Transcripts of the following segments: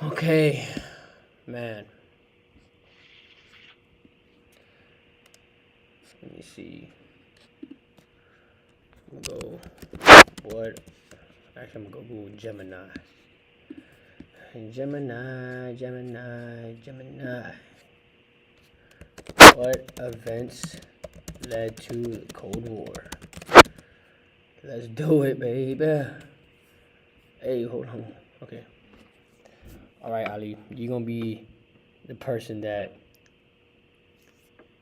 Okay, man. Let me see. I'm gonna go. What? Actually, I'm gonna go Google Gemini. Gemini. What events led to the Cold War? Let's do it, baby. Hey, hold on. Okay. All right, Ali. You're gonna be the person that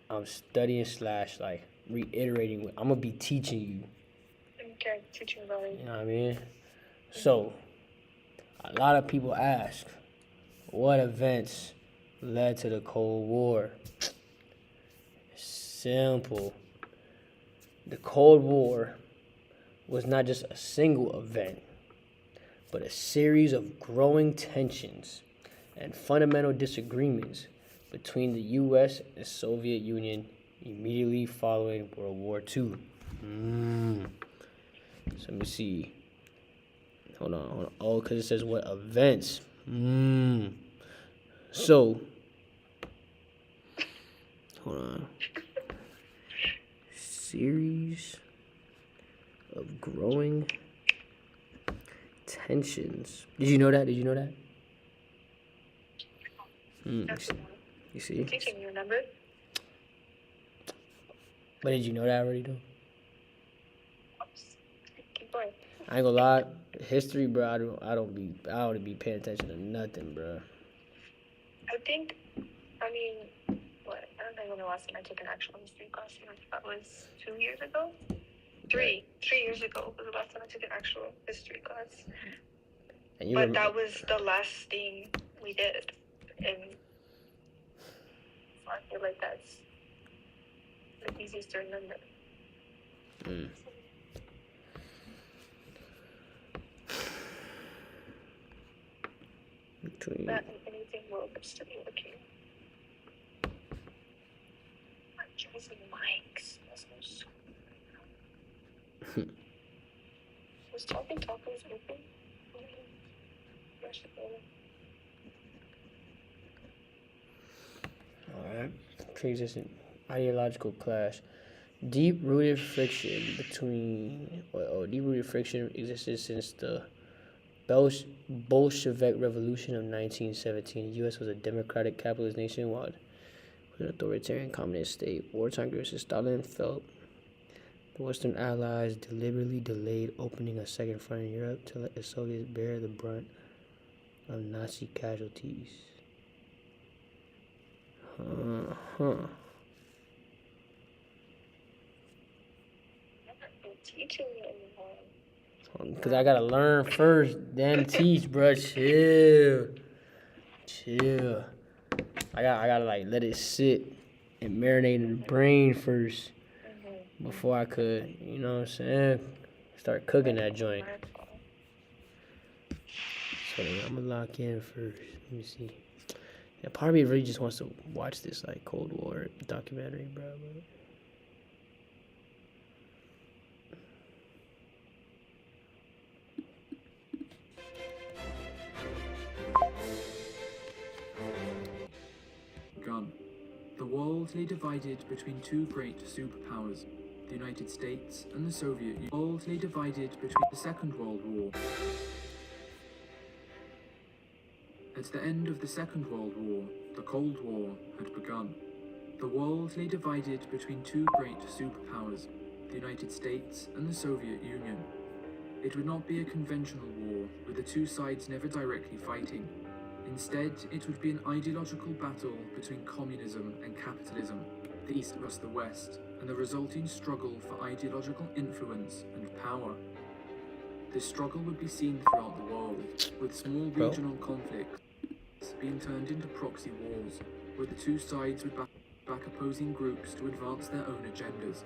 I'm studying slash like reiterating with. I'm gonna be teaching you. Okay, teaching about You know what I mean? So, a lot of people ask, what events led to the Cold War? Simple. The Cold War was not just a single event, but a series of growing tensions and fundamental disagreements between the U.S. and Soviet Union immediately following World War II. So let me see. Hold on. Oh, because it says what events. So, hold on. Series of growing tensions. Did you know that? You see? teaching you, remember? But did you know that already, though? Keep going. I ain't gonna lie. History, bro, I don't be paying attention to nothing, bro. I mean, what? I don't know when the last time I took an actual history class. That was 2 years ago? 3 years ago was the last time I took an actual history class. But that was the last thing we did. And so I feel like that's the easiest to remember. That and anything will still be looking. I'm choosing mics. That's so was Talking Tacos open? Alright. Pre-existing ideological clash. Deep-rooted friction existed since the Bolshevik Revolution of 1917. The U.S. was a democratic capitalist nation while it was an authoritarian communist state. Wartime aggressor Stalin felt the Western Allies deliberately delayed opening a second front in Europe to let the Soviets bear the brunt of Nazi casualties. Teaching me anymore. Because I gotta learn first, then teach, bro. Chill. I gotta like let it sit and marinate in the brain first before I could, you know what I'm saying, start cooking that joint. So I'm gonna lock in first. Let me see. Yeah, part of me really just wants to watch this like Cold War documentary, bro. The world lay divided between two great superpowers, the United States and the Soviet Union. The world lay divided between the Second World War. At the end of the Second World War, the Cold War had begun. The world lay divided between two great superpowers, the United States and the Soviet Union. It would not be a conventional war, with the two sides never directly fighting. Instead, it would be an ideological battle between communism and capitalism, the East versus the West, and the resulting struggle for ideological influence and power. This struggle would be seen throughout the world, with small regional conflicts being turned into proxy wars, where the two sides would back opposing groups to advance their own agendas.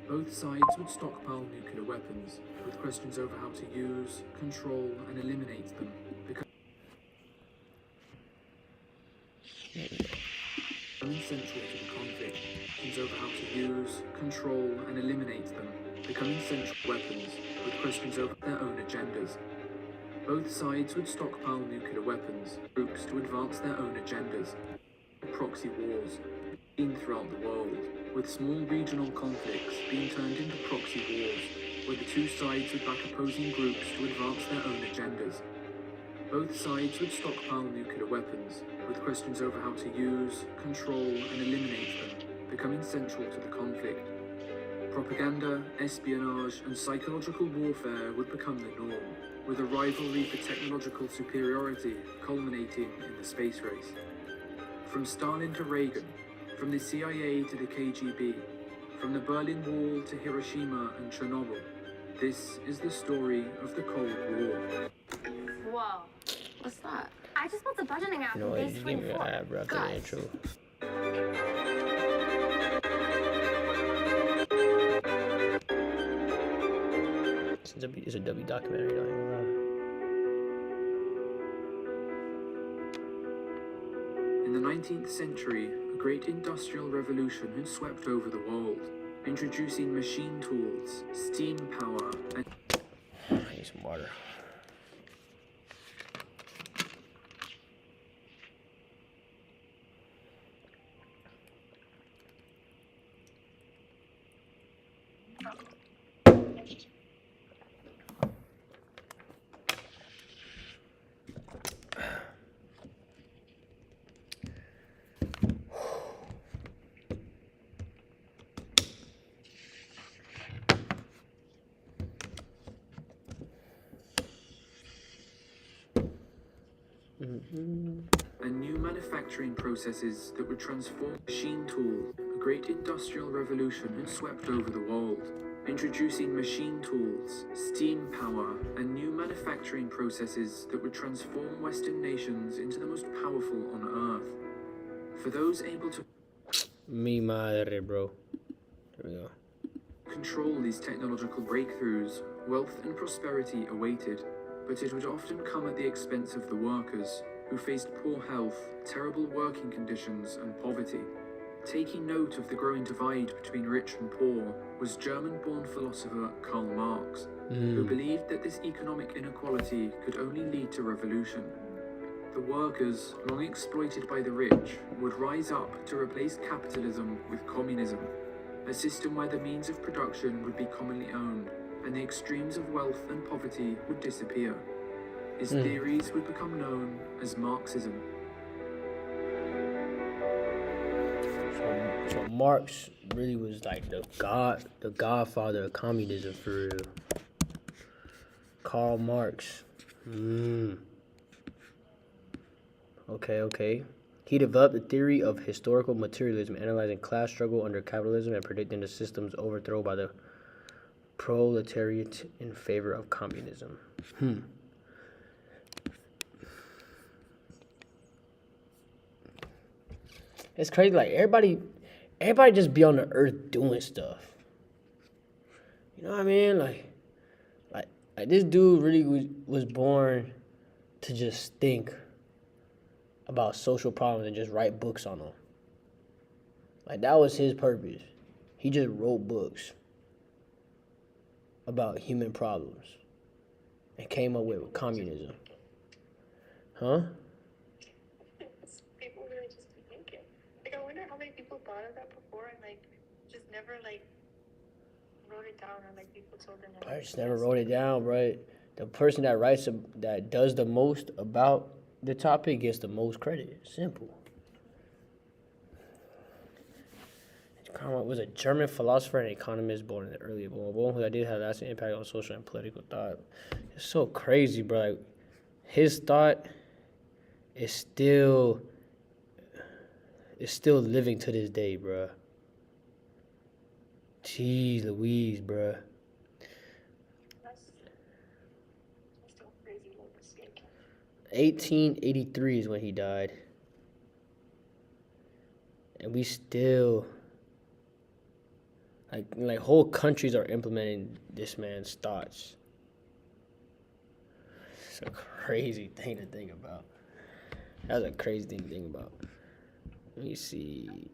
Both sides would stockpile nuclear weapons, with questions over how to use, control, and eliminate them becoming central to the conflict. Questions over how to use, control, and eliminate them, becoming central weapons, with questions over their own agendas. Both sides would stockpile nuclear weapons, groups to advance their own agendas. Proxy wars, seen throughout the world, with small regional conflicts being turned into proxy wars, where the two sides would back opposing groups to advance their own agendas. Both sides would stockpile nuclear weapons, with questions over how to use, control, and eliminate them becoming central to the conflict. Propaganda, espionage, and psychological warfare would become the norm, with a rivalry for technological superiority culminating in the space race. From Stalin to Reagan, from the CIA to the KGB, from the Berlin Wall to Hiroshima and Chernobyl, this is the story of the Cold War. Whoa, what's that? I just built a budgeting app You know with what? Base Just give me an 24. ad bro after the Guys. intro. It's a W documentary, don't even lie. In the 19th century, a great industrial revolution had swept over the world, introducing machine tools, steam power, and I need some water. and new manufacturing processes that would transform machine tools. A great industrial revolution had swept over the world, introducing machine tools, steam power, and new manufacturing processes that would transform Western nations into the most powerful on Earth. For those able to Mi madre, bro. There we go. control these technological breakthroughs, wealth and prosperity awaited, but it would often come at the expense of the workers, who faced poor health, terrible working conditions, and poverty. Taking note of the growing divide between rich and poor was German-born philosopher Karl Marx, who believed that this economic inequality could only lead to revolution. The workers, long exploited by the rich, would rise up to replace capitalism with communism, a system where the means of production would be commonly owned, and the extremes of wealth and poverty would disappear. His theories would become known as Marxism. So Marx really was like the godfather of communism for real. Karl Marx. Okay. He developed the theory of historical materialism, analyzing class struggle under capitalism and predicting the system's overthrow by the proletariat in favor of communism. It's crazy, like everybody just be on the earth doing stuff. You know what I mean? Like this dude really was born to just think about social problems and just write books on them. Like that was his purpose. He just wrote books about human problems and came up with communism. Huh? People really just be thinking. Like, I wonder how many people thought of that before and, like, just never, like, wrote it down or, like, people told them. I just never wrote it down, right? The person that does the most about the topic gets the most credit. Simple. Karl was a German philosopher and economist born in the early world who did have lasting impact on social and political thought. It's so crazy, bro. Like, his thought is still living to this day, bro. Jeez Louise, bro. That's still crazy what was thinking. 1883 is when he died. And we still, like whole countries are implementing this man's thoughts. It's a crazy thing to think about. That's a crazy thing to think about. Let me see.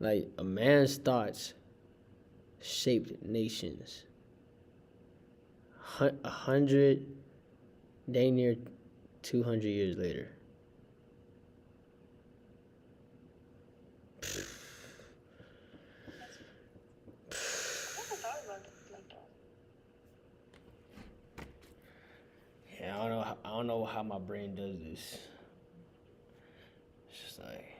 Like, a man's thoughts shaped nations. 100, dang near 200 years later. Yeah, I don't know how my brain does this. It's just like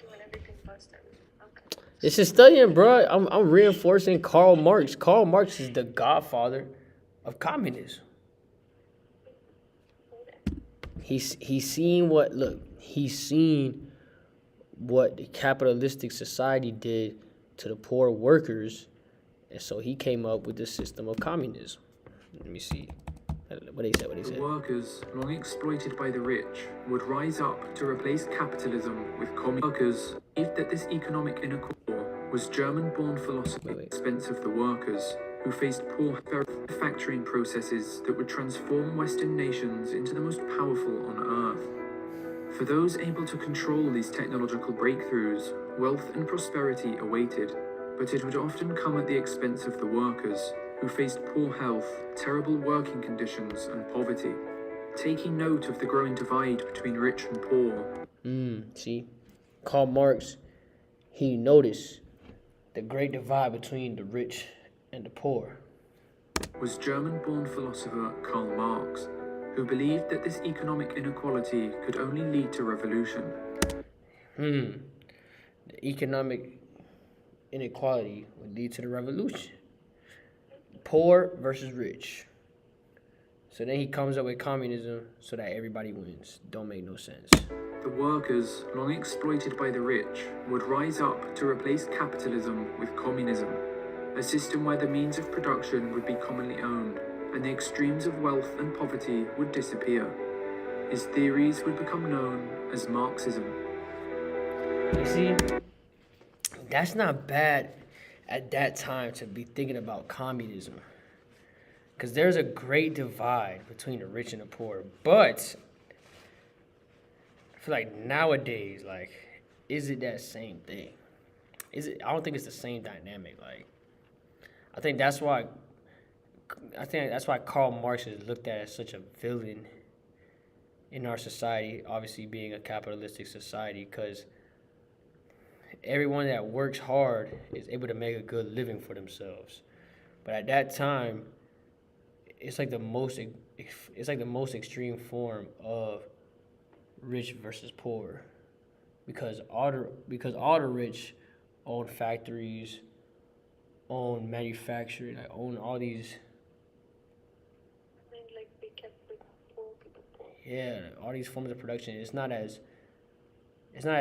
Doing everything busted. Okay. this is studying, bro. I'm reinforcing Karl Marx. Karl Marx is the godfather of communism. He's seen what the capitalistic society did to the poor workers, and so he came up with the system of communism. Let me see. What he said. The workers, long exploited by the rich, would rise up to replace capitalism with communism. Workers believed that this economic inequality was German-born philosophy at the expense of the workers, who faced poor manufacturing processes that would transform Western nations into the most powerful on Earth. For those able to control these technological breakthroughs, wealth and prosperity awaited, but it would often come at the expense of the workers, who faced poor health, terrible working conditions, and poverty. Taking note of the growing divide between rich and poor. See? Karl Marx, he noticed the great divide between the rich and the poor. Was German-born philosopher Karl Marx, who believed that this economic inequality could only lead to revolution. The economic inequality would lead to the revolution. Poor versus rich. So then he comes up with communism so that everybody wins. Don't make no sense. The workers, long exploited by the rich, would rise up to replace capitalism with communism, a system where the means of production would be commonly owned, and the extremes of wealth and poverty would disappear. His theories would become known as Marxism. You see, that's not bad at that time to be thinking about communism. Because there's a great divide between the rich and the poor. But I feel like nowadays, like, is it that same thing? I don't think it's the same dynamic. Like, I think that's why Karl Marx is looked at as such a villain in our society, obviously being a capitalistic society, because everyone that works hard is able to make a good living for themselves. But at that time, it's like the most extreme form of rich versus poor, because all the rich own factories, own manufacturing, own all these. And like they kept the poor people poor. Yeah, all these forms of production. It's not as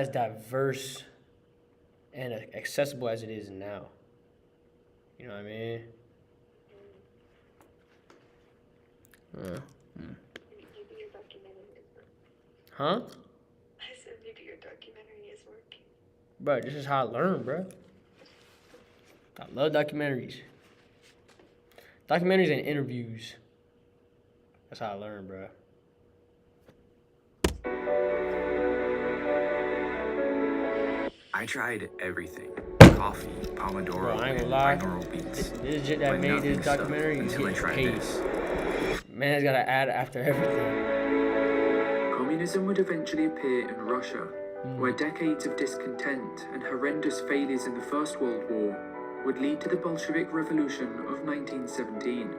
diverse and accessible as it is now. You know what I mean? Maybe your documentary is working. Huh? I said maybe your documentary is working. Bro, this is how I learn, bro. I love documentaries. Documentaries and interviews. That's how I learn, bro. I tried everything. Coffee, Pomodoro, Bro, I ain't and gonna lie. binaural beats. This shit that But made nothing this stuck documentary is until I getting tried paid. this. Man's gotta add after everything. Communism would eventually appear in Russia, where decades of discontent and horrendous failures in the First World War would lead to the Bolshevik Revolution of 1917.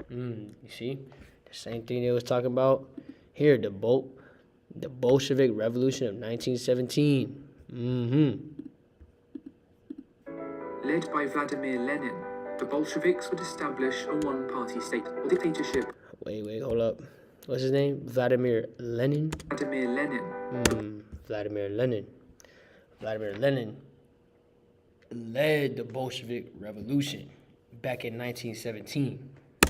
You see? The same thing they was talking about here, the Bolshevik Revolution of 1917. Led by Vladimir Lenin, the Bolsheviks would establish a one-party state or dictatorship. Wait, hold up. What's his name? Vladimir Lenin? Vladimir Lenin. Vladimir Lenin. Vladimir Lenin led the Bolshevik Revolution back in 1917.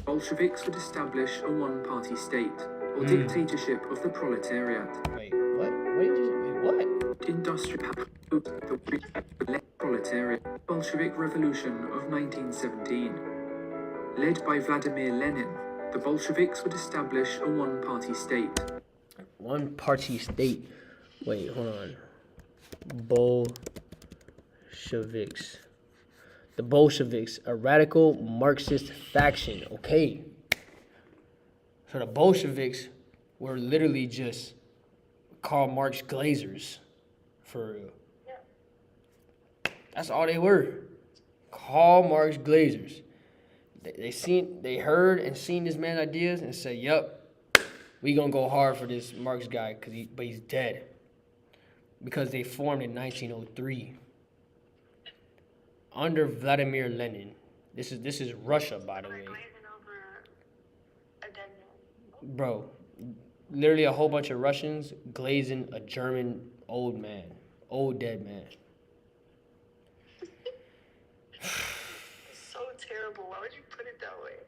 Bolsheviks would establish a one-party state or dictatorship of the proletariat. Wait, what? What did you say? Wait, what? Industrial the proletariat. Bolshevik Revolution of 1917. Led by Vladimir Lenin, the Bolsheviks would establish a one-party state. One-party state. Wait, hold on. The Bolsheviks, a radical Marxist faction. Okay. So the Bolsheviks were literally just Karl Marx glazers. For real. That's all they were. Karl Marx glazers. They heard and seen this man's ideas and said, "Yup, we gonna go hard for this Marx guy, but he's dead." Because they formed in 1903 under Vladimir Lenin. This is Russia, by the way. Bro, literally a whole bunch of Russians glazing a German old dead man. So terrible. Why would you put it that way?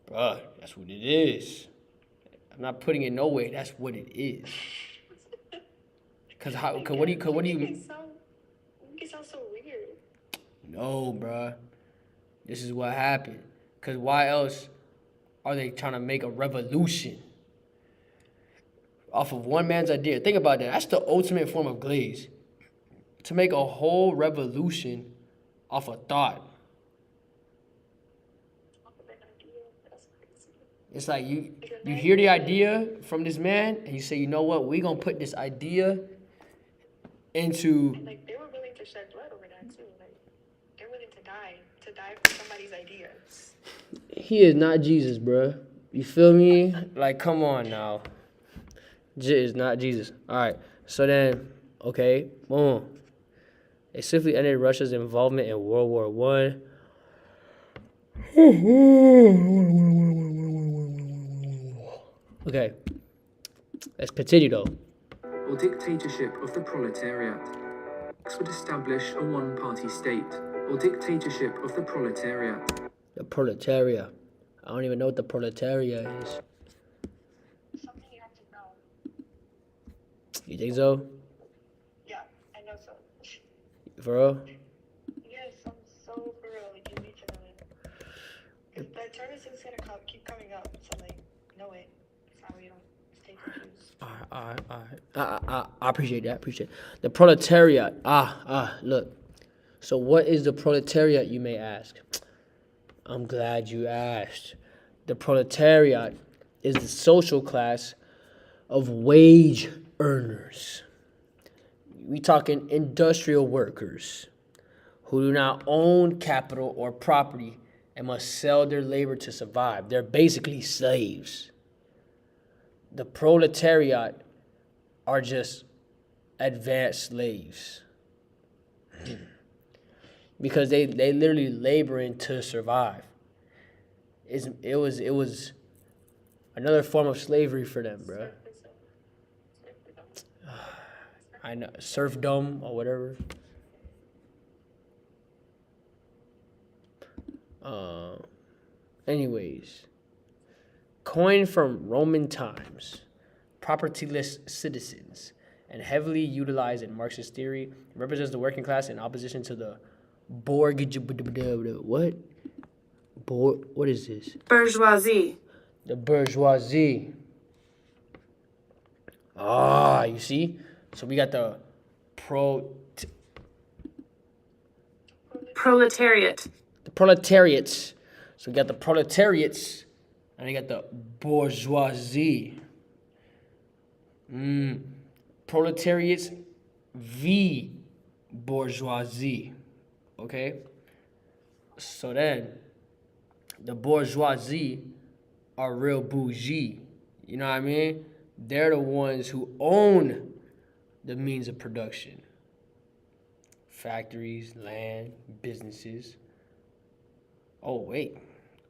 Bruh, that's what it is. I'm not putting it no way. That's what it is. Cause what do you? It sounds so weird. No, bruh. This is what happened. Cause why else are they trying to make a revolution off of one man's idea? Think about that. That's the ultimate form of glaze. To make a whole revolution off a thought. It's like you hear the idea from this man and you say, you know what, we gonna put this idea into. And like they were willing to shed blood over that too. Like they're willing to die for somebody's ideas. He is not Jesus, bruh. You feel me? Like, come on now. Is not Jesus. All right. So then, okay, boom. They swiftly ended Russia's involvement in World War I. Okay. Let's continue though. Or dictatorship of the proletariat. This would establish a one-party state, or dictatorship of the proletariat. The proletariat. I don't even know what the proletariat is. Something you have to know. You think so? Yeah, I know so. For real? Yes, I'm so for real. Like, you need to know it. Because the Tortas is gonna keep coming up. So like, know it. So we don't stay confused. All right. I appreciate that. The proletariat. Look. So what is the proletariat, you may ask? I'm glad you asked. The proletariat is the social class of wage earners. We talking industrial workers who do not own capital or property and must sell their labor to survive. They're basically slaves. The proletariat are just advanced slaves. Because they literally laboring to survive. It was another form of slavery for them, bro. I know, serfdom or whatever. Anyways, coined from Roman times, propertyless citizens, and heavily utilized in Marxist theory, it represents the working class in opposition to the what is this? Bourgeoisie. The bourgeoisie. You see? So we got the Proletariat. the proletariats. So we got the proletariats, and we got the bourgeoisie. Proletariats v bourgeoisie. Okay? So then, the bourgeoisie are real bougie. You know what I mean? They're the ones who own the means of production. Factories, land, businesses. Oh, wait.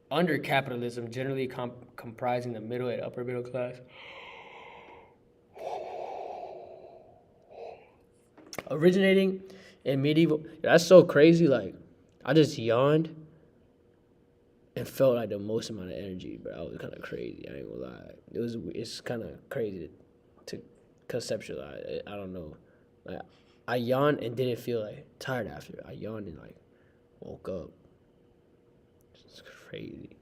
Under capitalism, generally comprising the middle and upper middle class. Originating in medieval... That's so crazy. Like, I just yawned and felt like the most amount of energy, but I was kind of crazy. I ain't gonna lie. It's kind of crazy to conceptualize. I don't know. Like, I yawned and didn't feel like tired after. I yawned and like woke up. It's crazy.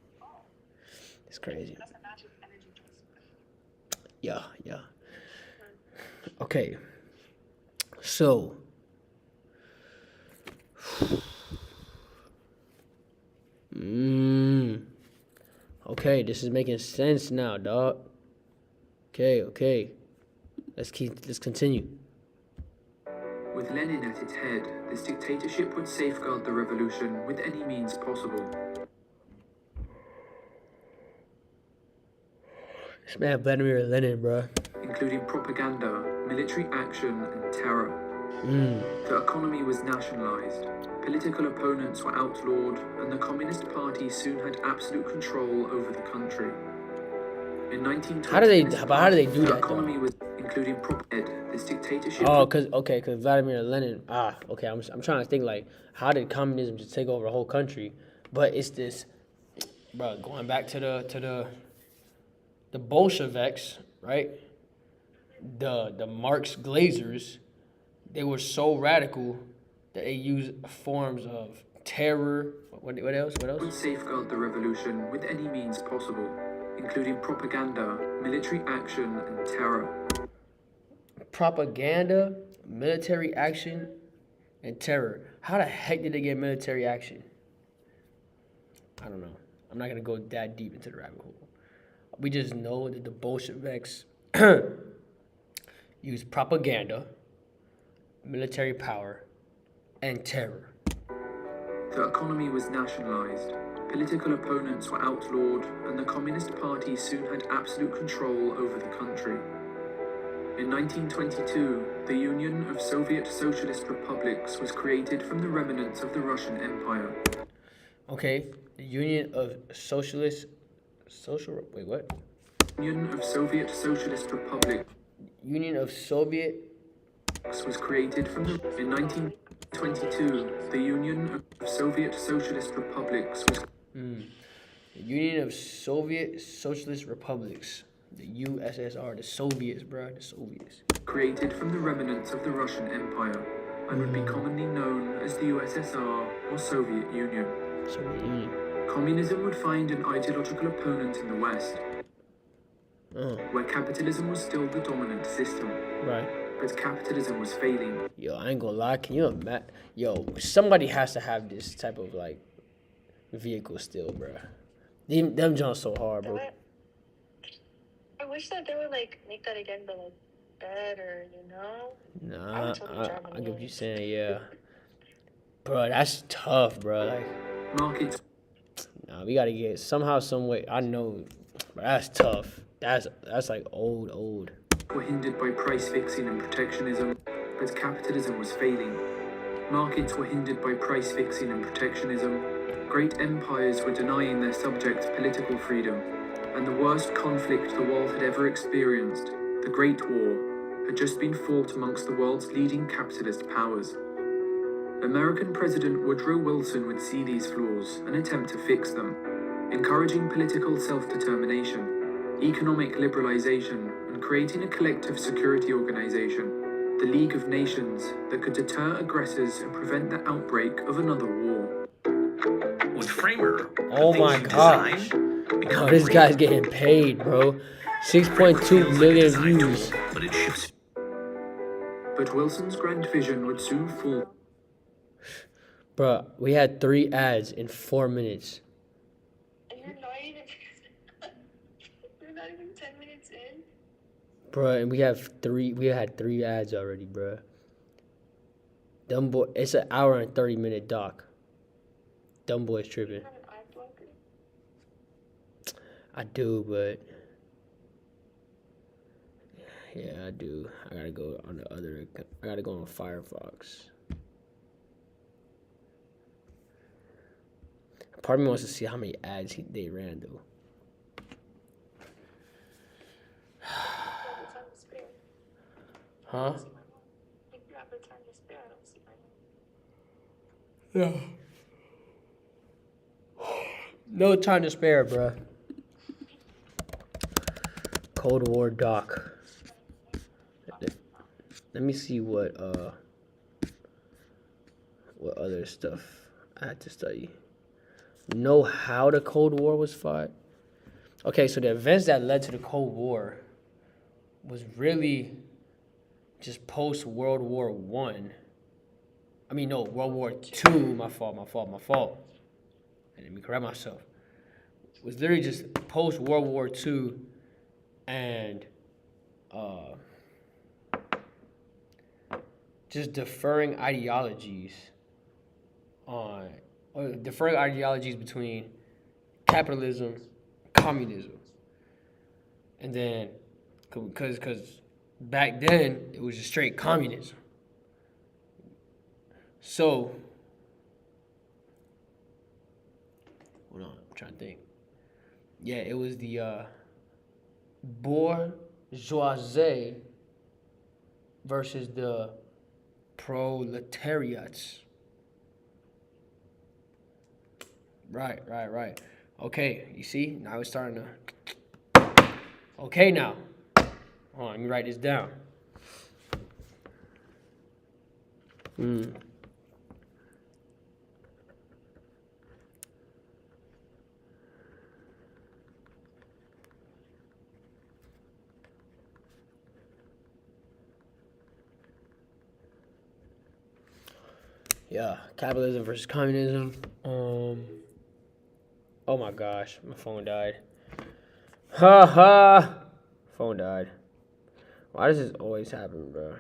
It's crazy. That's a magic energy drink. Yeah. Okay. So Okay, this is making sense now, dog. Okay. Let's continue. With Lenin at its head, this dictatorship would safeguard the revolution with any means possible. This man Vladimir Lenin, bro. Including propaganda, military action, and terror. The economy was nationalized, political opponents were outlawed, and the Communist Party soon had absolute control over the country. In 1920, How do they do the that, economy though? was including this dictatorship. Oh, cause Vladimir Lenin. Okay. I'm trying to think like, how did communism just take over a whole country? But it's this, bro. Going back to the Bolsheviks, right? The Marx Glazers, they were so radical that they used forms of terror. What else? Would safeguard the revolution with any means possible, including propaganda, military action, and terror. Propaganda, military action, and terror. How the heck did they get military action? I don't know. I'm not gonna go that deep into the rabbit hole. We just know that the Bolsheviks used propaganda, military power, and terror. The economy was nationalized, political opponents were outlawed, and the Communist Party soon had absolute control over the country. In 1922, the Union of Soviet Socialist Republics was created from the remnants of the Russian Empire. Okay, the Union of Union of Soviet Socialist Republic Union of Soviet. was created from the... In 1922, the Union of Soviet Socialist Republics was... The Union of Soviet Socialist Republics. The USSR, the Soviets, bro, the Soviets. created from the remnants of the Russian Empire and would be commonly known as the USSR or Soviet Union. Soviet Union. Communism would find an ideological opponent in the West, where capitalism was still the dominant system. Right. But capitalism was failing. Yo, I ain't gonna lie. Can you imagine? Yo, somebody has to have this type of like vehicle still, bro. Them jumps so hard, bro. I wish that they would like make that again, but like better, you know? Nah, I get what you're saying, yeah. Bro, that's tough, bro. Like, Markets nah, we gotta get somehow, some way. I know, but that's tough. That's like old. were hindered by price fixing and protectionism, but capitalism was failing. Markets were hindered by price fixing and protectionism. Great empires were denying their subjects political freedom, and the worst conflict the world had ever experienced, the Great War, had just been fought amongst the world's leading capitalist powers. American President Woodrow Wilson would see these flaws and attempt to fix them, encouraging political self-determination, economic liberalization, and creating a collective security organization, the League of Nations, that could deter aggressors and prevent the outbreak of another war. With Framer, Oh my gosh. Oh, this guy's getting paid, bro. 6.2 million views. but it shifts. But Wilson's grand vision would soon fall. Bro, we had 3 ads in 4 minutes. And you're not even 10 minutes in? Bro, and we had 3 ads already, bro. Dumb boy, it's an hour and 30-minute doc. Dumb boy's tripping. You have an eye blocker? I do, but yeah, I do. I gotta go on the other. I gotta go on Firefox. Part of me wants to see how many ads they ran though. The time to spare. Huh? If you have the time to spare, I don't see my name. Yeah. No time to spare, bruh. Cold War doc. Let me see what other stuff I had to study. Know how the Cold War was fought. Okay, so the events that led to the Cold War was really just post World War I. No, World War II. My fault. And let me correct myself. It was literally just post World War II, and just deferring ideologies between capitalism, communism, and then because back then it was just straight communism. So hold on, I'm trying to think. Yeah, it was the bourgeoisie versus the proletariats. Right. Okay, you see? Now it's starting to... Okay, now. Hold on, let me write this down. Yeah, capitalism versus communism. Oh my gosh, my phone died. Ha ha! Phone died. Why does this always happen, bro?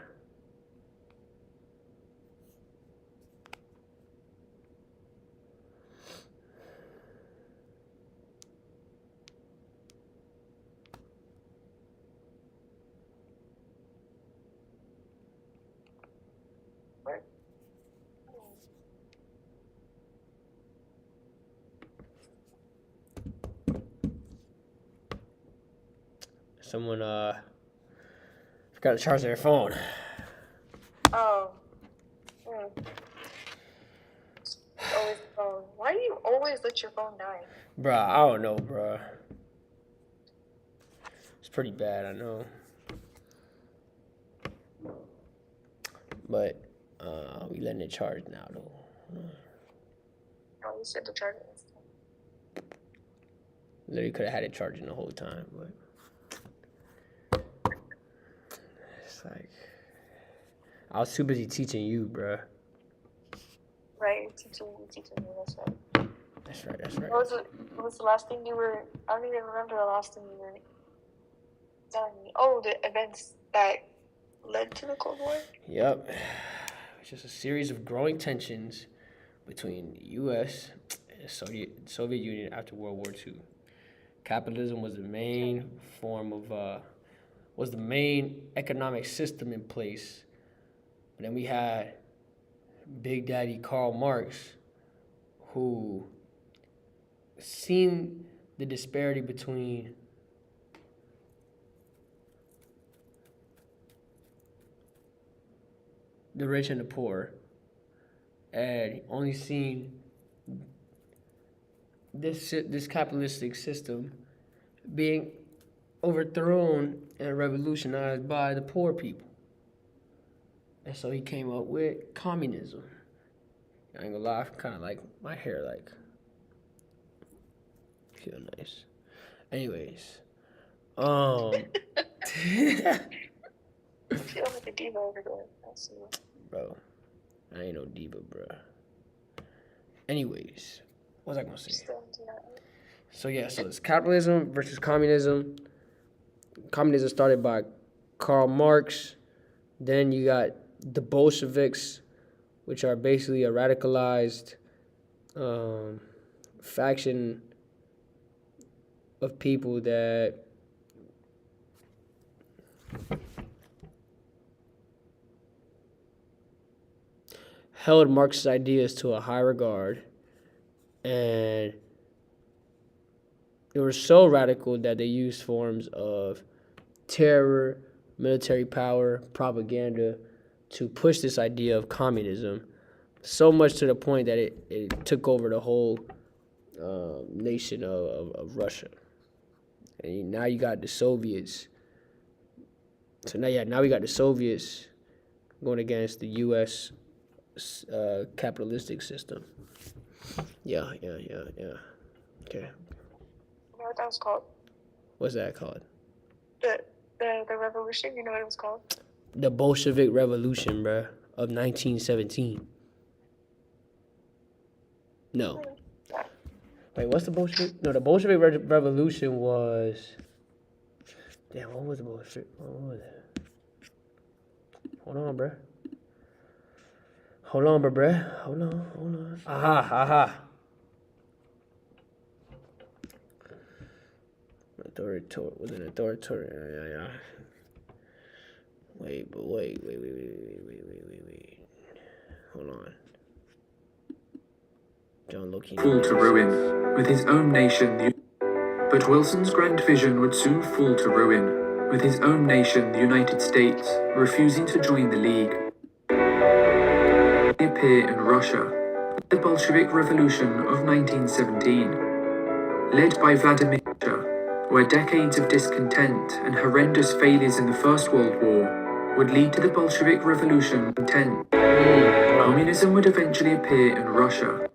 Someone forgot to charge their phone. Oh. Always the phone. Why do you always let your phone die? Bruh, I don't know, bruh. It's pretty bad, I know. But we letting it charge now, though. Oh, you said to charge it. Literally could have had it charging the whole time, but it's like I was too busy teaching you, bruh. Right, teaching me, that's right. That's right. What was the last thing you were... I don't even remember the last thing you were telling me. Oh, the events that led to the Cold War? Yep. It's just a series of growing tensions between the U.S. and the Soviet Union after World War II. Capitalism was the main was the main economic system in place. But then we had Big Daddy Karl Marx, who seen the disparity between the rich and the poor, and only seen this capitalistic system being overthrown and revolutionized by the poor people. And so he came up with communism. I ain't gonna lie, I kind of like my hair, like, feel nice. Anyways, I feel like a diva over there. Bro, I ain't no diva, bro. Anyways, what was I gonna say? So it's capitalism versus communism. Communism started by Karl Marx. Then you got the Bolsheviks, which are basically a radicalized faction of people that held Marx's ideas to a high regard, and they were so radical that they used forms of terror, military power, propaganda to push this idea of communism, so much to the point that it took over the whole nation of Russia. And now you got the Soviets. So now we got the Soviets going against the U.S. Capitalistic system. Yeah. Okay. You know what that was called? What's that called? The revolution. You know what it was called? The Bolshevik Revolution, bruh, of 1917. No. Wait, what's the Bolshevik? No, the Bolshevik Revolution was. Damn, what was the Bolshevik? What was it? Hold on, bruh. Hold on, bruh. Hold on. Aha. Was it authoritarian? Yeah. Wait. Hold on. John Locke. Fall to ruin, with his own nation. But Wilson's grand vision would soon fall to ruin, with his own nation, the United States, refusing to join the League. They appear in Russia, the Bolshevik Revolution of 1917, led by Vladimir Lenin, where decades of discontent and horrendous failures in the First World War would lead to the Bolshevik Revolution in 10. Communism would eventually appear in Russia.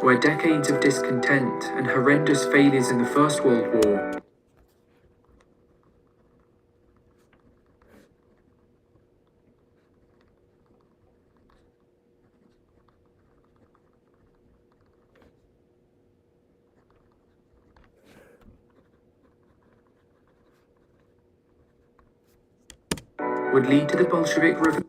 Where decades of discontent and horrendous failures in the First World War would lead to the Bolshevik Revolution.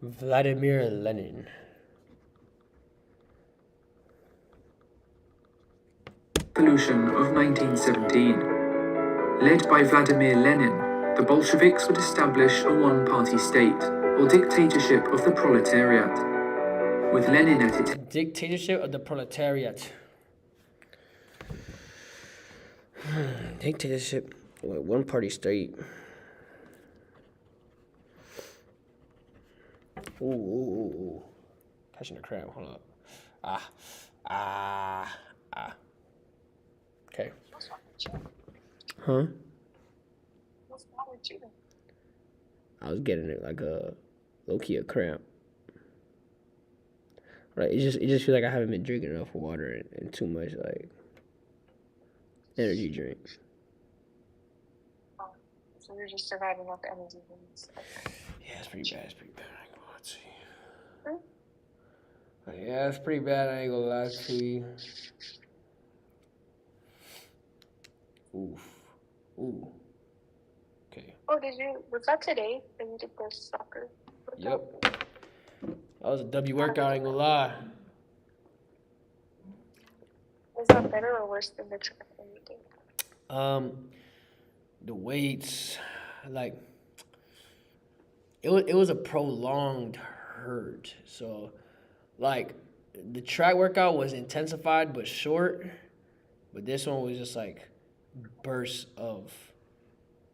Vladimir Lenin. Revolution of 1917. Led by Vladimir Lenin, the Bolsheviks would establish a one-party state, or dictatorship of the proletariat. With Lenin at its Dictatorship of the proletariat. Dictatorship. One party state. Ooh. Catching a crab. Hold up. Okay. Huh? What's wrong with you? I was getting it like a low-key a cramp. Right, it just feels like I haven't been drinking enough water and too much like energy drinks. So you're just surviving off the energy drinks. Yeah, it's pretty bad. I ain't gonna lie to you. Yeah, it's pretty bad. I ain't gonna lie to you. Ooh. Okay. Oh, was that today that you did the soccer? Yep. That was a W workout, I ain't gonna lie. Was that better or worse than the track that you did? The weights, like, it was a prolonged hurt. So, like, the track workout was intensified but short, but this one was just like bursts of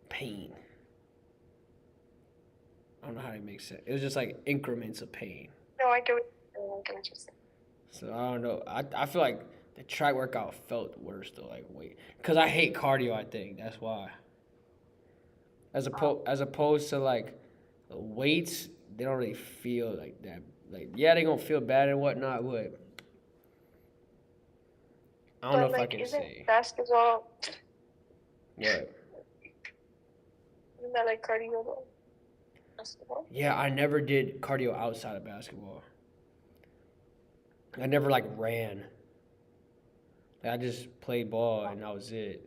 pain. I don't know how to make sense. It was just like increments of pain. No, I get what you're saying. So I don't know. I feel like the track workout felt worse though. Like because I hate cardio. I think that's why. As opposed to like the weights, they don't really feel like that. Like yeah, they gonna feel bad and whatnot, but I don't know if I can say. Basketball. What? Isn't that like cardio though? Basketball? Yeah, I never did cardio outside of basketball. I never like ran. Like, I just played ball and that was it.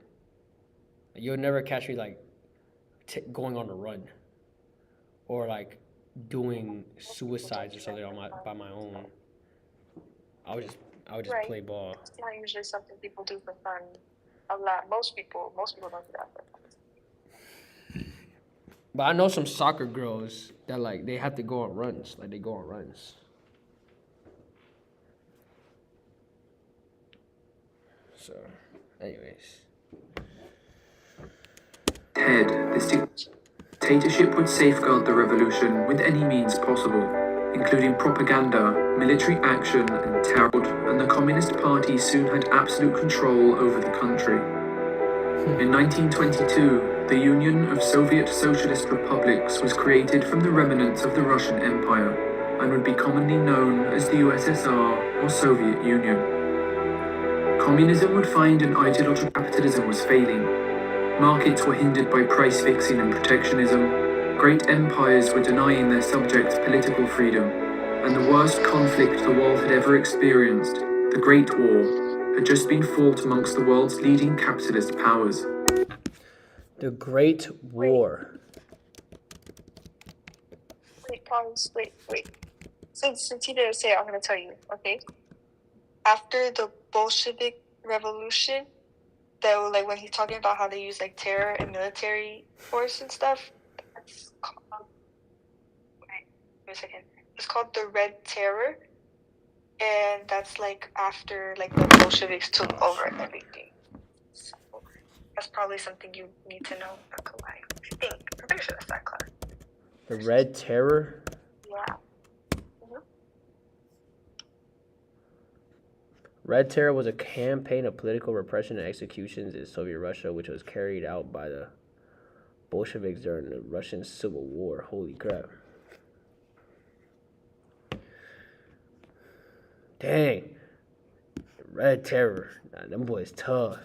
You'll never catch me like going on a run or like doing suicides or something by my own. I would just Right. play ball. It's not usually something people do for fun. A lot. Most people don't do that for fun. But I know some soccer girls that like they have to go on runs. Like they go on runs. So, anyways. head, this dictatorship would safeguard the revolution with any means possible, including propaganda, military action, and terror, and the Communist Party soon had absolute control over the country. In 1922, the Union of Soviet Socialist Republics was created from the remnants of the Russian Empire and would be commonly known as the USSR or Soviet Union. Communism would find an ideological capitalism was failing. Markets were hindered by price fixing and protectionism. Great empires were denying their subjects political freedom. And the worst conflict the world had ever experienced, the Great War, had just been fought amongst the world's leading capitalist powers. The Great War. Pause. Wait. Since you didn't say it, I'm gonna tell you. Okay. After the Bolshevik Revolution, though, like when he's talking about how they use like terror and military force and stuff, that's called. Wait a second. It's called the Red Terror, and that's like after like the Bolsheviks took over everything. So that's probably something you need to know about Kauai. I think. I'm pretty sure that's that class. The Red Terror? Yeah. Red Terror was a campaign of political repression and executions in Soviet Russia, which was carried out by the Bolsheviks during the Russian Civil War. Holy crap. Dang. The Red Terror. Nah, them boys tough.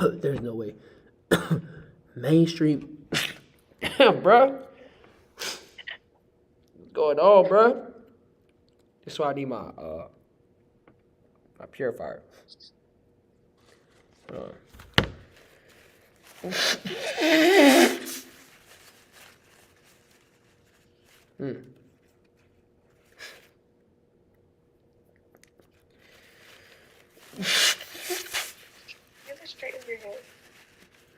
There's no way. Mainstream. Damn, bro. What's going on, bro? This is why I need my purifier. Hold on. Have you ever straightened your hair?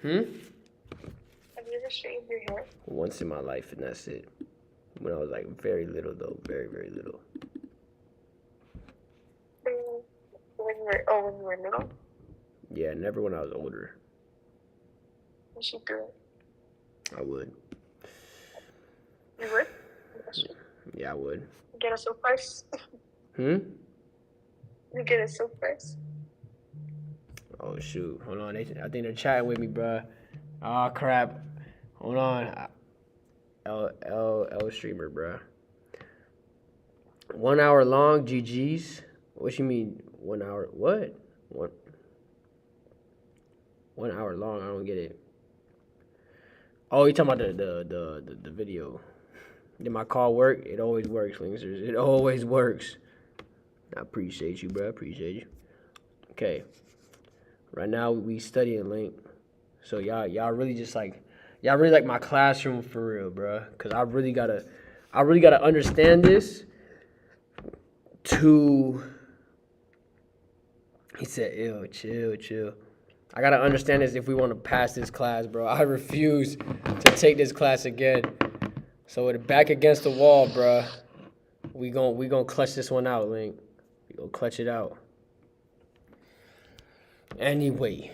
Hmm? Have you ever straightened your hair? Once in my life, and that's it. When I was like very little, though. Very, very little. When you were little? Yeah, never when I was older. You should do it. I would. You would? Yeah, I would. Get a soap first. Hmm? You get a soap first. Oh, shoot. Hold on. I think they're chatting with me, bruh. Oh, crap. Hold on. L streamer, bruh. 1 hour long, GG's. What you mean 1 hour? What? 1 hour long? I don't get it. Oh, you talking about the video? Did my call work? It always works, Linksters. It always works. I appreciate you, bro. I appreciate you. Okay. Right now we studying Link. So y'all really just like y'all really like my classroom for real, bro. Cause I really gotta understand this to. He said, "Ew, chill. I gotta understand this if we want to pass this class, bro. I refuse to take this class again. So with the back against the wall, bro, we gon' clutch this one out, Link. We gonna clutch it out. Anyway,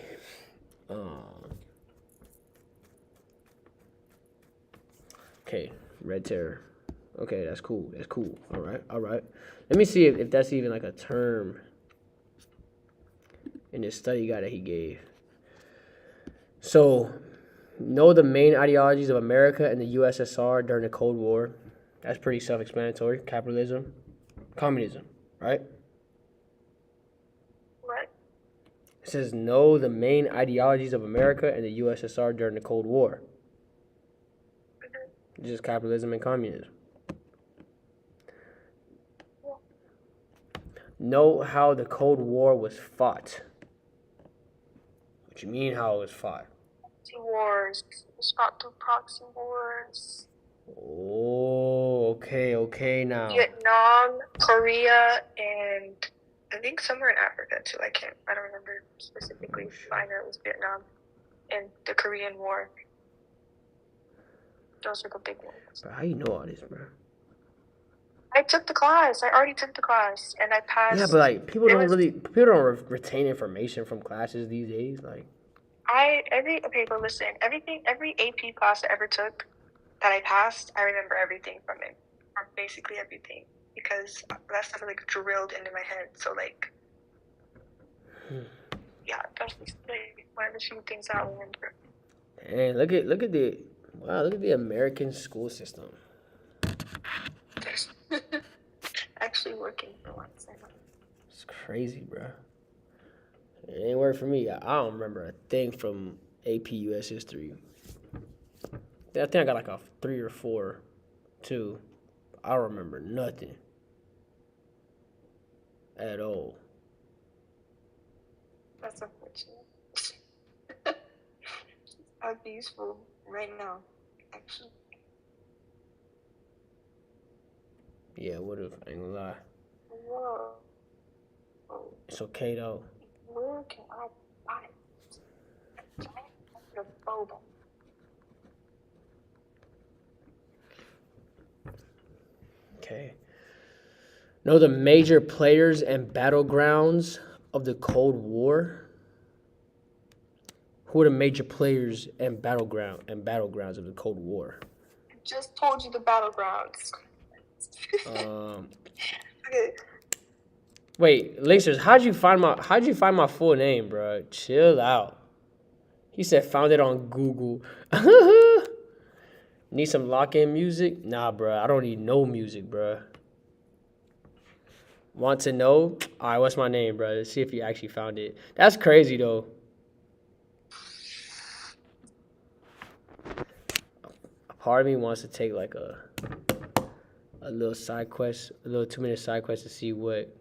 okay, Red Terror. Okay, that's cool. All right. Let me see if that's even like a term in this study guide that he gave. So, know the main ideologies of America and the USSR during the Cold War. That's pretty self-explanatory. Capitalism, communism, right? What? It says know the main ideologies of America and the USSR during the Cold War. Just capitalism and communism. Know how the Cold War was fought. What you mean how it was fought? Wars. It's not through proxy wars. Oh, okay now. Vietnam, Korea, and I think somewhere in Africa too. I don't remember specifically. But I know it was Vietnam and the Korean War. Those are the big ones. Bro, how you know all this, bro? I took the class. I already took the class, and I passed. Yeah, but like people don't retain information from classes these days. Like but listen, every AP class I ever took that I passed, I remember everything from it, or basically everything, because that stuff like drilled into my head. So like, Yeah, definitely one of the few things I remember. And look at the American school system. Actually working for once. I know. It's crazy, bro. It ain't work for me. I don't remember a thing from AP US history. I think I got like a 3 or 4, too. I don't remember nothing at all. That's unfortunate. That'd be useful right now, actually. Yeah, what if I ain't gonna lie. Whoa. Oh, It's okay though. where can I buy it? A giant packet of boba. Okay. Know the major players and battlegrounds of the Cold War? Who are the major players and battlegrounds of the Cold War? I just told you the battlegrounds. Okay. Wait, Linksters, how'd you find my full name, bro? Chill out. He said found it on Google. Need some lock-in music? Nah, bro. I don't need no music, bro. Want to know? All right, what's my name, bro? Let's see if you actually found it. That's crazy, though. A part of me wants to take like a little side quest, a little 2-minute side quest to see what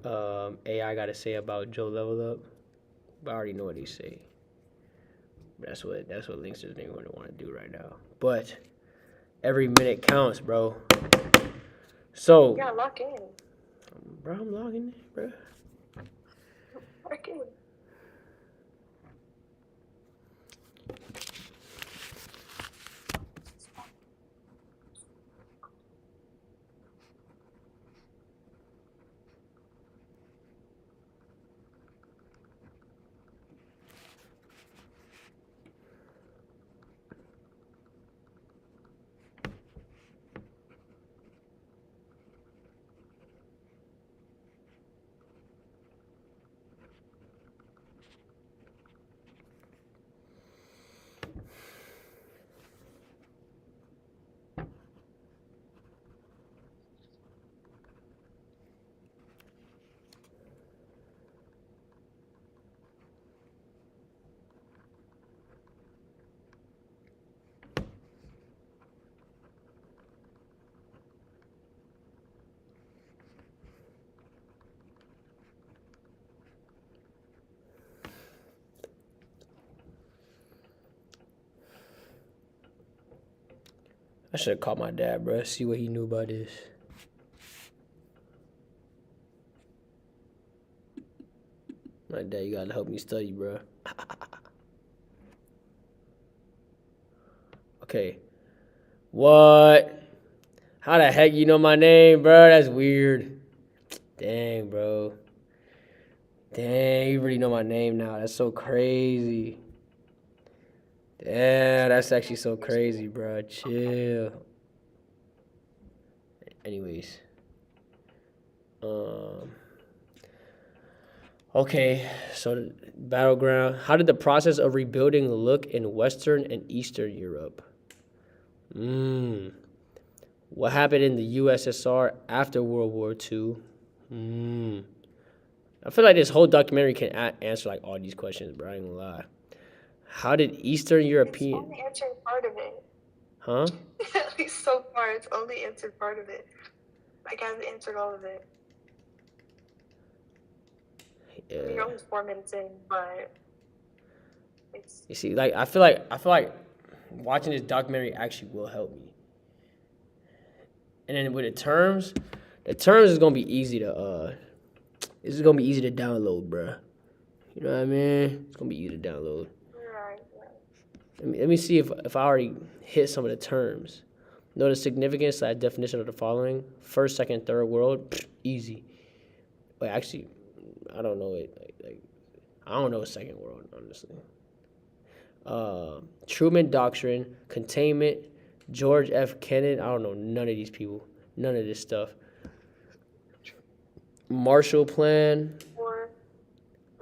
AI got to say about Joe Level Up. But I already know what they say. That's what Linksters ain't gonna want to do right now. But every minute counts, bro. So, Yeah, lock in. bro, I'm logging in, bro. Lock in. I should have called my dad, bro. See what he knew about this. My dad, you gotta help me study, bro. Okay. What? How the heck you know my name, bro? That's weird. Dang, bro. Dang, you really know my name now. That's so crazy. Damn, that's actually so crazy, bro. Chill. Anyways. Okay, so battleground. How did the process of rebuilding look in Western and Eastern Europe? What happened in the USSR after World War II? I feel like this whole documentary can answer like all these questions, bro. I ain't gonna lie. How did Eastern European? It's only answering part of it. Huh? At least so far, it's only answered part of it. Like, I haven't answered all of it. Yeah. You're only 4 minutes in, but it's... You see, like I feel like watching this documentary actually will help me. And then with the terms is gonna be easy to this is gonna be easy to download, bruh. You know what I mean? It's gonna be easy to download. Right. Let me see if I already hit some of the terms. Know the significance, that definition of the following: first, second, third world, easy. Wait, actually, I don't know it. Like I don't know second world, honestly. Truman Doctrine, containment, George F. Kennan. I don't know none of these people, none of this stuff. Marshall Plan.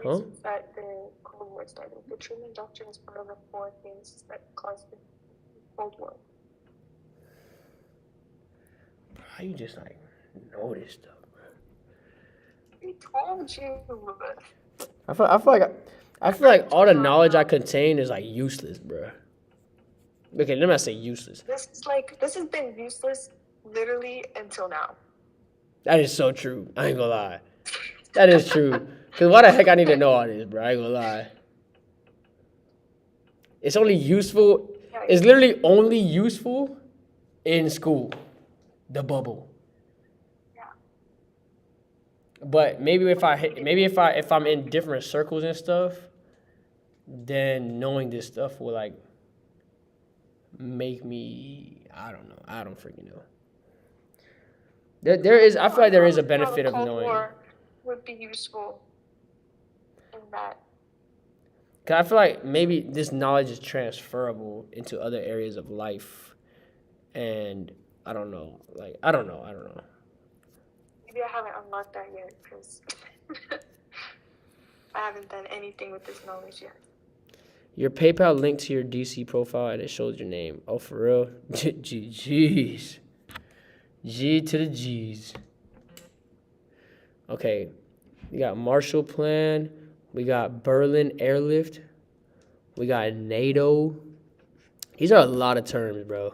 Huh? that the Cold War started. The Truman Doctrine is one of the four things that caused the Cold War. How you just like know this stuff, bro? I told you. I feel like all the knowledge I contain is like useless, bro. Okay, let me not say useless. This has been useless literally until now. That is so true. I ain't gonna lie. That is true. Cause why the heck I need to know all this, bro? I ain't gonna lie. It's only useful. It's literally only useful in school. The bubble. Yeah. But maybe if I'm in different circles and stuff, then knowing this stuff will like make me. I don't know. I don't freaking know. There is. I feel like there is a benefit of knowing. Cold War would be useful in that. Cause I feel like maybe this knowledge is transferable into other areas of life, and I don't know. Like I don't know. Maybe I haven't unlocked that yet because I haven't done anything with this knowledge yet. Your PayPal linked to your DC profile and it shows your name. Oh, for real? Jeez. G to the G's. Okay. We got Marshall Plan. We got Berlin Airlift. We got NATO. These are a lot of terms, bro.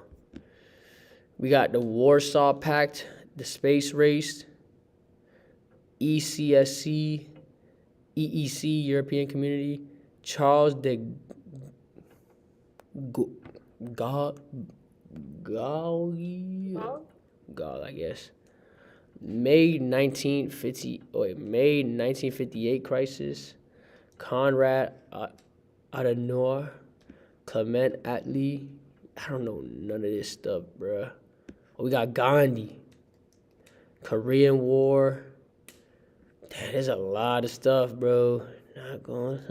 We got the Warsaw Pact, the Space Race, ECSC, EEC, European Community, Charles de Gaulle, I guess. May 1958 crisis. Conrad Adenauer, Clement Attlee. I don't know none of this stuff, bruh. We got Gandhi. Korean War. Damn, there's a lot of stuff, bro. Not going.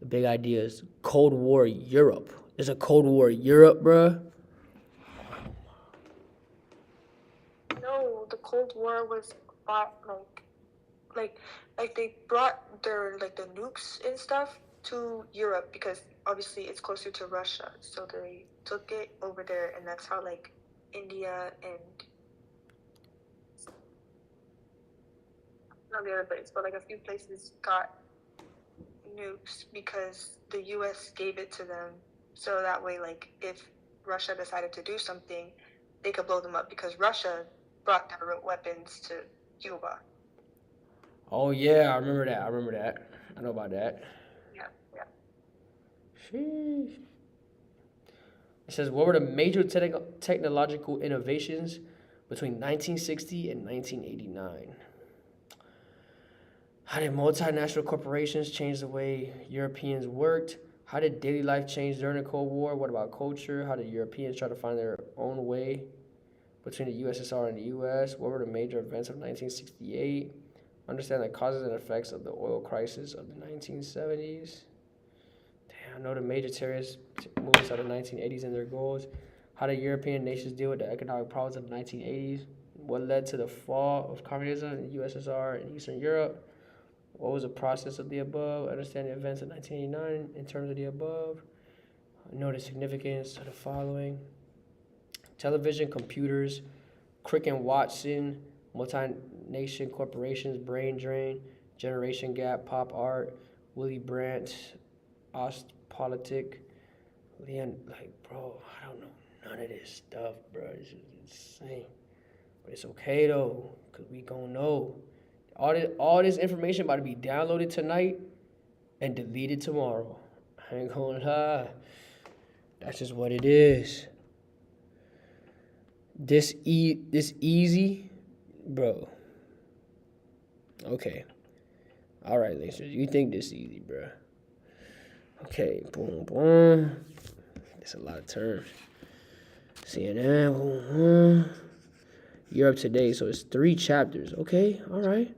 The big idea is Cold War Europe. There's a Cold War Europe, bruh. No, the Cold War was fought like they brought their the nukes and stuff to Europe because obviously it's closer to Russia, so they took it over there, and that's how India and not the other place, but a few places got nukes because the U.S. gave it to them, so that way if Russia decided to do something, they could blow them up because Russia brought their weapons to Cuba. Oh yeah, I remember that. I know about that. Yeah. Sheesh. It says, what were the major technological innovations between 1960 and 1989? How did multinational corporations change the way Europeans worked? How did daily life change during the Cold War? What about culture? How did Europeans try to find their own way between the USSR and the US? What were the major events of 1968? Understand the causes and effects of the oil crisis of the 1970s. Damn, I know the major terrorist movements of the 1980s and their goals. How did European nations deal with the economic problems of the 1980s? What led to the fall of communism in the USSR and Eastern Europe? What was the process of the above? Understand the events of 1989 in terms of the above. Know the significance of the following. Television, computers, Crick and Watson, multinational corporations, brain drain, generation gap, pop art, Willy Brandt, Ostpolitik, Leon, bro, I don't know none of this stuff, bro. This is insane. But it's okay though, cause we gonna know. All this information about to be downloaded tonight and deleted tomorrow. I ain't gonna lie. That's just what it is. This easy, bro. Okay. All right, Lacers. You think this easy, bro? Okay. Boom, boom. That's a lot of terms. CNN. Boom, boom. Europe Today. So it's 3 chapters. Okay. All right.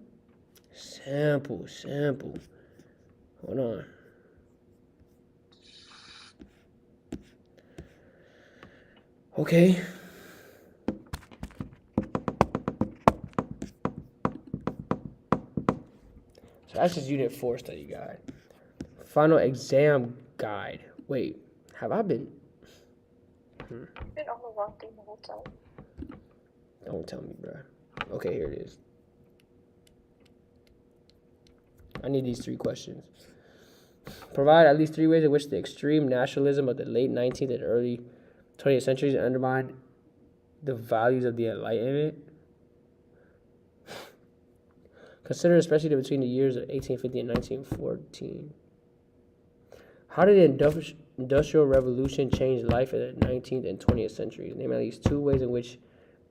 Sample. Hold on. Okay. So that's just Unit 4 study guide. Final exam guide. Wait, have I been? Been on the wrong thing the whole time. Don't tell me, bro. Okay, here it is. I need these 3 questions. Provide at least 3 ways in which the extreme nationalism of the late 19th and early 20th centuries undermined the values of the Enlightenment. Consider especially between the years of 1850 and 1914. How did the Industrial Revolution change life in the 19th and 20th centuries? Name at least 2 ways in which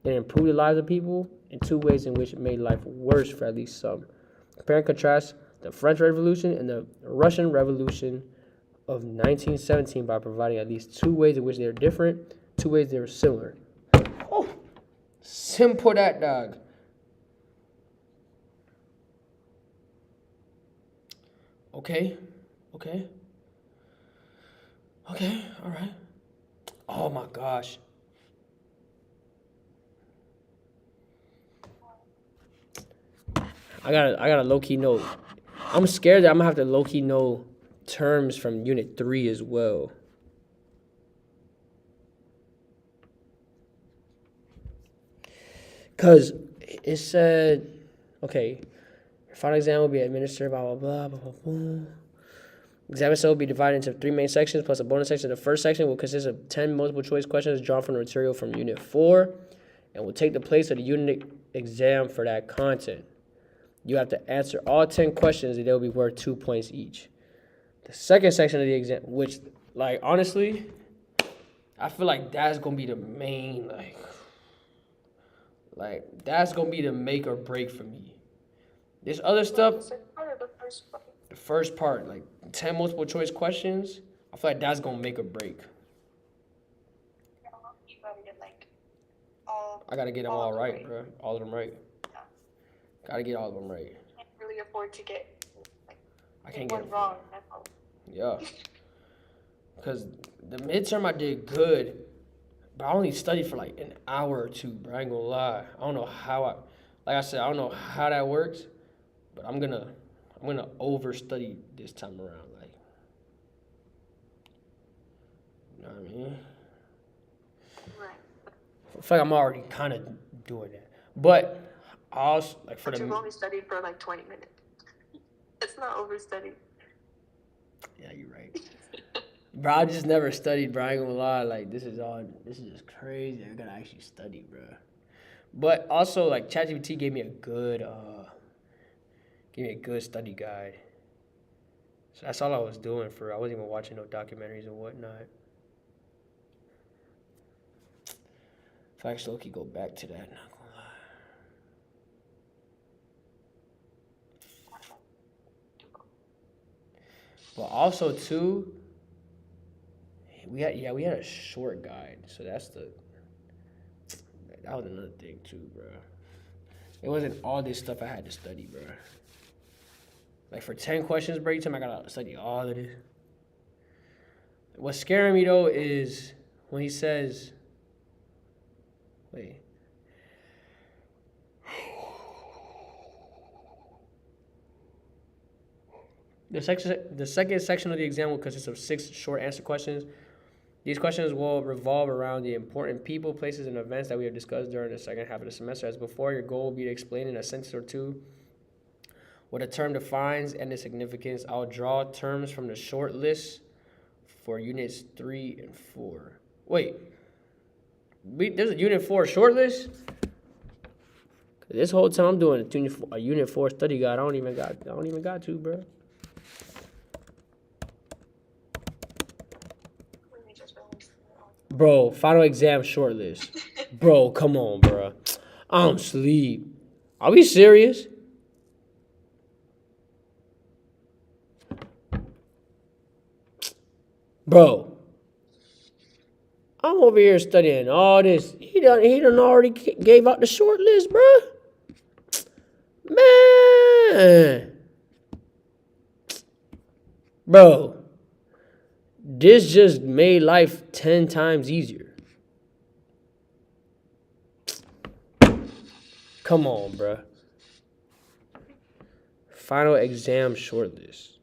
it improved the lives of people and 2 ways in which it made life worse for at least some. Compare and contrast the French Revolution and the Russian Revolution of 1917 by providing at least 2 ways in which they are different, 2 ways they are similar. Oh, simple that, dog. Okay, all right. Oh my gosh. I got a low-key note. I'm scared that I'm gonna have to low-key know terms from Unit 3 as well. Cause it said, okay, your final exam will be administered, blah, blah, blah, blah, blah, blah. Exam itself will be divided into 3 main sections plus a bonus section. The first section will consist of 10 multiple choice questions drawn from the material from Unit 4 and will take the place of the unit exam for that content. You have to answer all 10 questions and they'll be worth 2 points each. The second section of the exam, which, like, honestly, I feel like that's going to be the main, like, that's going to be the make or break for me. This other stuff, the first part, like 10 multiple choice questions, I feel like that's going to make or break. You gotta get like all. I got to get them all right, bro. All of them right. Yeah. Got to get all of them right. Can't really afford to get like I can't one get wrong. That's all. Yeah. Because the midterm I did good, but I only studied for like an hour or 2, bro. I ain't gonna lie. I don't know how like I said, I don't know how that works, but I'm gonna overstudy this time around. Like, you know what I mean? Right. I feel like I'm already kind of doing that. But I also, like, for But the... you've only studied for like 20 minutes. It's not overstudied. Yeah, you're right. Bro, I just never studied, bro. I ain't gonna lie. Like, this is just crazy. I gotta actually study, bro. But also, like, ChatGPT gave me a good study guide. So that's all I was doing I wasn't even watching no documentaries and whatnot. If I actually go back to that, not gonna lie. But also too, we had a short guide, so that was another thing too, bro. It wasn't all this stuff I had to study, bro. Like for 10 questions break time, I gotta study all of this. What's scaring me though is when he says, wait. The second section of the exam will consist of 6 short answer questions. These questions will revolve around the important people, places, and events that we have discussed during the second half of the semester. As before, your goal will be to explain in a sentence or 2 what a term defines and its significance. I'll draw terms from the short list for units 3 and 4. Wait, there's a unit 4 short list? This whole time I'm doing a unit 4 study guide. I don't even got to, bro. Bro, final exam shortlist. Bro, come on, bro. I'm sleep. Are we serious? Bro, I'm over here studying all this. He done already gave out the short list, bro. Man. Bro. This just made life 10 times easier. Come on, bro. final exam shortlist.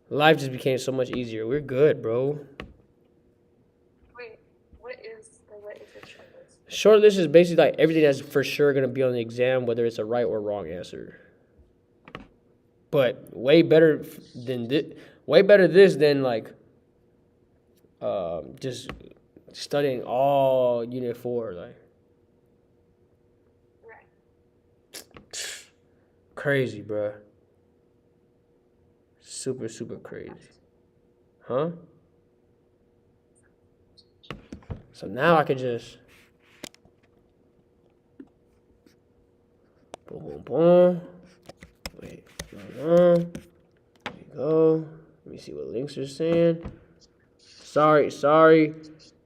Life just became so much easier. We're good, bro. Wait, what is it shortlist? Shortlist is basically like everything that's for sure gonna be on the exam, whether it's a right or wrong answer. But way better than this. Way better this than like just studying all unit 4, like Right. crazy, bro. Super crazy, huh? So now I could just boom. Wait, there we go. Let me see what links are saying. Sorry.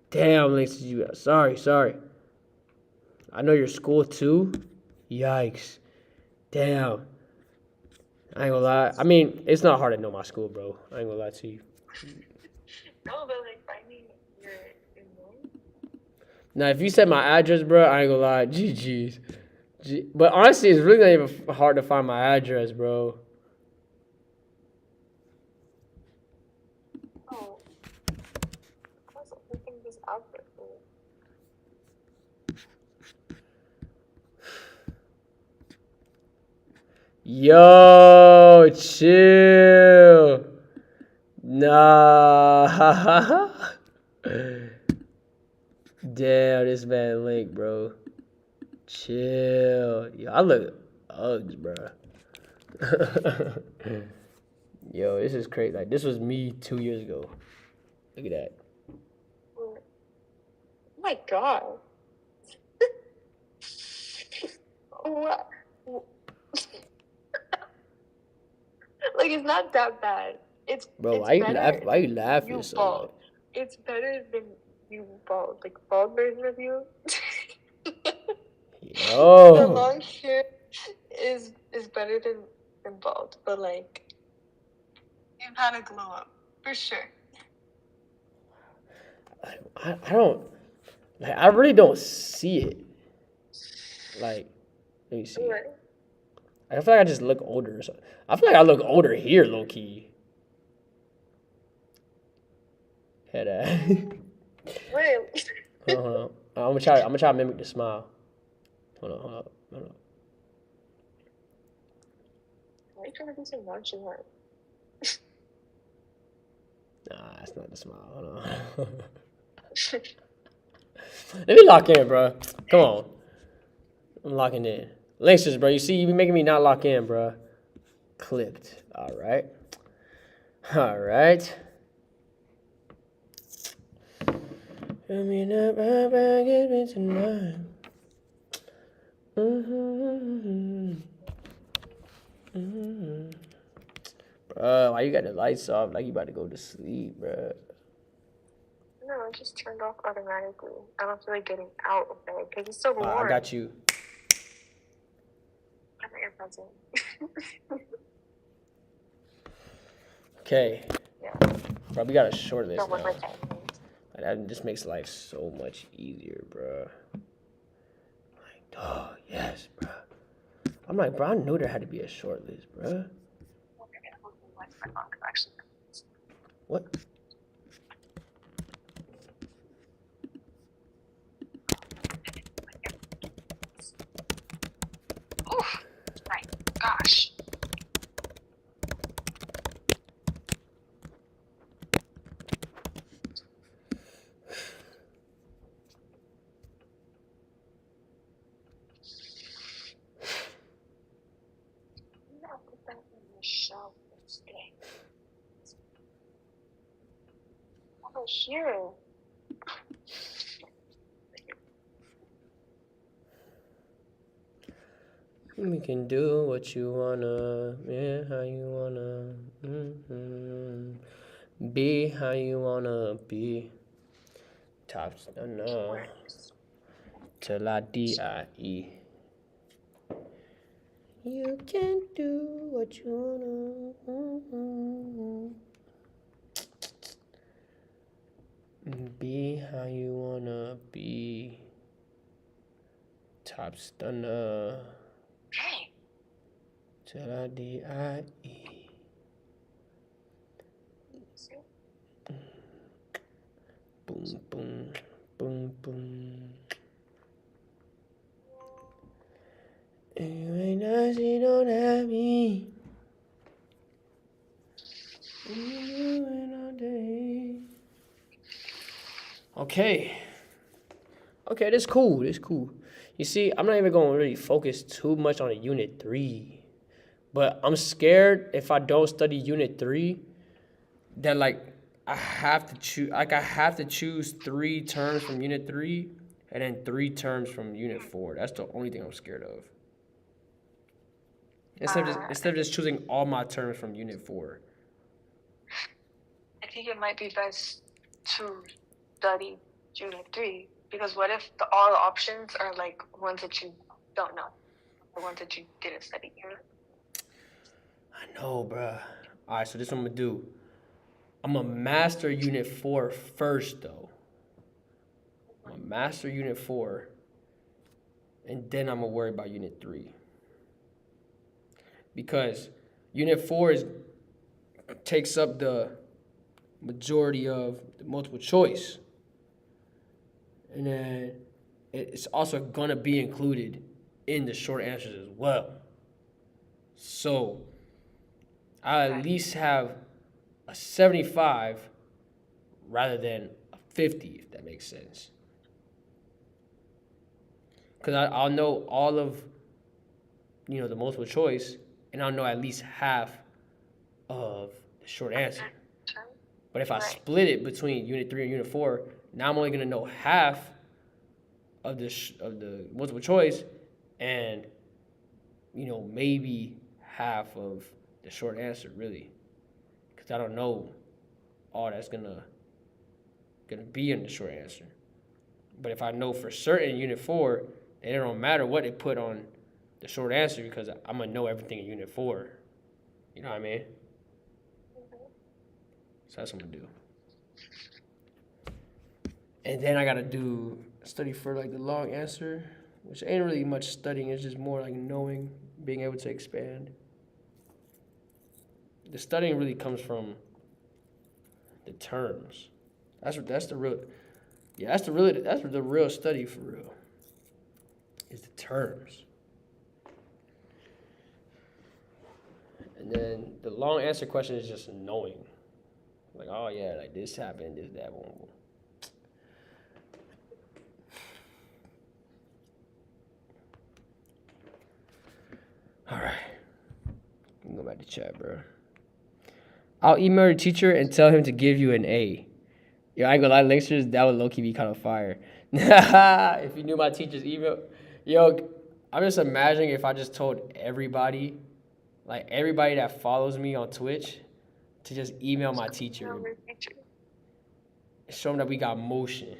Damn, links you got. Sorry. I know your school too. Yikes. Damn. I ain't gonna lie. I mean, it's not hard to know my school, bro. I ain't gonna lie to you. No, but like finding your name. Now, if you said my address, bro, I ain't gonna lie. GG's. But honestly, it's really not even hard to find my address, bro. Oh, what's looking this outfit for? Yo, chill. Nah. Damn, this man Link, bro. Chill. Yo, I look Uggs, bro. Yo, this is crazy. Like, this was me 2 years ago. Look at that. Oh my god. What? Like, it's not that bad. Bro, It's better why you than laughing you so bald. much? It's better than you bald. Like, bald version of you. The Yo. long hair is better than bald. But, like, you've had a glow up. For sure. I don't, like, I really don't see it. Like, let me see. What? I feel like I just look older or something. I feel like I look older here, low key. Head ass. Wait. Hold on. I'm gonna try to mimic the smile. Hold on. Why are you trying to do some nonchalant? Nah, that's not the smile. Hold on. Let me lock in, bro. Come on. I'm locking in. Laces, bro. You see, you be making me not lock in, bro. Clipped. All right. Give me that back, give me tonight. Bro, why you got the lights off like you about to go to sleep, bro? No, I just turned off automatically. I don't feel like getting out of bed because it's so warm. I got you. I think your present. Okay. Yeah. Bro, we got a short list Don't look now. like that. Like, that just makes life so much easier, bro. Like, oh, yes, bro. I'm like, bro, I knew there had to be a short list, bro. Actually. What? Oh my gosh. I'm gonna put that in the shelf instead. Oh, here. We can do what you wanna, yeah, how you wanna, be how you wanna be. Tops, no, till I die. You can do what you wanna, be how you wanna be. Top stunner. T-I-D-I-E. Boom, boom, boom, boom. You ain't nice, you don't have me. Okay. Okay, that's cool. That's cool. You see, I'm not even going to really focus too much on a Unit 3. But I'm scared if I don't study Unit 3, that, like, I have to choose 3 terms from Unit 3 and then 3 terms from Unit 4. That's the only thing I'm scared of. Instead of just choosing all my terms from Unit 4. I think it might be best to study Unit 3, because what if all the options are like ones that you don't know, the ones that you didn't study? I know, bruh. All right, so this is what I'm going to do. I'm going to master Unit 4 first, though. I'm going to master Unit 4, and then I'm going to worry about Unit 3. Because Unit 4 takes up the majority of the multiple choice. And then it's also going to be included in the short answers as well. So I at least have a 75 rather than a 50, if that makes sense. Because I'll know all of, the multiple choice, and I'll know at least half of the short answer. But if I split it between Unit 3 and Unit 4, now I'm only going to know half of the multiple choice and, maybe half of the short answer, really. Because I don't know all that's gonna be in the short answer. But if I know for certain Unit 4, then it don't matter what they put on the short answer, because I'm going to know everything in Unit 4. You know what I mean? So that's what I'm going to do. And then I got to study for, like, the long answer, which ain't really much studying. It's just more like knowing, being able to expand. The studying really comes from the terms. That's the real study for real. Is the terms. And then the long answer question is just knowing. Like, oh yeah, like this happened, this, that, one. All right. Go back to chat, bro. I'll email your teacher and tell him to give you an A. Yo, I ain't gonna lie, Linksters, that would low-key be kind of fire. If you knew my teacher's email. Yo, I'm just imagining if I just told everybody that follows me on Twitch to just email my teacher. Show them that we got motion.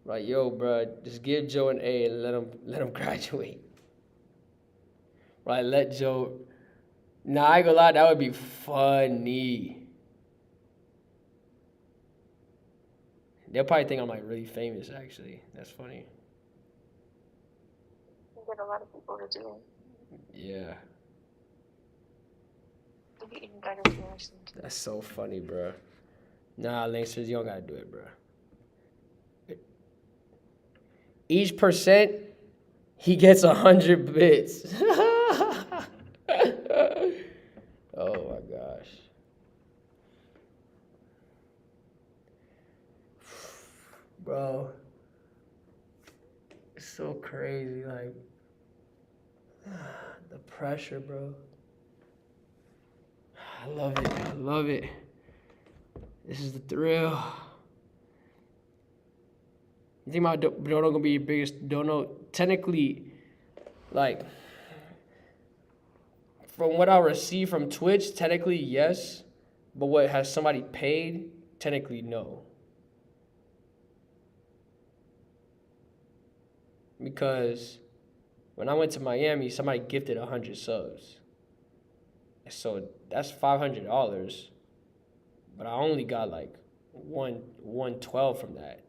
Like, yo, bro, just give Joe an A and let him graduate. Right, let Joe... Nah, I ain't gonna lie, that would be funny. They'll probably think I'm, like, really famous, actually. That's funny. You get a lot of people to do it. Yeah. It'll be even better for us. That's so funny, bro. Nah, Linksters, you don't gotta do it, bro. Each percent, he gets 100 bits. Oh my gosh. Bro. It's so crazy, like the pressure, bro. I love it. I love it. This is the thrill. You think about Dono gonna be your biggest Dono? Technically, like, from what I receive from Twitch, technically yes. But what, has somebody paid? Technically no. Because when I went to Miami, somebody gifted 100 subs. So that's $500. But I only got like 112 from that.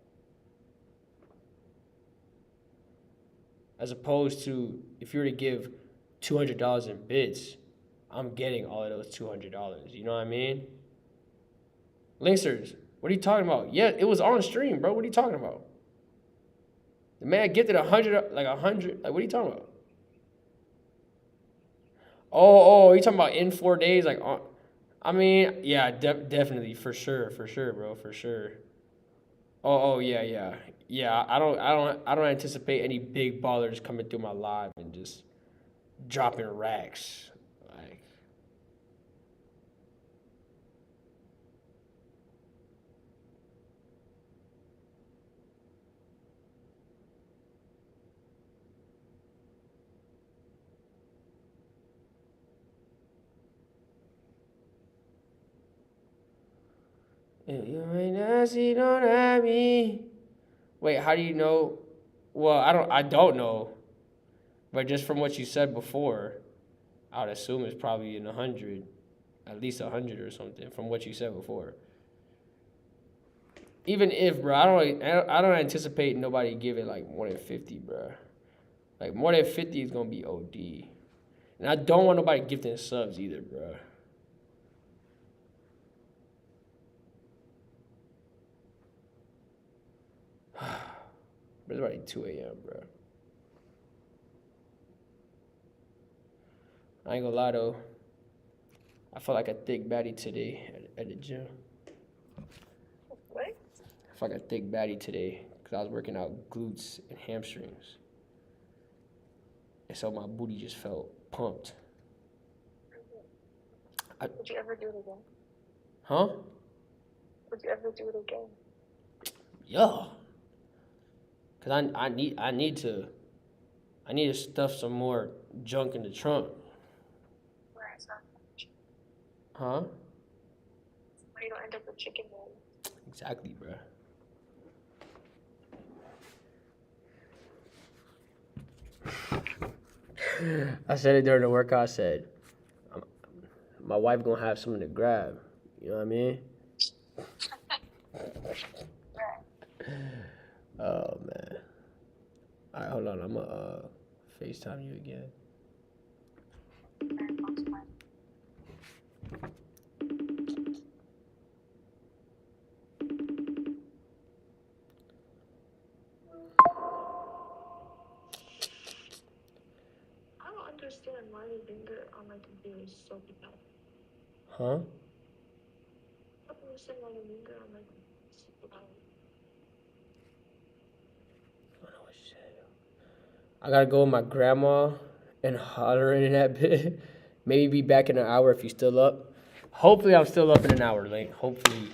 As opposed to if you were to give $200 in bits, I'm getting all of those $200. You know what I mean? Linksters, what are you talking about? Yeah, it was on stream, bro. What are you talking about? The man gifted 100, like 100. Like, what are you talking about? Oh, you talking about in 4 days? Like, I mean, yeah, definitely, for sure, bro, for sure. Yeah. I don't anticipate any big ballers coming through my live and just dropping racks. Like, you may not see, don't have me. Wait, how do you know? Well, I don't know, but just from what you said before, I would assume it's probably in 100, at least 100 or something from what you said before. Even if, bro, I don't anticipate nobody giving like more than 50, bro. Like more than 50 is gonna be OD, and I don't want nobody gifting subs either, bro. But it's already 2 a.m., bro. I ain't gonna lie though. I felt like a thick baddie today at the gym. What? I felt like a thick baddie today because I was working out glutes and hamstrings. And so my booty just felt pumped. Would you ever do it again? Huh? Would you ever do it again? Yeah. Cause I need to stuff some more junk in the trunk. Where it's not. Huh? Where you don't end up with chicken bones. Exactly, bro. I said it during the workout. I said, my wife gonna have something to grab. You know what I mean? Oh, man. All right, hold on. I'm gonna FaceTime you again. I don't understand why the finger on my computer is so big. Huh? I don't understand why the finger on my computer is so big. I don't know what she said. I gotta go with my grandma and hollering in that bit. Maybe be back in an hour if you still up. Hopefully I'm still up in an hour, Link. Hopefully.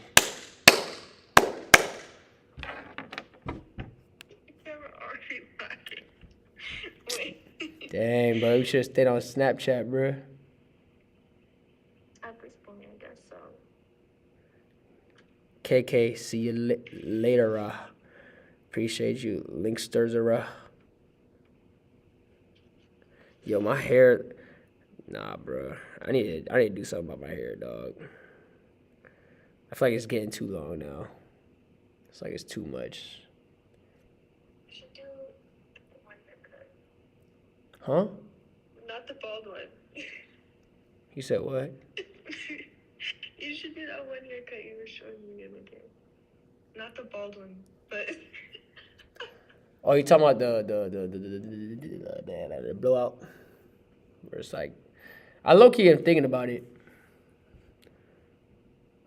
Wait. Dang, bro. We should have stayed on Snapchat, bro. At this point, I guess so. KK, see you later, Appreciate you. Linksters, Yo, my hair. Nah, bro. I need to do something about my hair, dog. I feel like it's getting too long now. It's like it's too much. You should do the one haircut. Huh? Not the bald one. You said what? You should do that one haircut you were showing me the other day. Not the bald one, but. Oh, you talking about the blowout? Where it's like, I low-key am thinking about it.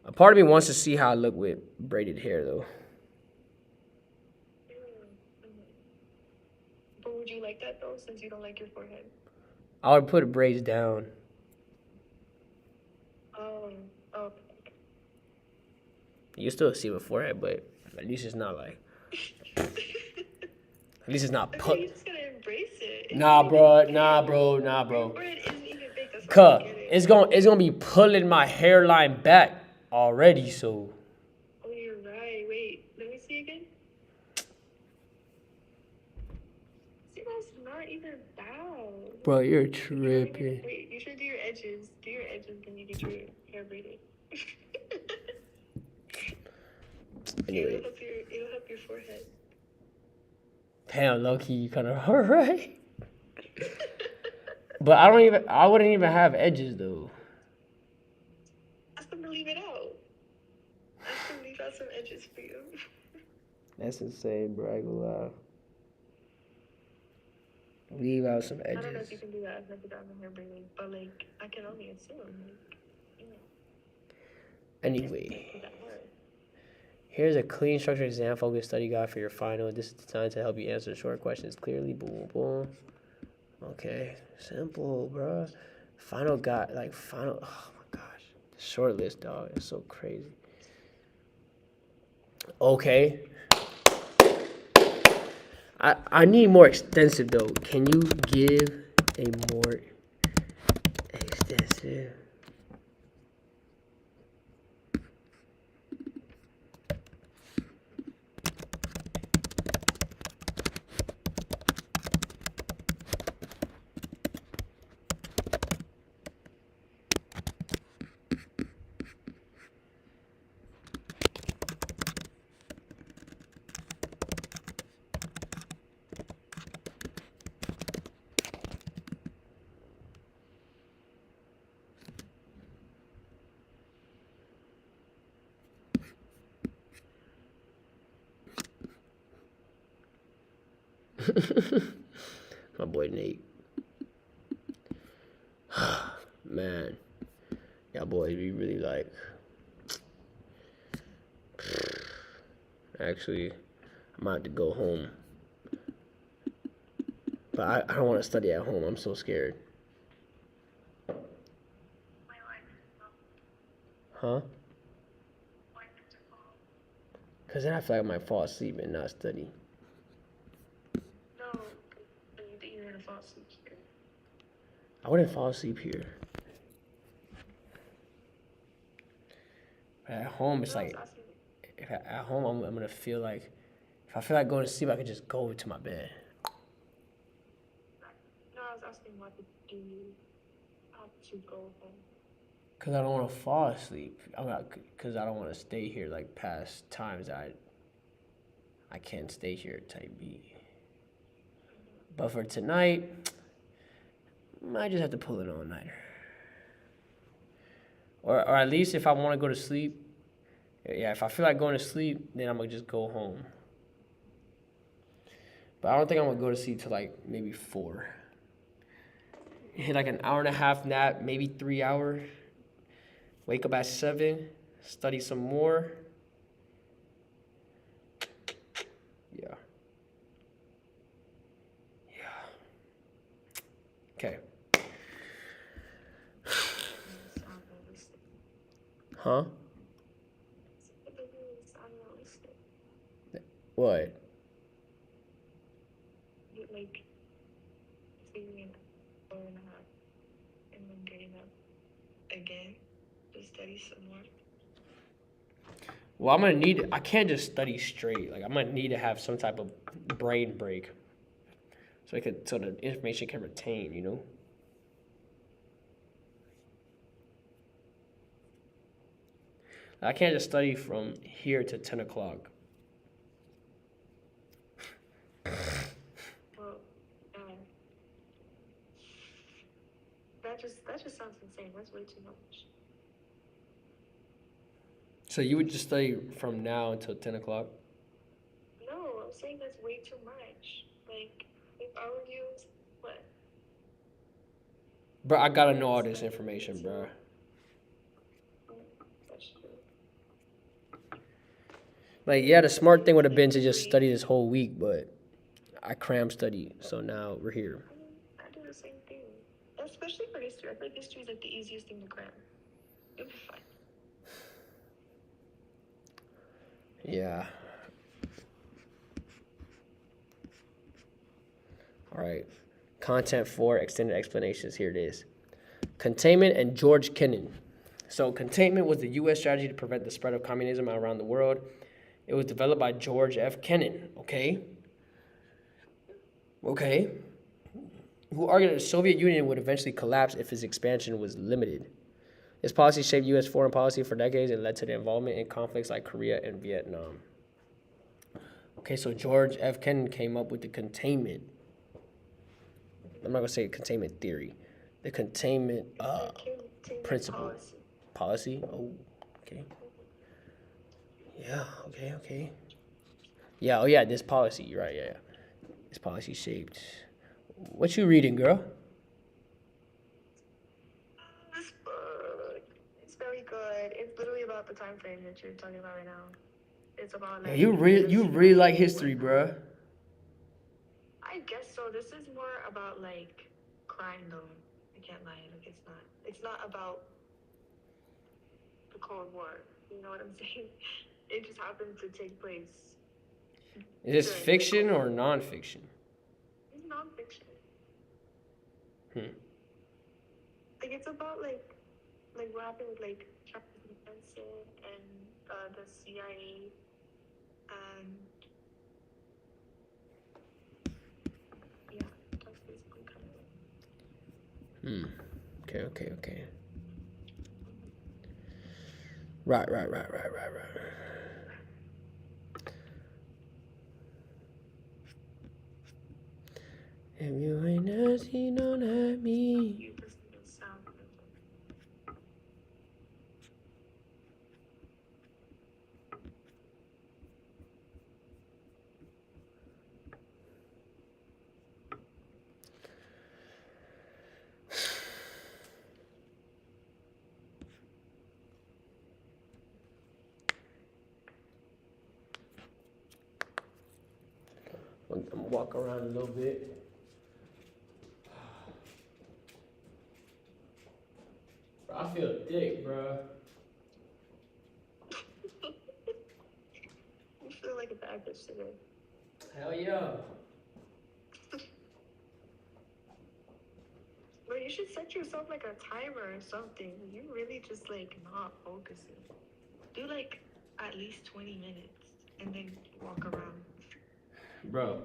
A part of me wants to see how I look with braided hair, though. But would you like that though, since you don't like your forehead? I would put braids down. Oh. You still see my forehead, but at least it's not like. At least it's not put. Okay, you just gotta embrace it. Nah, bro. Your forehead isn't even big. That's why I Cuh, don't get it. it's gonna be pulling my hairline back already, so. Oh, you're right. Wait, let me see again. See, that's not even bad. Bro, you're Wait, tripping. you should do your edges. Do your edges, then you get your hair braided. Anyway. It'll help your forehead. Damn, low-key, you kind of alright. But I wouldn't even have edges though. Ask them to leave it out. Ask them to leave out some edges for you. That's insane, bro. I ain't gonna lie. Leave out some I don't know if edges. you can do that. I've never done a hair braiding, but like I can only assume. Like, you know, Anyway, it's that hard. here's a clean, structured, exam-focused study guide for your final. This is designed to help you answer short questions clearly. Boom, boom. Okay, simple, bro. Final guide, like final. Oh my gosh, short list, dog. It's so crazy. Okay. I need more extensive though. Can you give a more extensive? My boy Nate. Man, y'all boys be really like. Actually, I might have to go home. But I don't want to study at home. I'm so scared. Huh? Because then I feel like I might fall asleep and not study. No, you think you're gonna fall asleep here? I wouldn't fall asleep here. But at home, it's like, at home, I'm going to feel like, if I feel like going to sleep, I can just go to my bed. No, I was asking why do you have to go home? Because I don't want to fall asleep. Because I don't want to stay here like past times I can't stay here type B. But for tonight, I might just have to pull an all-nighter. Or at least if I want to go to sleep, yeah, if I feel like going to sleep, then I'm going to just go home. But I don't think I'm going to go to sleep till like maybe 4. Hit like an hour and a half nap, maybe 3 hours. Wake up at 7, study some more. Yeah. Okay. Huh? What? Like, figuring an hour and a half and then getting up again to study some more. Well, I can't just study straight. Like, I'm gonna need to have some type of brain break. So the information can retain, you know? I can't just study from here to 10 o'clock. Well, that just sounds insane. That's way too much. So you would just study from now until 10 o'clock? No, I'm saying that's way too much. Like, if I were you, what? Bro, I gotta know all this information, bro. That's true. Like, yeah, the smart thing would have been to just study this whole week, but I cram study, so now we're here. I do the same thing. Especially for history. I feel like history is like the easiest thing to cram. You'll be fine. Yeah. All right. Content 4, extended explanations. Here it is. Containment and George Kennan. So containment was the U.S. strategy to prevent the spread of communism around the world. It was developed by George F. Kennan, okay? Who argued that the Soviet Union would eventually collapse if its expansion was limited. This policy shaped U.S. foreign policy for decades and led to the involvement in conflicts like Korea and Vietnam. Okay, so George F. Kennan came up with the containment. I'm not going to say containment theory. The containment Containment principle. Policy? Oh, okay. Yeah, okay. Yeah, oh yeah, this policy. You're right, yeah. This policy shaped. What you reading, girl? This book, it's very good. It's literally about the time frame that you're talking about right now. It's about Yeah, like you really like history, bruh. I guess so. This is more about like crime though. I can't lie. Like it's not about the Cold War. You know what I'm saying? It just happened to take place. Is this during the fiction Cold or War. nonfiction? It's nonfiction. Like it's about like what happened with like Charles Manson and the CIA and yeah, that's basically kind of it. Okay. Right. If you ain't nasty, don't at me. You listen to the sound. I'm gonna walk around a little bit. Bro, I feel thick, bro. You feel like a bad bitch today. Hell yeah. But you should set yourself like a timer or something. You really just like not focusing. Do like at least 20 minutes and then walk around. Bro,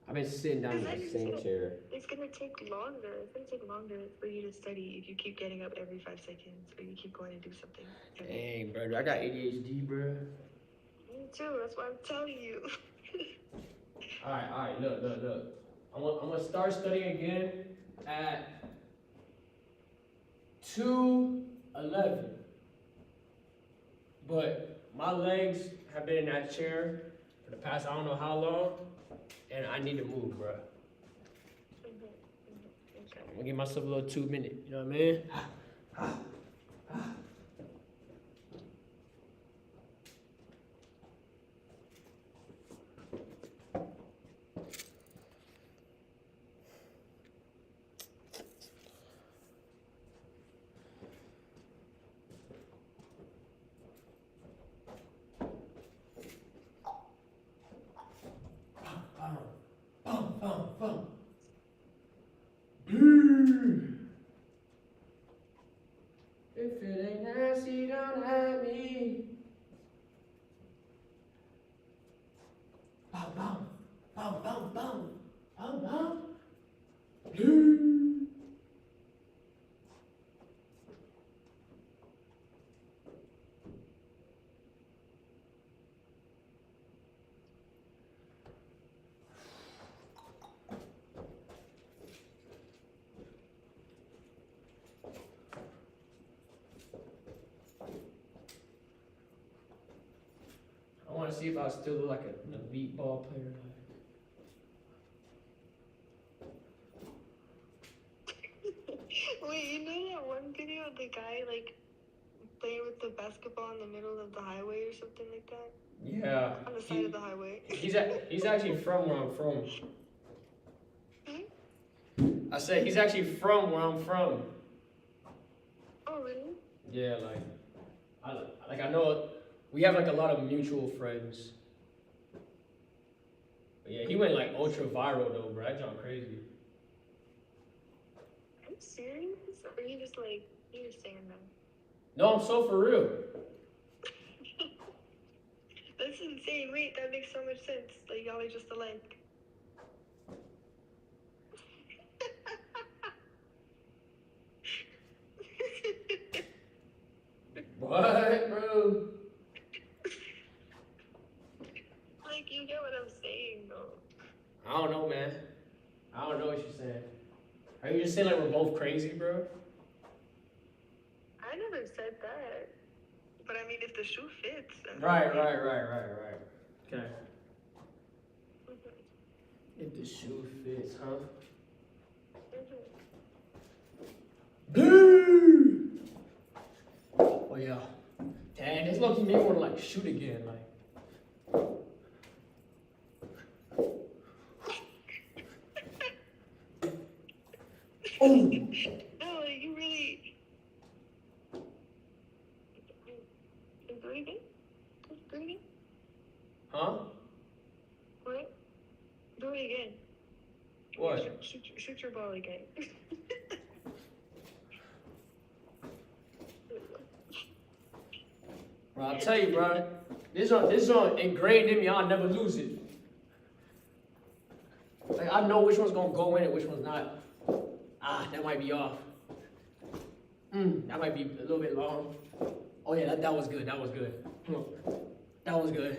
I've been sitting down in the same chair. It's gonna take longer. It's gonna take longer for you to study if you keep getting up every 5 seconds or you keep going to do something. Dang, bro, I got ADHD, bro. Me too. That's why I'm telling you. All right. Look. I'm gonna start studying again at 2:11. But my legs have been in that chair for the past I don't know how long, and I need to move, bro. Okay. I'm gonna give myself a little 2 minute. You know what I mean? If it ain't nasty, don't at me. Bum. I want to see if I still look like an elite ball player. Wait, you know that one video of the guy like playing with the basketball in the middle of the highway or something like that? Yeah. On the side of the highway. He's actually from where I'm from. I said he's actually from where I'm from. Oh really? Yeah, I know we have like a lot of mutual friends. But yeah, he went like ultra viral though, bro. That John crazy. Are you serious? Or are you just like you're just saying that? No, I'm so for real. That's insane. Wait, that makes so much sense. Like y'all are just alike. What, bro? Like you get what I'm saying though. I don't know, man. I don't know what you're saying. Are you you're saying like we're both crazy, bro? I never said that. But I mean, if the shoe fits. Right. Okay. If the shoe fits, huh? Dude! Oh yeah. Dang, this low-key made me want to like shoot again, like. Oh! No, you really. Do it again? Do it again? Huh? What? Do it again. What? Shoot your ball again. Bro, I'll tell you, bro. This one ingrained in me. I'll never lose it. Like I know which one's gonna go in and which one's not. That might be off. That might be a little bit long. Oh yeah, that was good. That was good. That was good.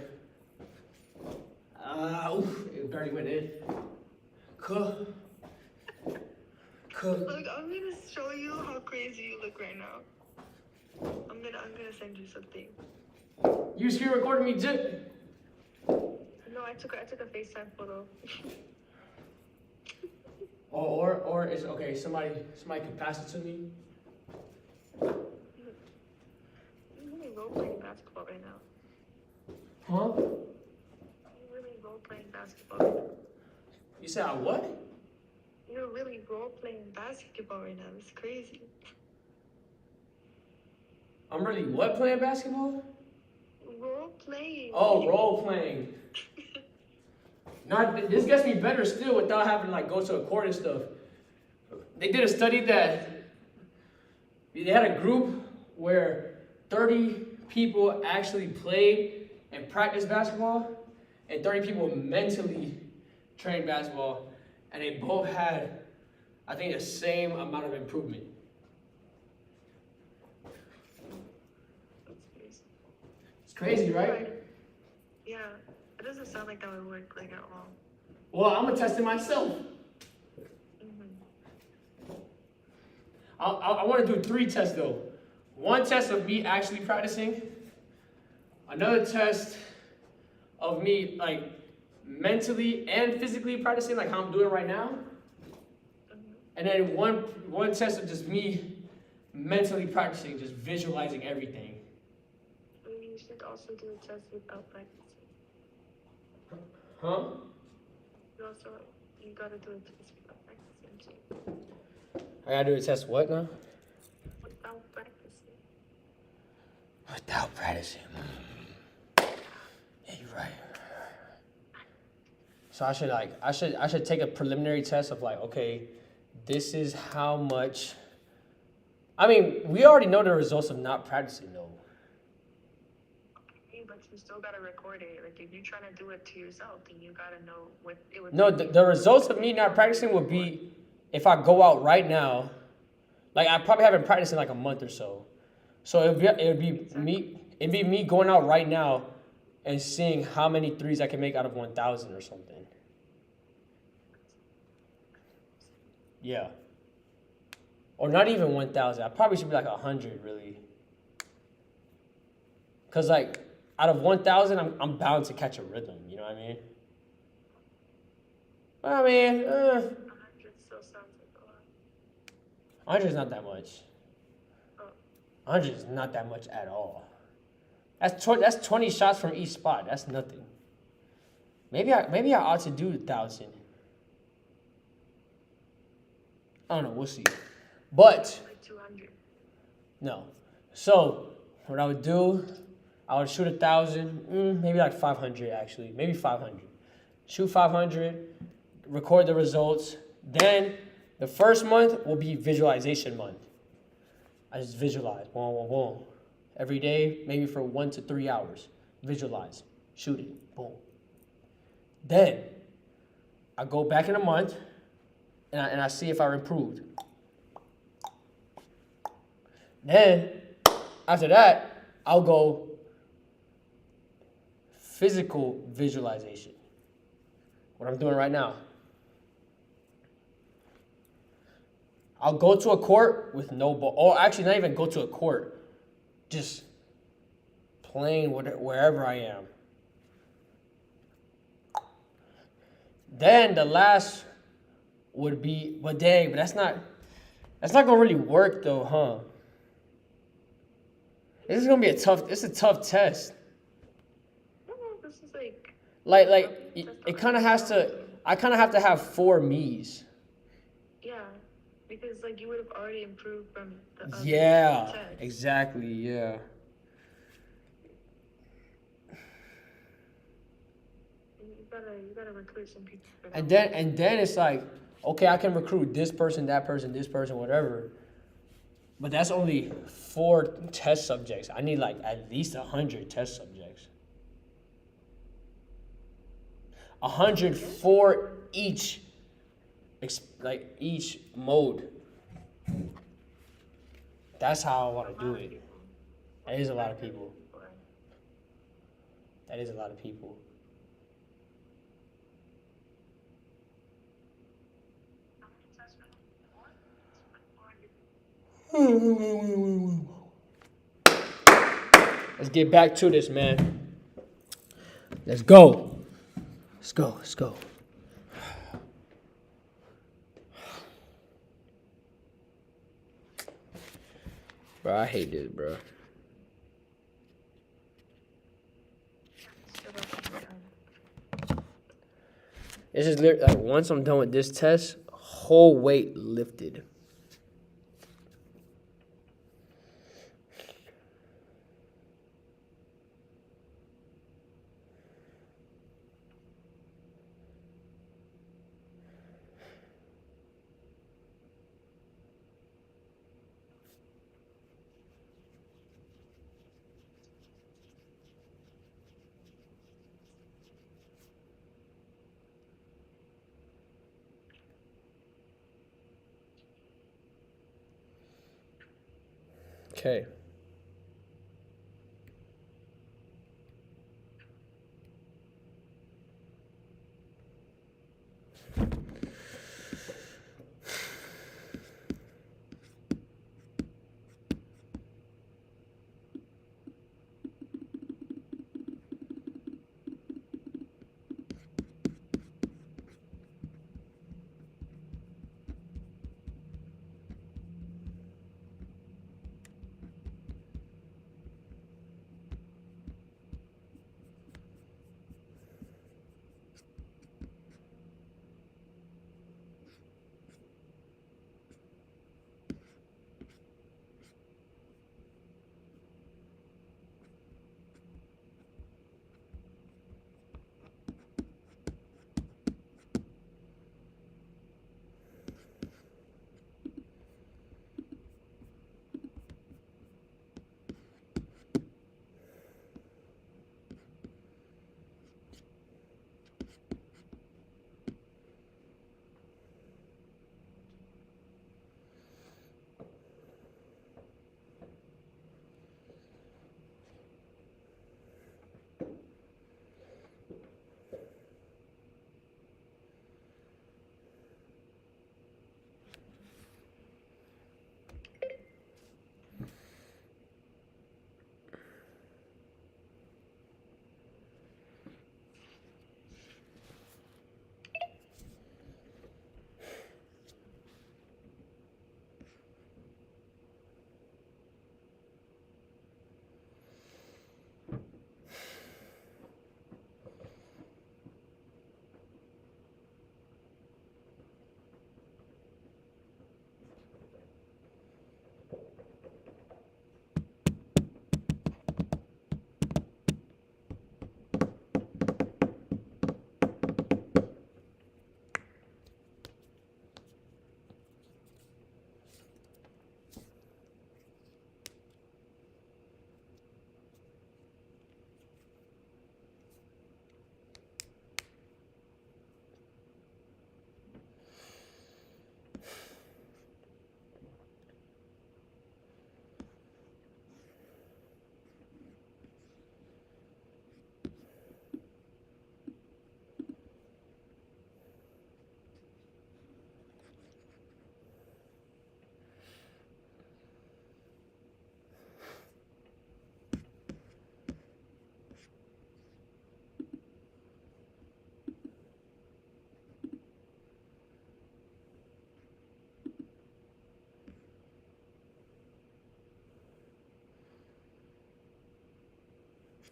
It barely went in. Cool. Look, I'm gonna show you how crazy you look right now. I'm gonna send you something. You screen recording me, Jit? No, I took a FaceTime photo. Or is okay. Somebody can pass it to me. I'm really role playing basketball right now. Huh? I'm really role playing basketball right now. You said I what? You're really role playing basketball right now. It's crazy. I'm really what playing basketball? Role playing. Oh, role playing. This gets me better still without having to like go to a court and stuff. They did a study that they had a group where 30 people actually played and practiced basketball, and 30 people mentally trained basketball, and they both had, I think, the same amount of improvement. That's crazy. It's crazy, right? Yeah. It doesn't sound like that would work like at all. Well, I'm gonna test it myself. I want to do 3 tests though. 1 test of me actually practicing. Another test of me like mentally and physically practicing, like how I'm doing right now. And then one test of just me mentally practicing, just visualizing everything. You should also do a test without practicing. Huh? You gotta do a test without practicing too. I gotta do a test what now? Without practicing. Without practicing. Yeah, you're right. So I should take a preliminary test of like, okay, this is how much. I mean, we already know the results of not practicing though. Okay, but you still gotta record it. Like if you're trying to do it to yourself, then you gotta know what it would. No, the results of me not practicing would be if I go out right now. Like I probably haven't practiced in like a month or so. So it'd be me going out right now and seeing how many threes I can make out of 1,000 or something. Yeah. Or not even 1,000. I probably should be like 100 really. Cause like out of 1,000, I'm bound to catch a rhythm. You know what I mean? I mean, 100 still sounds like a lot. 100 is not that much. 100 is not that much at all. That's 20 shots from each spot. That's nothing. Maybe I ought to do 1,000. I don't know. We'll see. But Like 200. no. So what I would do, I would shoot 1,000. Maybe like 500 actually. Maybe 500. Shoot 500. Record the results. Then the first month will be visualization month. I just visualize. Boom. Every day, maybe for 1 to 3 hours. Visualize. Shoot it. Boom. Then I go back in a month and I see if I improved. Then after that, I'll go physical visualization. What I'm doing right now. I'll go to a court with no ball, or actually not even go to a court, just playing wherever I am. Then the last would be, but dang, but that's not gonna really work though, huh? This is gonna be it's a tough test. No, this is like. Like it kind of has to. I kind of have to have 4 me's. Yeah, because like you would have already improved from the other Yeah, test. exactly. Yeah. You gotta recruit some people for that. And then it's like, okay, I can recruit this person, whatever. But that's only 4 test subjects. I need like at least 100 test subjects. 100 for each, like each mode. That's how I want to do it. That is a lot of people. That is a lot of people. Let's get back to this, man. Let's go. Let's go. Let's go. Bro, I hate this, bro. This is literally like once I'm done with this test, whole weight lifted. Okay.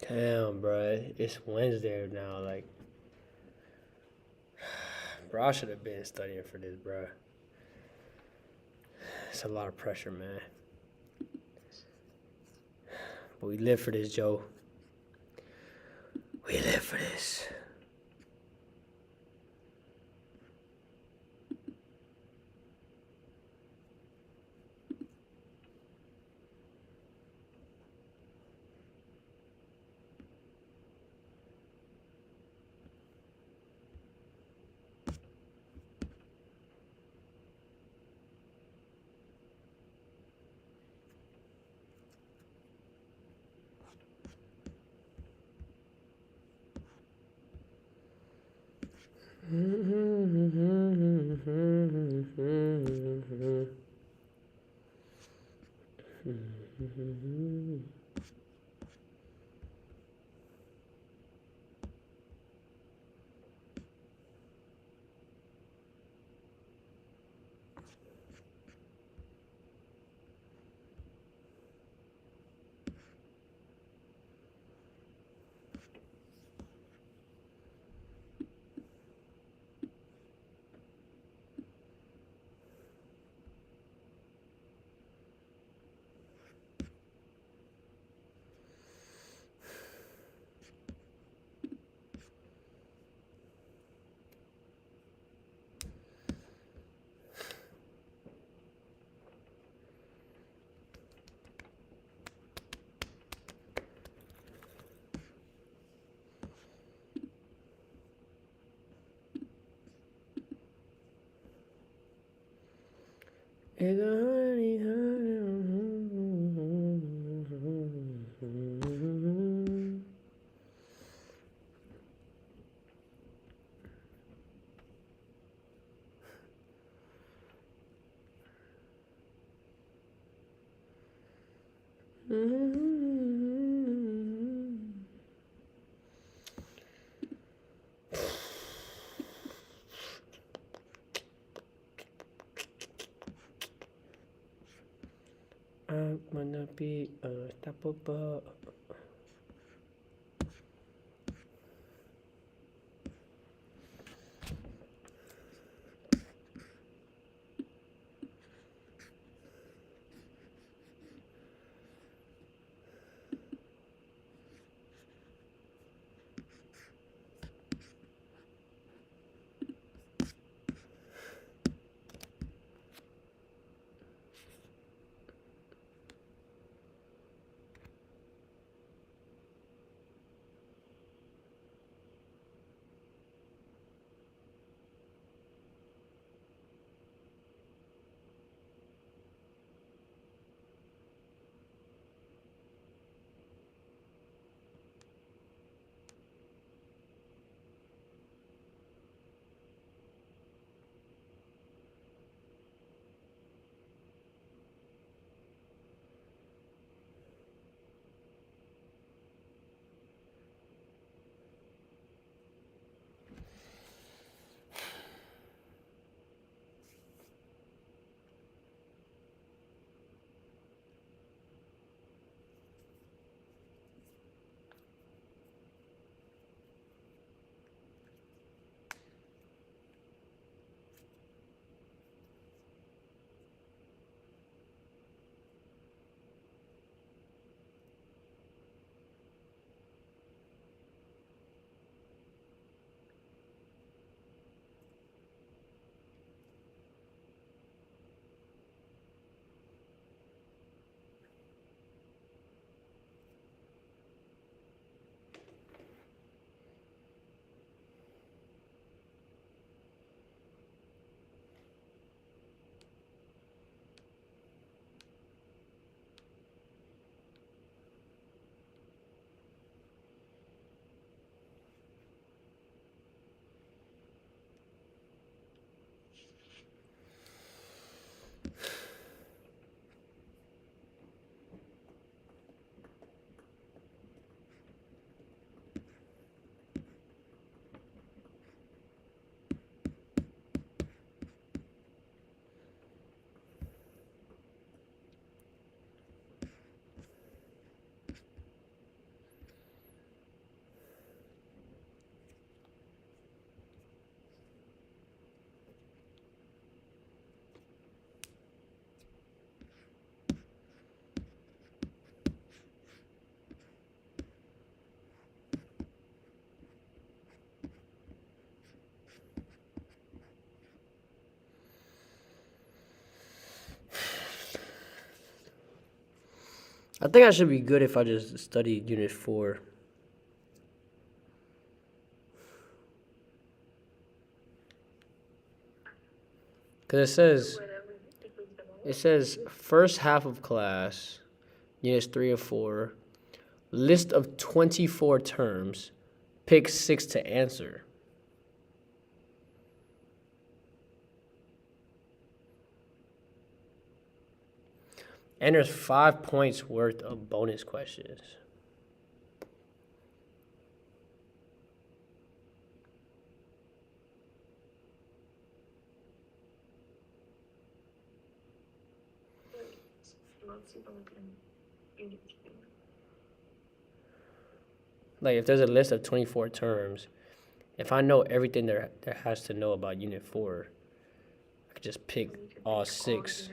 Damn, bruh. It's Wednesday now. Like, bro, I should have been studying for this, bruh. It's a lot of pressure, man. But we live for this, Joe. We live for this. It's a honey, I'm gonna be unstoppable. I think I should be good if I just study Unit 4. Because it says first half of class, Units 3 or 4, list of 24 terms, pick 6 to answer. And there's 5 points worth of bonus questions. Like if there's a list of 24 terms, if I know everything there has to know about Unit 4, I could just pick all 6.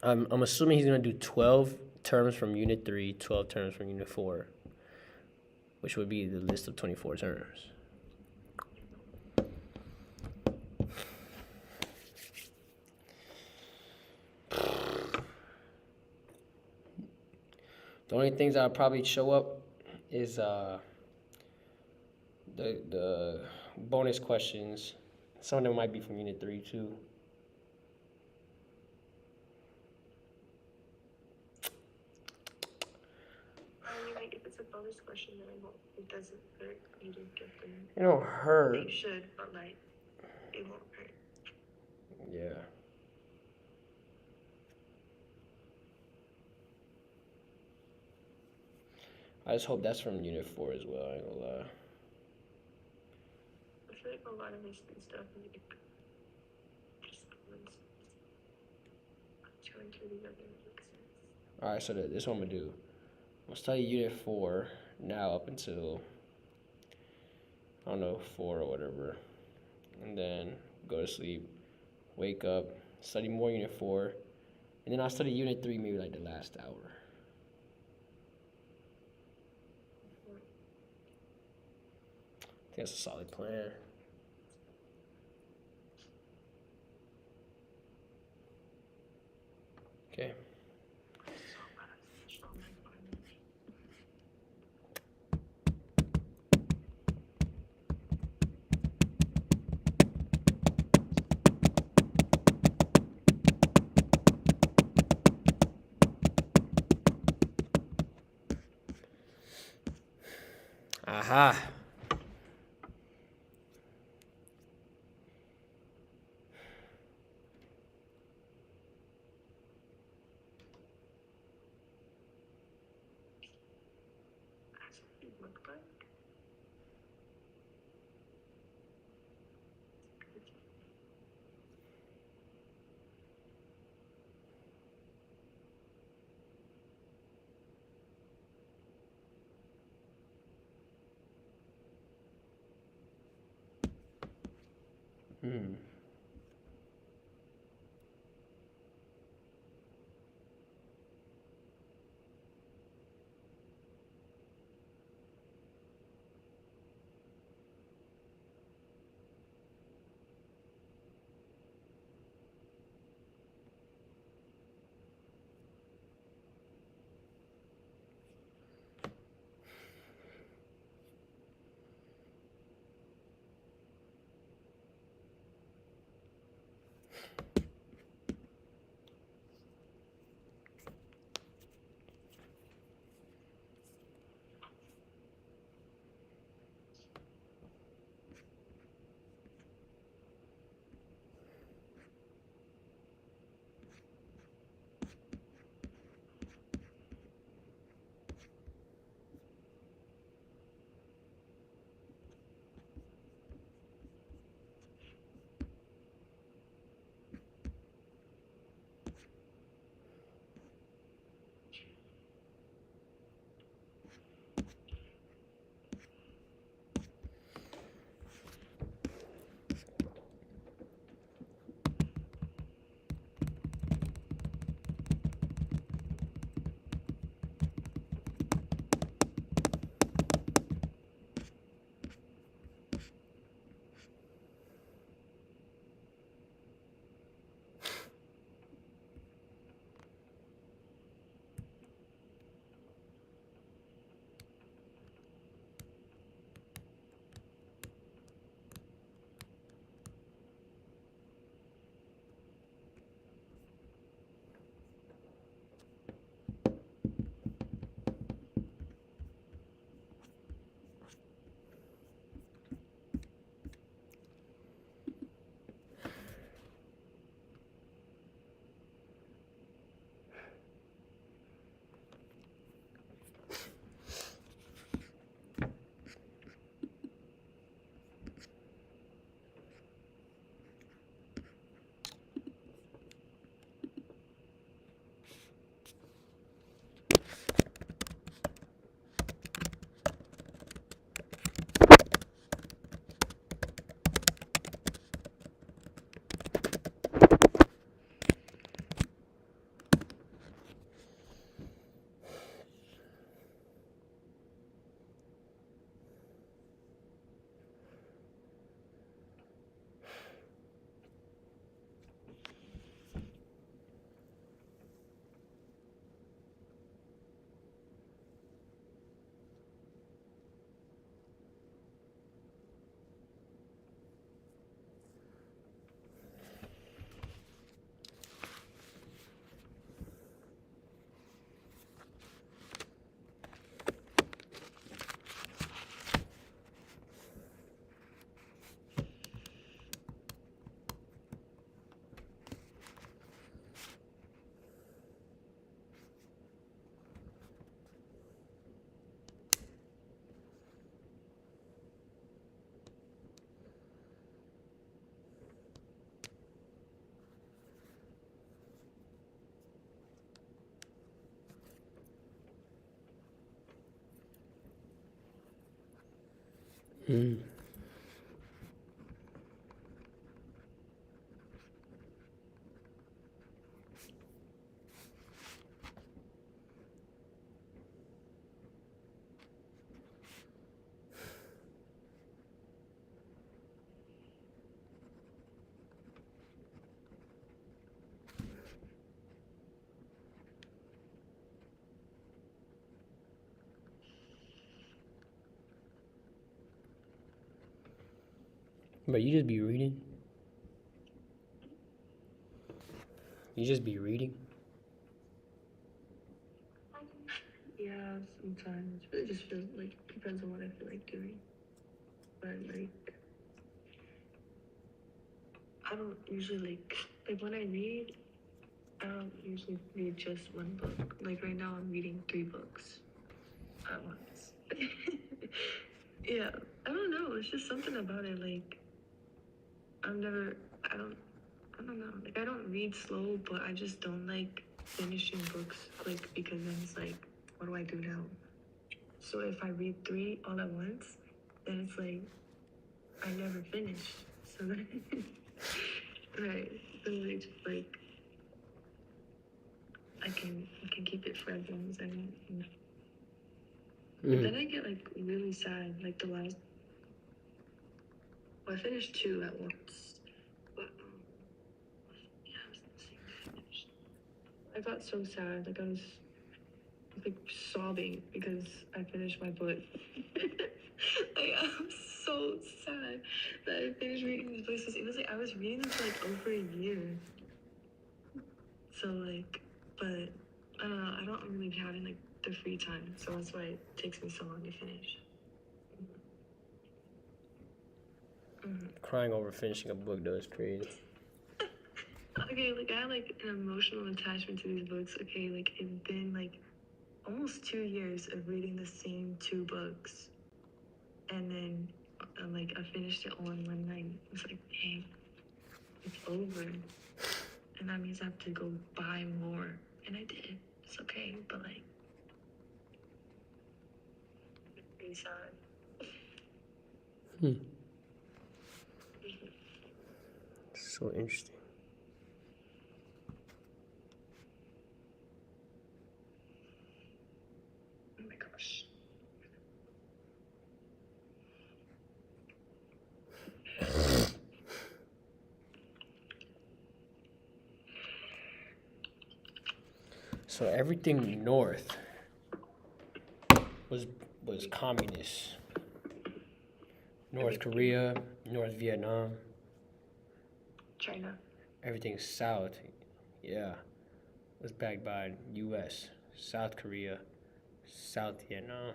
I'm assuming he's going to do 12 terms from Unit 3, 12 terms from Unit 4, which would be the list of 24 terms. The only things that'll probably show up is the bonus questions. Some of them might be from Unit 3 too. Like if it's a bonus question, then it doesn't hurt you to get them. It don't hurt. You should, but like it won't hurt. Yeah. I just hope that's from Unit 4 as well, I ain't gonna lie. I feel like a lot of history stuff is like just trying to the other makes sense. Alright, so this is what I'm gonna do. I'm gonna study Unit 4 now up until, I don't know, 4 or whatever. And then go to sleep, wake up, study more Unit 4, and then I'll study Unit 3 maybe like the last hour. I think that's a solid plan. Okay. Aha. That's what it looked like. Hmm. Mm. But you just be reading? You just be reading? Yeah, sometimes. It really just feels like depends on what I feel like doing. But like I don't usually like when I read, I don't usually read just one book. Like right now I'm reading 3 books at once. Yeah. I don't know, it's just something about it, like I'm never I don't know. Like I don't read slow, but I just don't like finishing books quick because then it's like, what do I do now? So if I read 3 all at once, then it's like I never finish. So then, right. So like, just like I can keep it forever. But then I get like really sad. Like the last, well, I finished 2 at once. But yeah, I was finished. I got so sad. Like I was like sobbing because I finished my book. Like I'm so sad that I finished reading these books. It was like I was reading them for like over a year. So like, but I don't know. I don't really be having like the free time, so that's why it takes me so long to finish. Crying over finishing a book, though, is crazy. Okay, like I have like an emotional attachment to these books. Okay, like it's been like almost 2 years of reading the same 2 books, and then like I finished it all in one night. It's like, dang, it's over, and that means I have to go buy more, and I did. It's okay, but like, it's pretty sad. So interesting. Oh my gosh. So everything north was communist. North Korea, North Vietnam. China. Everything south, yeah, was backed by U.S. South Korea, South Vietnam.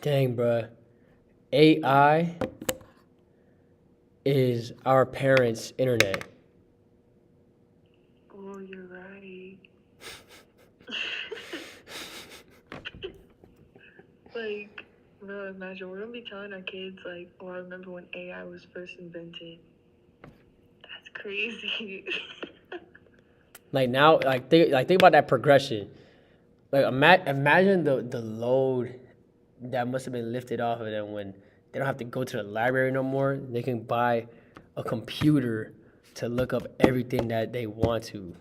Dang, bruh. AI is our parents' internet. Oh, you're right. Like, bro, imagine we're gonna be telling our kids like, "Oh, I remember when AI was first invented." That's crazy. Like now, think about that progression. Like imagine the load that must have been lifted off of them when they don't have to go to the library no more. They can buy a computer to look up everything that they want to,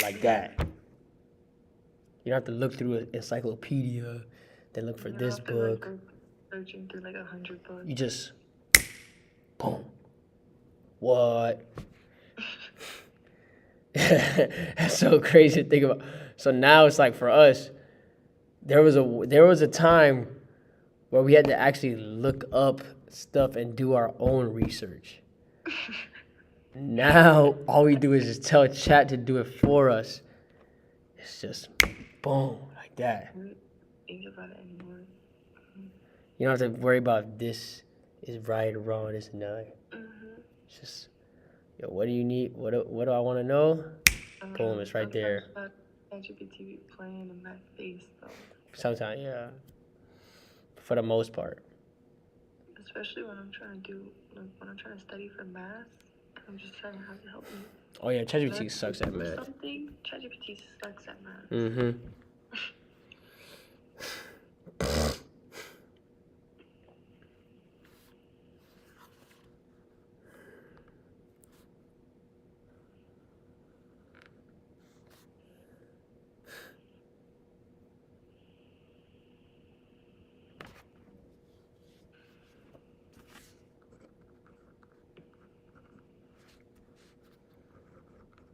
like that. You don't have to look through an encyclopedia, then look for You don't this have to like book. go searching through like 100 books. You just, boom. What? That's so crazy to think about. So now it's like for us, there was a time where we had to actually look up stuff and do our own research. Now all we do is just tell chat to do it for us. It's just boom like that. I don't think about it anymore. You don't have to worry about if this is right or wrong, this and that. It's just, yo, what do you need? What do I want to know? Boom, it's right there. Sometimes ChatGPT be playing in my face though. Sometimes, yeah. For the most part. Especially when I'm trying to do, like, when I'm trying to study for math, I'm just trying to have it help me. Oh yeah, When I ChatGPT have to sucks at do math. something, ChatGPT sucks at math. Mm-hmm.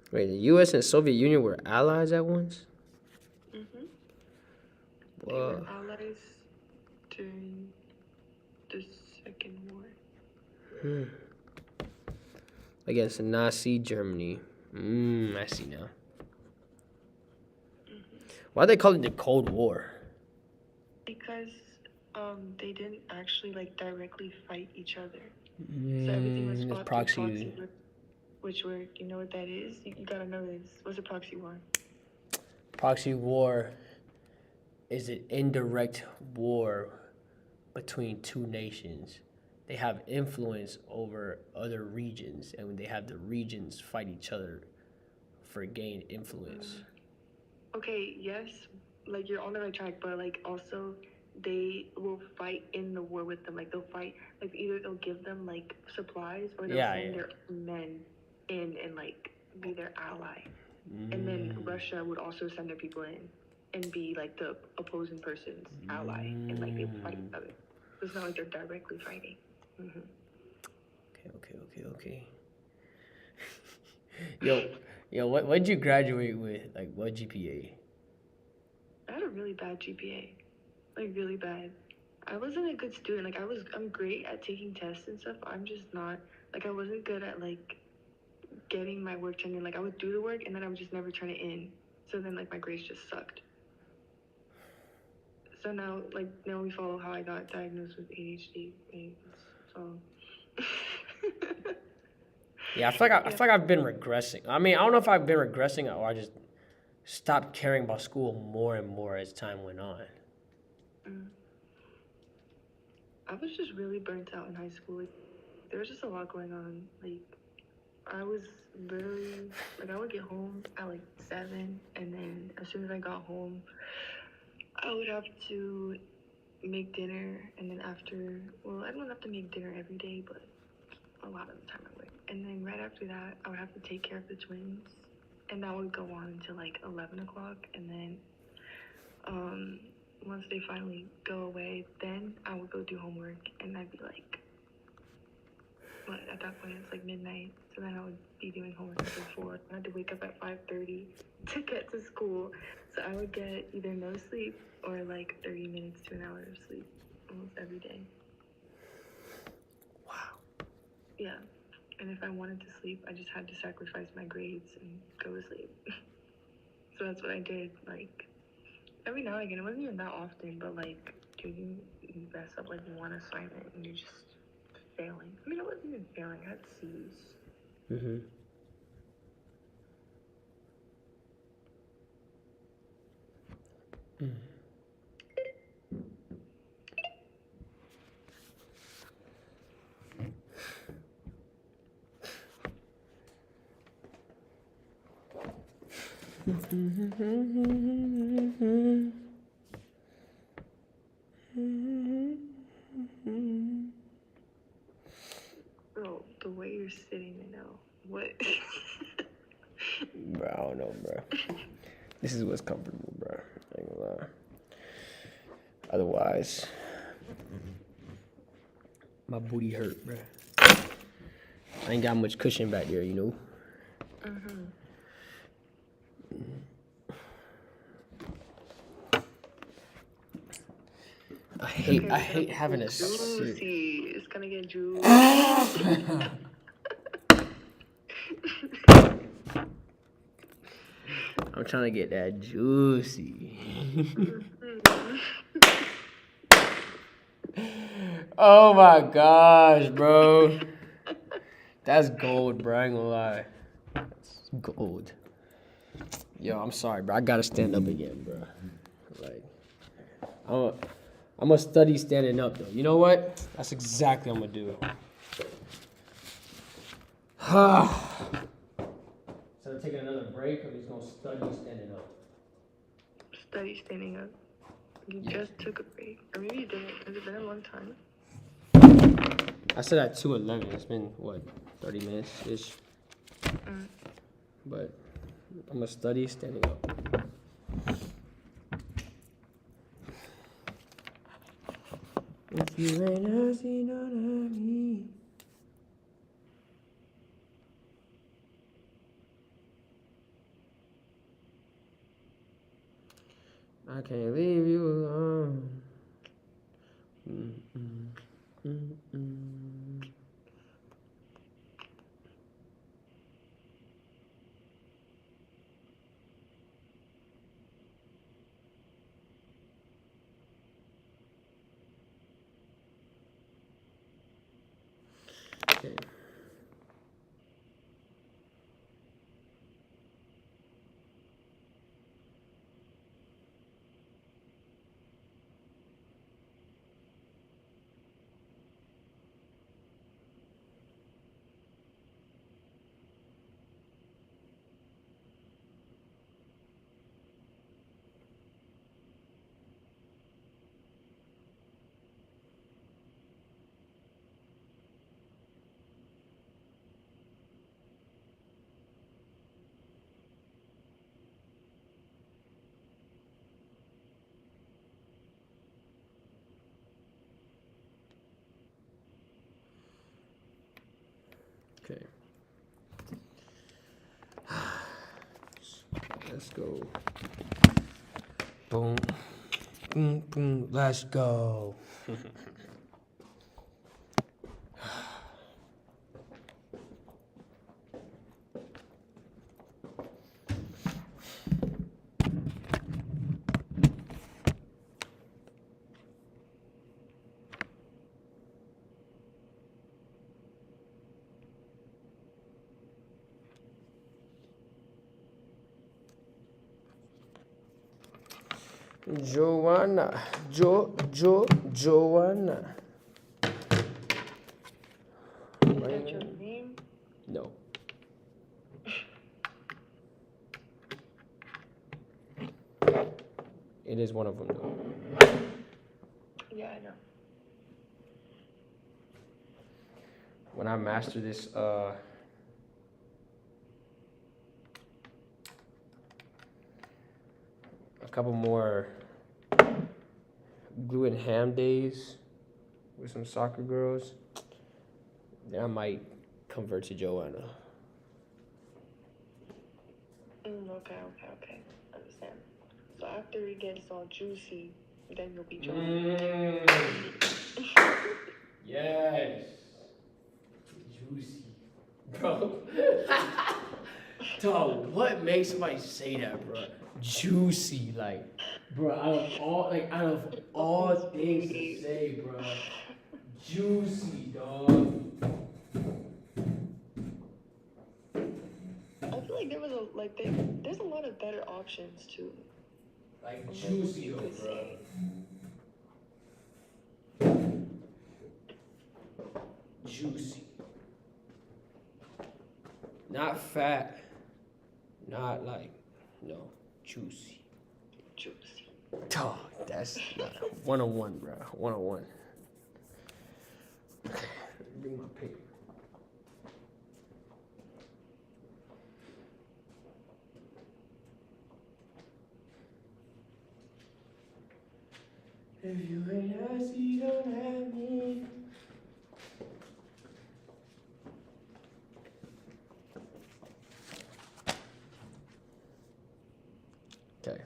Wait, the U.S. and Soviet Union were allies at once? They were allies during the Second War. Against Nazi Germany. I see now. Why they call it the Cold War? Because they didn't actually like directly fight each other. So everything was It's fought through proxy. which were, you know what that is? You gotta know this. What's a proxy war? Proxy war is an indirect war between two nations. They have influence over other regions, and they have the regions fight each other for gain influence. Okay, yes, like you're on the right track, but like also they will fight in the war with them. Like they'll fight, like either they'll give them like supplies or they'll send their men in and like be their ally. And then Russia would also send their people in and be like the opposing person's ally, and like they would fight each other. So it's not like they're directly fighting. Okay. Yo, what'd you graduate with? Like, what GPA? I had a really bad GPA, like really bad. I wasn't a good student. Like I'm great at taking tests and stuff. I'm just not. Like I wasn't good at like getting my work turned in. Like I would do the work and then I would just never turn it in. So then like my grades just sucked. So now we follow how I got diagnosed with ADHD. So. Yeah, I feel like I've been regressing. I mean, I don't know if I've been regressing or I just stopped caring about school more and more as time went on. I was just really burnt out in high school. Like, there was just a lot going on. Like, I was literally, like, I would get home at, like, 7, and then as soon as I got home, I would have to make dinner, and then after, well, I don't have to make dinner every day, but a lot of the time I would. And then right after that, I would have to take care of the twins, and that would go on until, like, 11 o'clock, and then, once they finally go away, then I would go do homework, and I'd be like, but at that point it's like midnight, so then I would be doing homework until 4. I had to wake up at 5:30 to get to school, so I would get either no sleep or like 30 minutes to an hour of sleep almost every day. Wow. Yeah, and if I wanted to sleep, I just had to sacrifice my grades and go to sleep. So that's what I did, like every now and again. It wasn't even that often, but like during you mess up like one assignment and you're just failing. I mean, I wasn't even failing. I had C's. Mm-hmm. Mm. Bro, the way you're sitting right now, what? Bro, I don't know, bro. This is what's comfortable, bro. I ain't gonna lie. Otherwise, my booty hurt, bro. I ain't got much cushion back there, you know. Mm-hmm. I hate having a sit. Juicy. It's gonna get juicy. I'm trying to get that juicy. Oh my gosh, bro. That's gold, bro. I ain't gonna lie. That's gold. Yo, I'm sorry, bro. I gotta stand up again, bro. Like, I'm gonna study standing up, though. You know what? That's exactly what I'm gonna do. Instead of taking another break, I'm just gonna study standing up. Study standing up. You just took a break. Or maybe you didn't. Has it been a long time? I said at 2:11. It's been, what, 30 minutes-ish? But I'm gonna study standing up. If you ain't never seen none of me. I can't leave you alone. Okay. Okay. Let's go. Boom. Boom, boom. Let's go. Joanna. Joanna. Is that your name? No. It is one of them, though. Yeah, I know. When I master this, a couple more glue and ham days with some soccer girls, then I might convert to Joanna. Okay. Understand. So after it gets all juicy, then you'll be Joanna. Yes. Juicy. Bro. Dog, what makes somebody say that, bro? Juicy, like, bro. Out of all things to say, bro. Juicy, dog. I feel like there was there's a lot of better options too. Like Like, juicy, you though, could bro. say. Juicy. Not fat. Not like, no, juicy. Juicy. Dog, that's not 101, bro. 101. Bring my paper. If you ain't asked, you don't have me. Okay.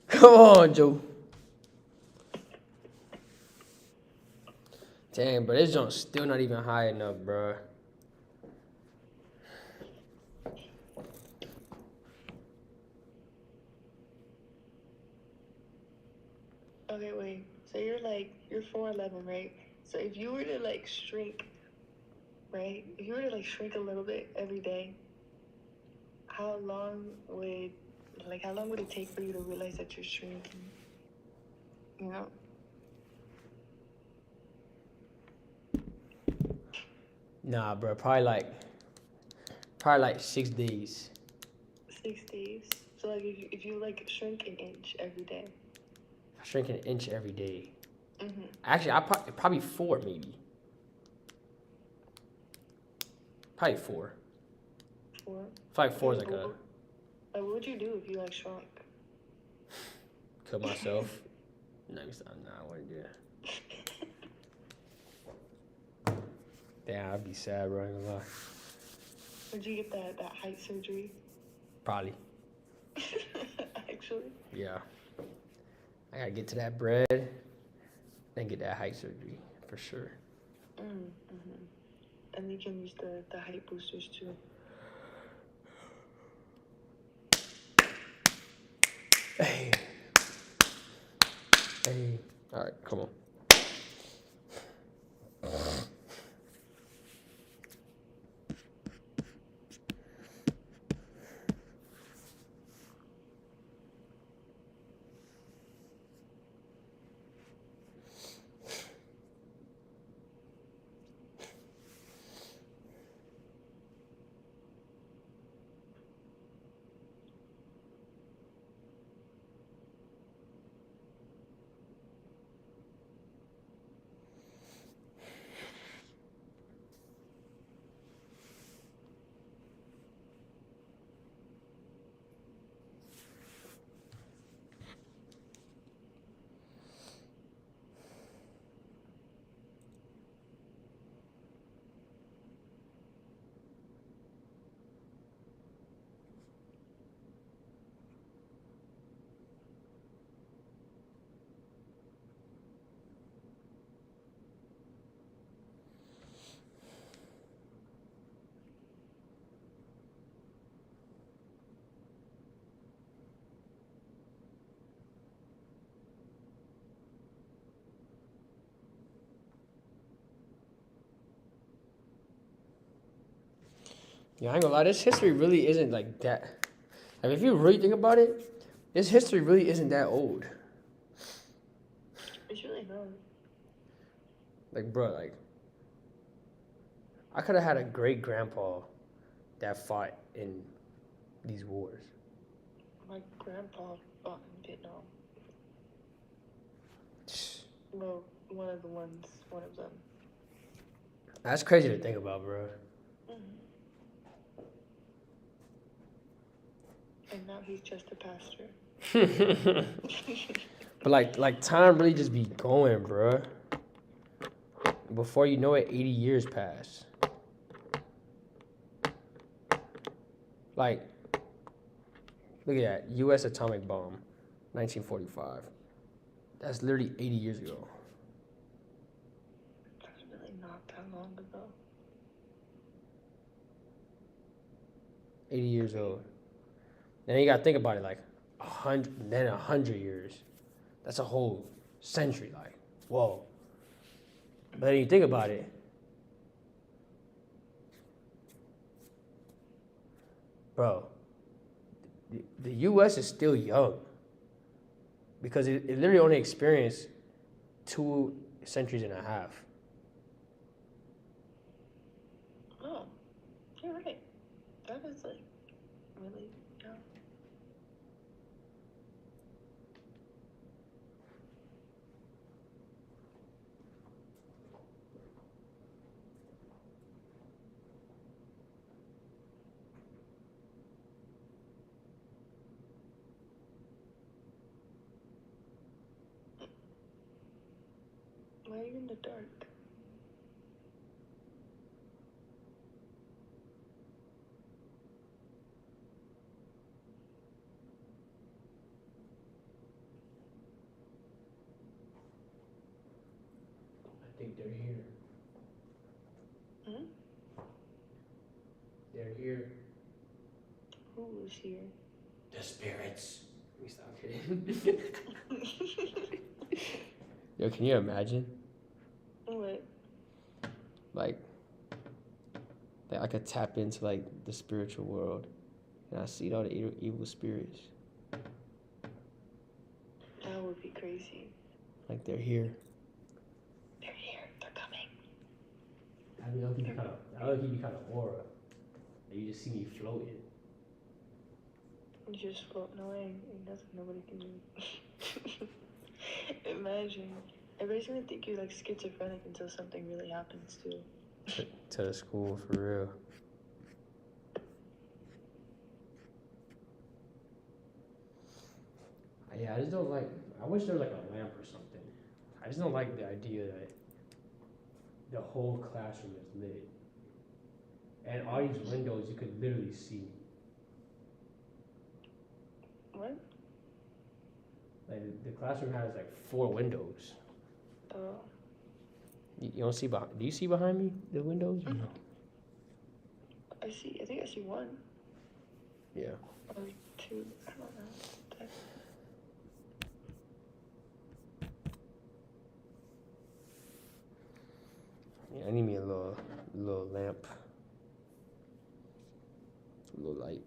Come on, Joe. Damn, but this joint's still not even high enough, bro. Okay, wait. So you're 4'11", right? So if you were to shrink, right? If you were to shrink a little bit every day, how long would it take for you to realize that you're shrinking? You know? Nah, bro. Probably like 6 days. 6 days. So if you shrink an inch every day. I shrink an inch every day. Mm-hmm. Actually, probably 4 maybe. Probably 4. 4. I feel like 4 is like a What would you do if you shrunk? kill myself. Nah, I wouldn't do that. Damn, I'd be sad, bro. I ain't gonna lie. Would you get that height surgery? Probably. Actually. Yeah. I gotta get to that bread, then get that height surgery for sure. Mm-hmm. And you can use the height boosters too. Hey. Hey. All right, come on. Yeah, I ain't gonna lie, this history really isn't like that. Like, if you really think about it, this history really isn't that old. It's really not. Like, bro, I could have had a great grandpa that fought in these wars. My grandpa fought in Vietnam. Well, one of them. That's crazy to think about, bro. Mm-hmm. And now he's just a pastor. But like time really just be going, bro. Before you know it, 80 years pass. Look at that. U.S. atomic bomb, 1945. That's literally 80 years ago. That's really not that long ago. 80 years old. And then you gotta think about it, like 100, then 100 years. That's a whole century. Like, whoa. But then you think about it. Bro, the U.S. is still young because it literally only experienced 2 centuries and a half. Oh, you're right. That is like really young. Why are you in the dark? I think they're here. Hmm? They're here. Who is here? The spirits. Let me stop kidding. Yo, can you imagine? What? Like, that I could tap into like the spiritual world, and I see all the evil spirits. That would be crazy. Like they're here. They're here. They're coming. That'd give you kind of aura. And you just see me floating. You're just floating away. And nothing nobody can do. Imagine. Everybody's gonna think you're like schizophrenic until something really happens to you. To the school, for real. Yeah, I just don't like. I wish there was like a lamp or something. I just don't like the idea that the whole classroom is lit, and all these windows you could literally see. What? Like the classroom has like 4 windows. Oh. You don't see behind? Do you see behind me the windows? Or no? I see. I think I see one. Yeah. Or 2. I don't know. Yeah, I need me a little lamp, a little light.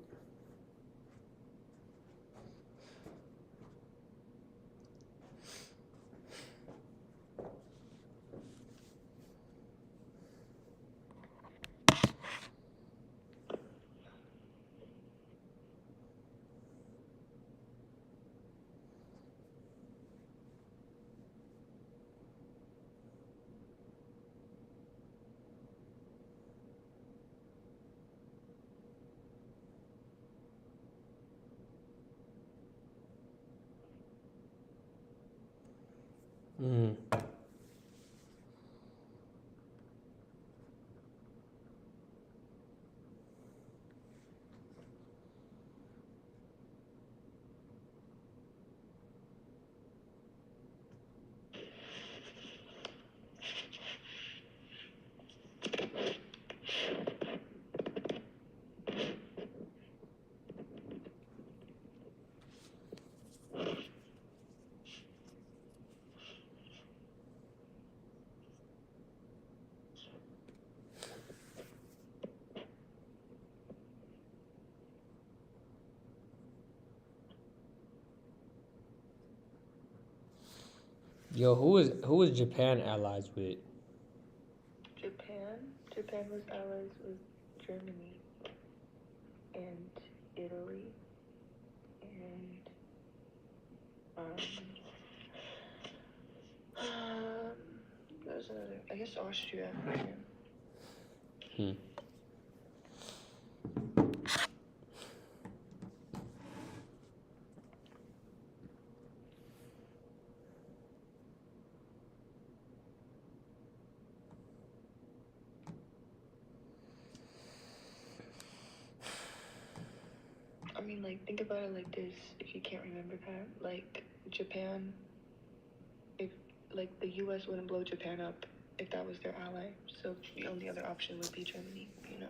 Mm. Yo, who is Japan allies with? Japan? Japan was allies with Germany and Italy and there's another, I guess Austria. Hmm. I mean, like, think think about it like this, if you can't remember that, like Japan, if like the U.S. wouldn't blow Japan up if that was their ally, so the only other option would be Germany, you know.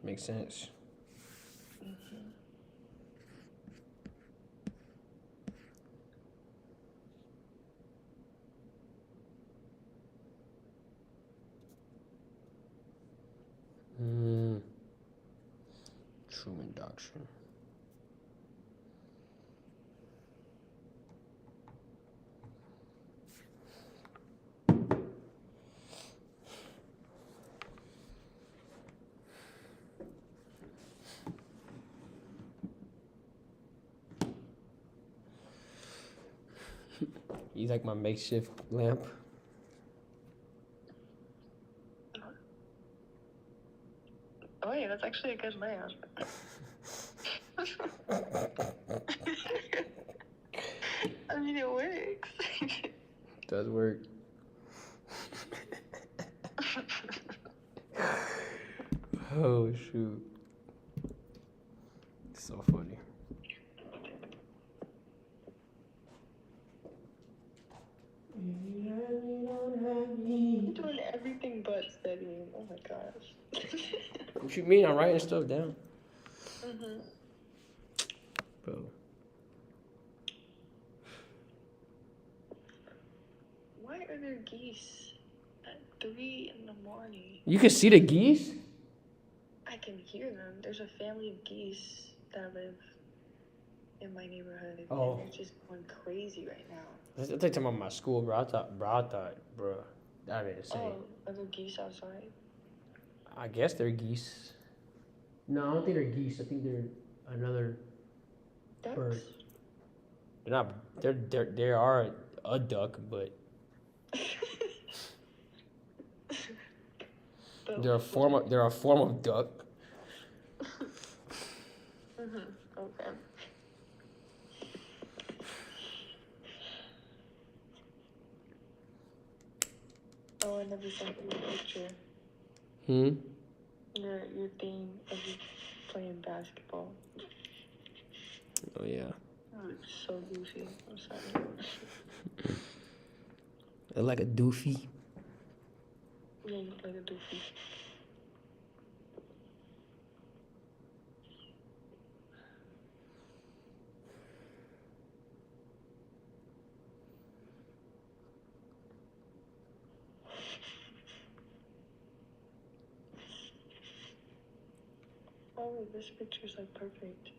Makes sense. Truman Doctrine. You like my makeshift lamp? Oh yeah, that's actually a good lamp. I mean, it works. Does work. Oh shoot. So funny. I'm doing everything but studying. Oh my gosh. What you mean? I'm writing stuff down. Bro. Why are there geese at 3 in the morning? You can see the geese? I can hear them. There's a family of geese that live in my neighborhood. Oh. And they're just going crazy right now. I think talking about my school, bro. I thought, bro, that ain't insane. Oh, are there geese outside? I guess they're geese. No, I don't think they're geese. I think they're another Ducks? bird. They're not. They are a duck, but they're a form of duck. Okay. Oh, I never sent you a picture. Your theme of you playing basketball. Oh yeah. Oh, it's so goofy. I'm sorry. Like a doofy. Yeah, you look like a doofy. Oh, this picture's like perfect.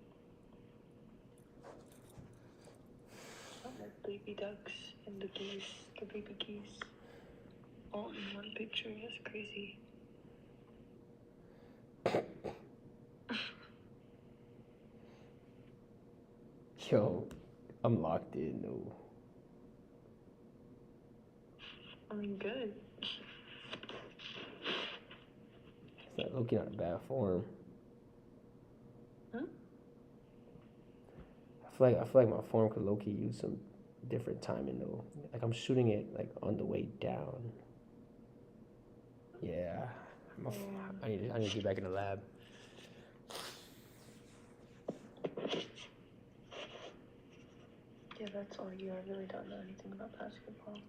Like baby ducks and the geese, the baby geese, all in one picture. That's crazy. Yo, I'm locked in though. I mean, good. It's not looking at a bad form. Huh? I feel like my form could low-key use some different timing though. Like I'm shooting it like on the way down. Yeah, I need to get back in the lab. Yeah, that's all you. I really don't know anything about basketball.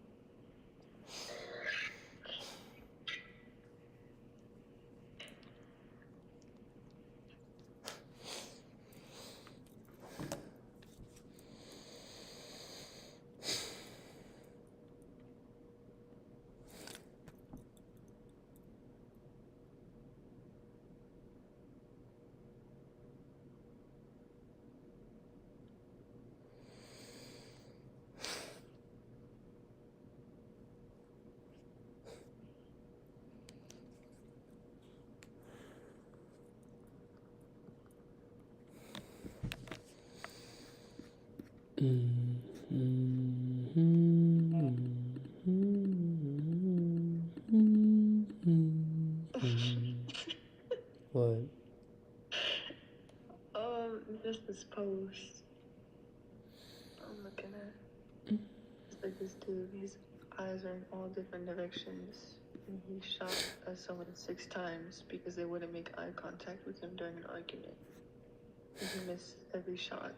What? Just this post. I'm looking at. It's like this dude. His eyes are in all different directions, and he shot at someone 6 times because they wouldn't make eye contact with him during an argument. and he missed every shot.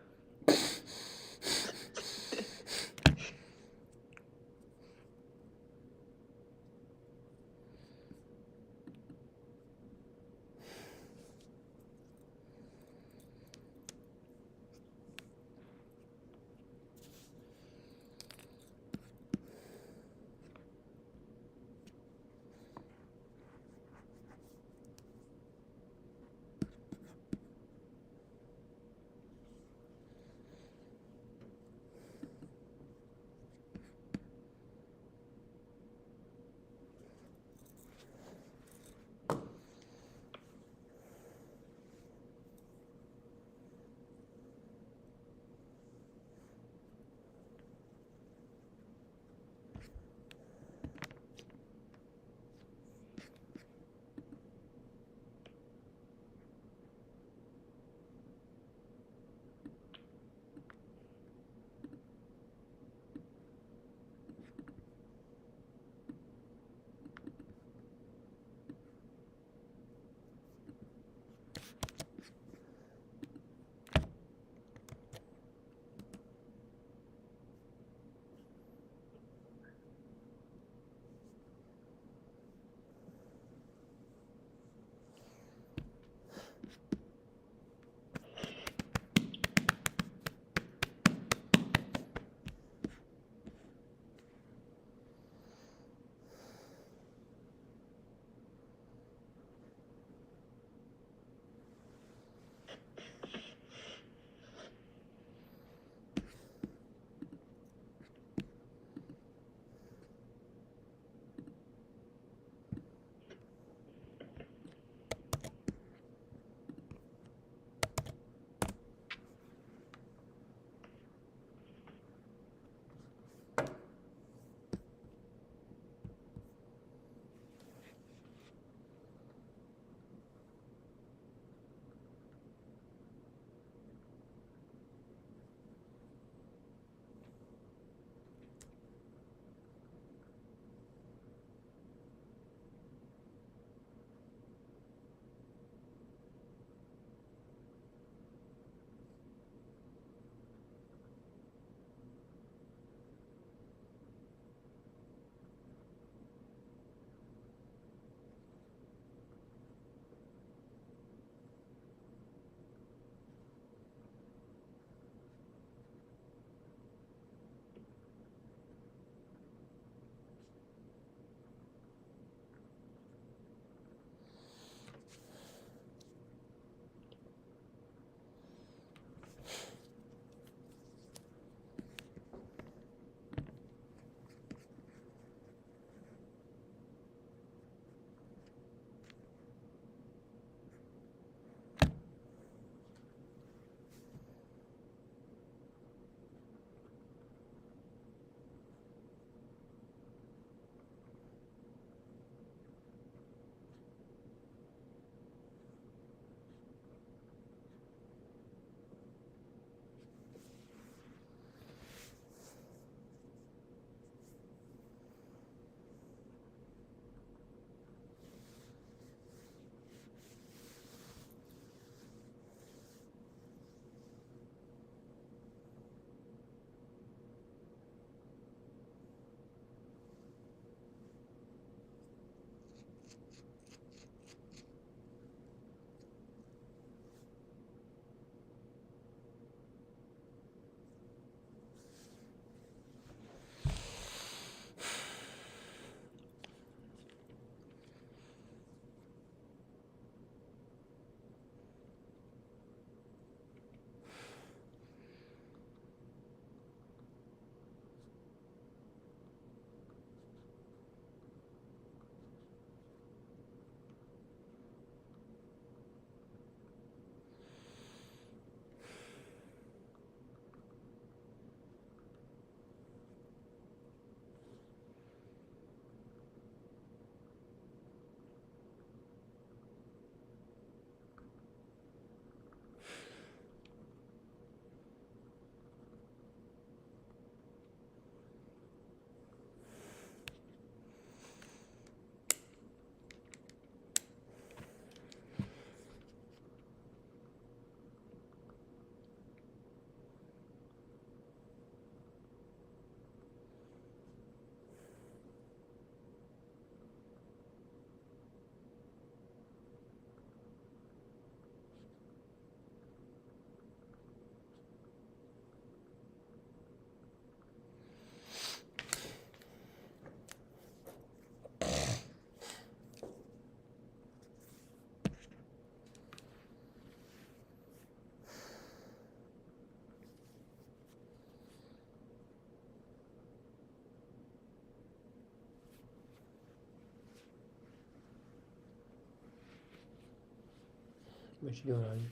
What you doing, honey?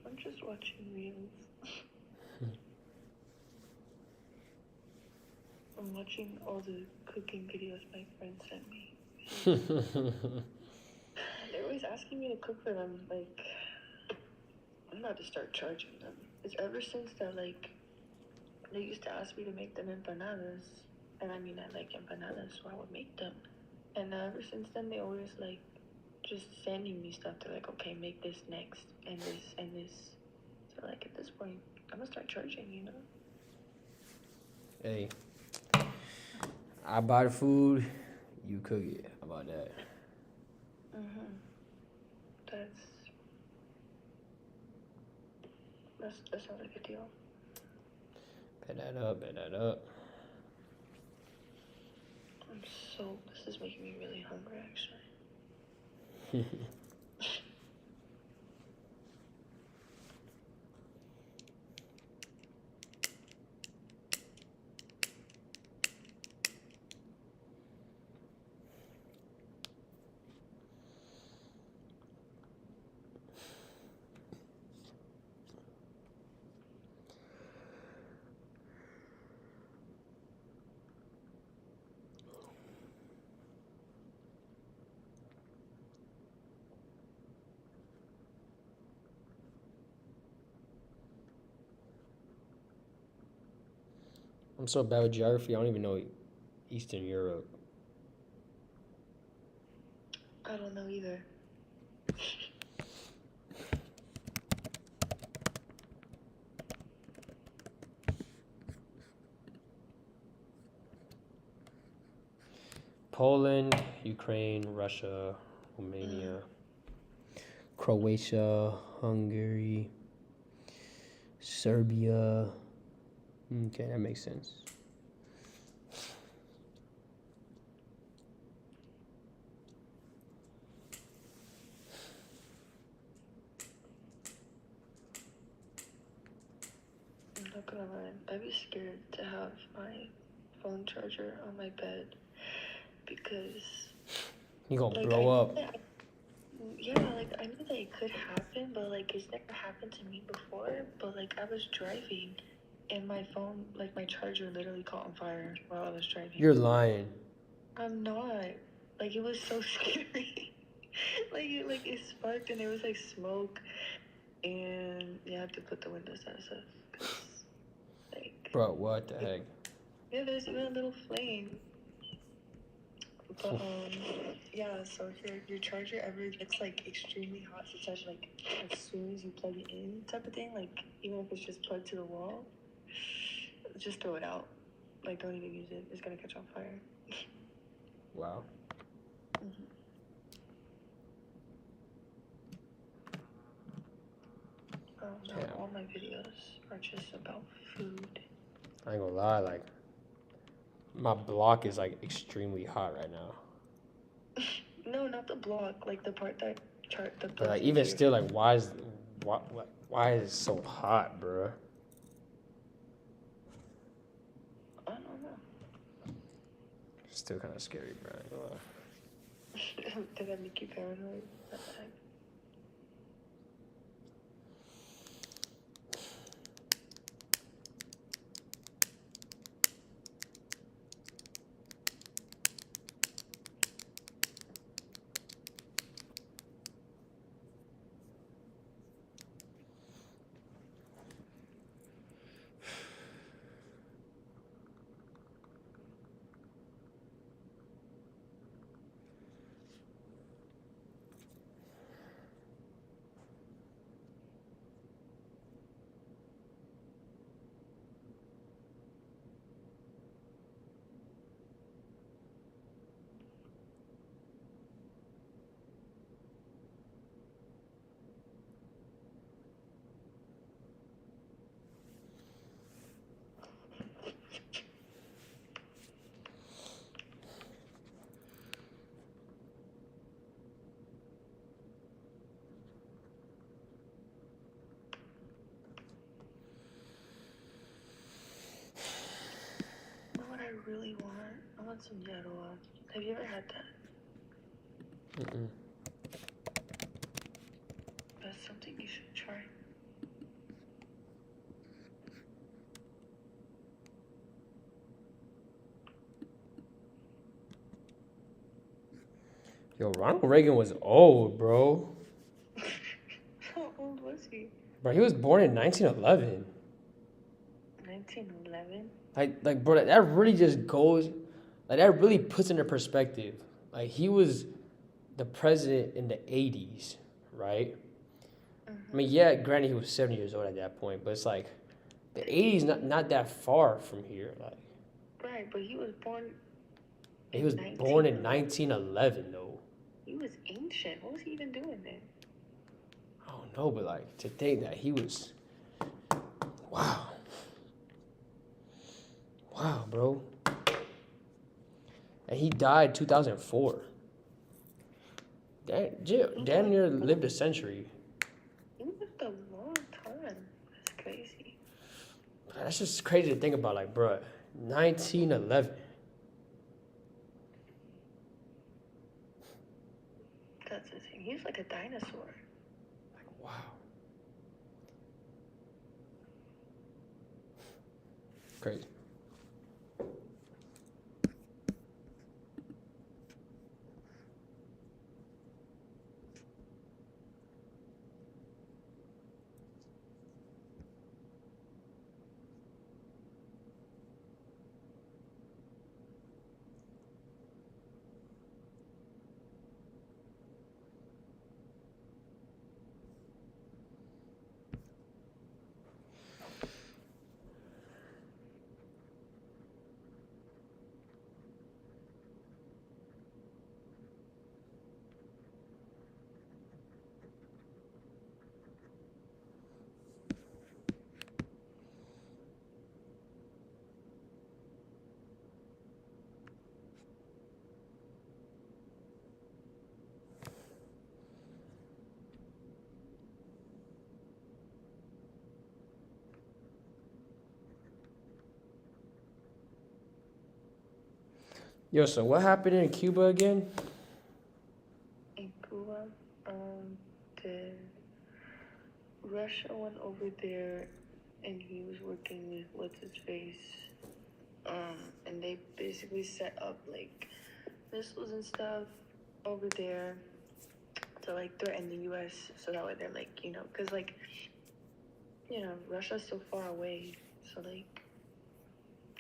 I'm just watching reels. I'm watching all the cooking videos my friends sent me. They're always asking me to cook for them. Like, I'm about to start charging them. It's ever since that, like, they used to ask me to make them empanadas. And I mean, I like empanadas, so I would make them. And ever since then, they always, like, just sending me stuff. They're like, okay, make this next, and this, and this. So, like, at this point, I'm gonna start charging, you know? Hey, I buy the food, you cook it. How about that? That sounds like a deal. Bet that up, bet that up. This is making me really hungry, actually. I'm so bad with geography, I don't even know Eastern Europe. I don't know either. Poland, Ukraine, Russia, Romania, Croatia, Hungary, Serbia. Okay, that makes sense. I'm not gonna lie, I'd be scared to have my phone charger on my bed because You gonna like blow up. yeah, like I know that it could happen, but like it's never happened to me before. But like I was driving and my phone, like my charger literally caught on fire while I was driving. You're lying. I'm not. Like it was so scary. like it sparked and there was like smoke and you have to put the windows down and stuff. 'Cause, like, Bro, what the heck? yeah, there's even a little flame. But yeah, so if your charger ever gets like extremely hot, such as like as soon as you plug it in type of thing, like even if it's just plugged to the wall, just throw it out. Like don't even use it. It's gonna catch on fire. Wow. Now all my videos are just about food. I ain't gonna lie, like, my block is like extremely hot right now. No, not the block. Like the part that the. But like, even still, like, why is it so hot, bro? I don't know. Still kind of scary, bro. I ain't gonna lie. Did that make you paranoid? What the heck? What I really want, I want some yarrow. Have you ever had that? Mm-mm. Yo, Ronald Reagan was old, bro. How old was he? Bro, he was born in 1911. 1911? Like, bro, that really just goes, like, that really puts into perspective. Like, he was the president in the 80s, right? I mean, yeah, granted, he was 70 years old at that point, but it's like, the 80s not that far from here. Like, Right, but he was born. he was born in 1911, though. He was ancient. What was he even doing then? I don't know, but like, to think that he was, wow. Wow, bro. And he died 2004. Damn near lived a century. He lived a long time. That's crazy. That's just crazy to think about, like, bro, 1911. That's insane. He's like a dinosaur. Like, wow. Crazy. Yo, so what happened in Cuba again? In Cuba, the Russia went over there, and he was working with what's his face, and they basically set up like missiles and stuff over there to like threaten the U.S. So that way they're like, because like, Russia's so far away, so like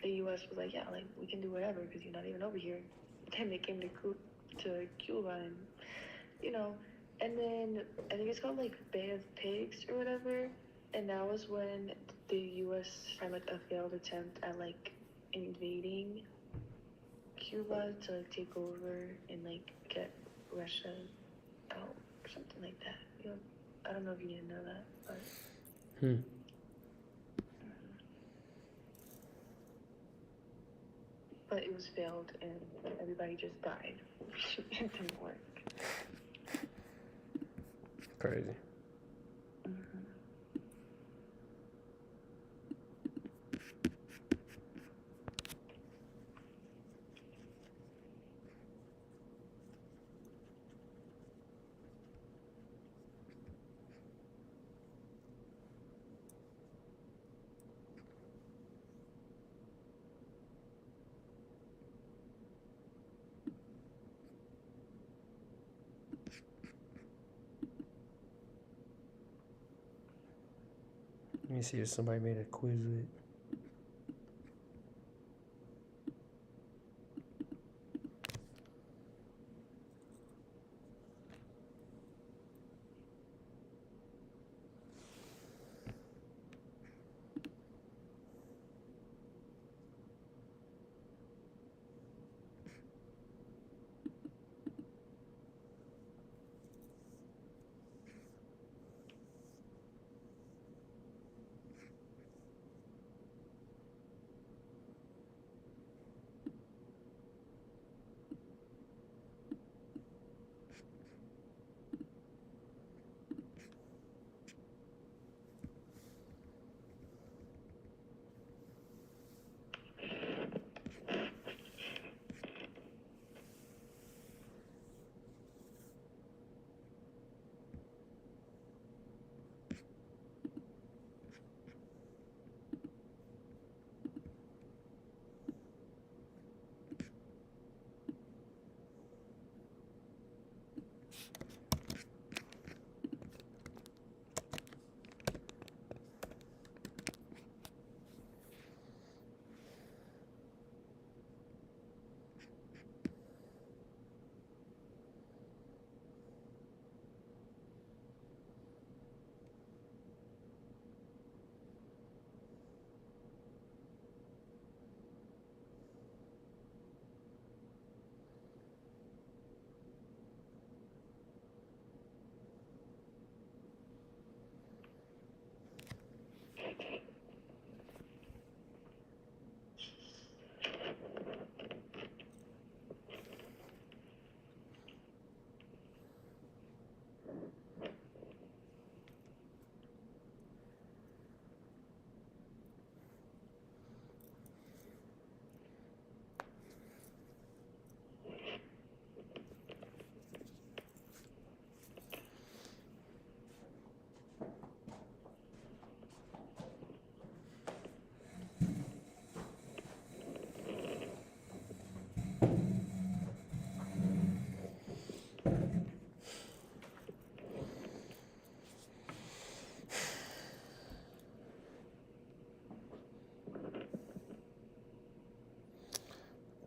the U.S. was like, yeah, like we can do whatever because you're not even over here. Then they came to Cuba, and and then I think it's called like Bay of Pigs or whatever, and that was when the U.S. had like a failed attempt at like invading Cuba to like take over and like get Russia out or something like that. I don't know if you didn't know that, but. But it was failed and everybody just died. It didn't work. Crazy. Let me see if somebody made a Quizlet.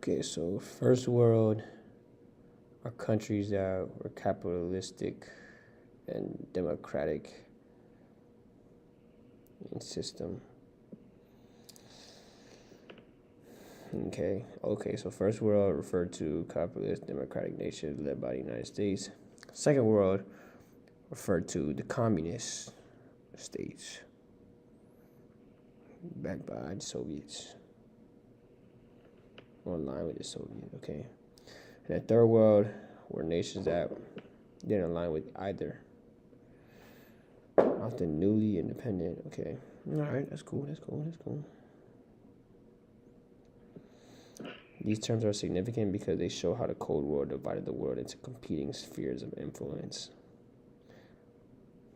Okay, so first world are countries that were capitalistic and democratic in system. Okay, so first world referred to capitalist democratic nations led by the United States. Second world referred to the communist states backed by the Soviets, or in line with the Soviet, okay. And the third world were nations that didn't align with either, often newly independent, okay. All right, that's cool. These terms are significant because they show how the Cold War divided the world into competing spheres of influence,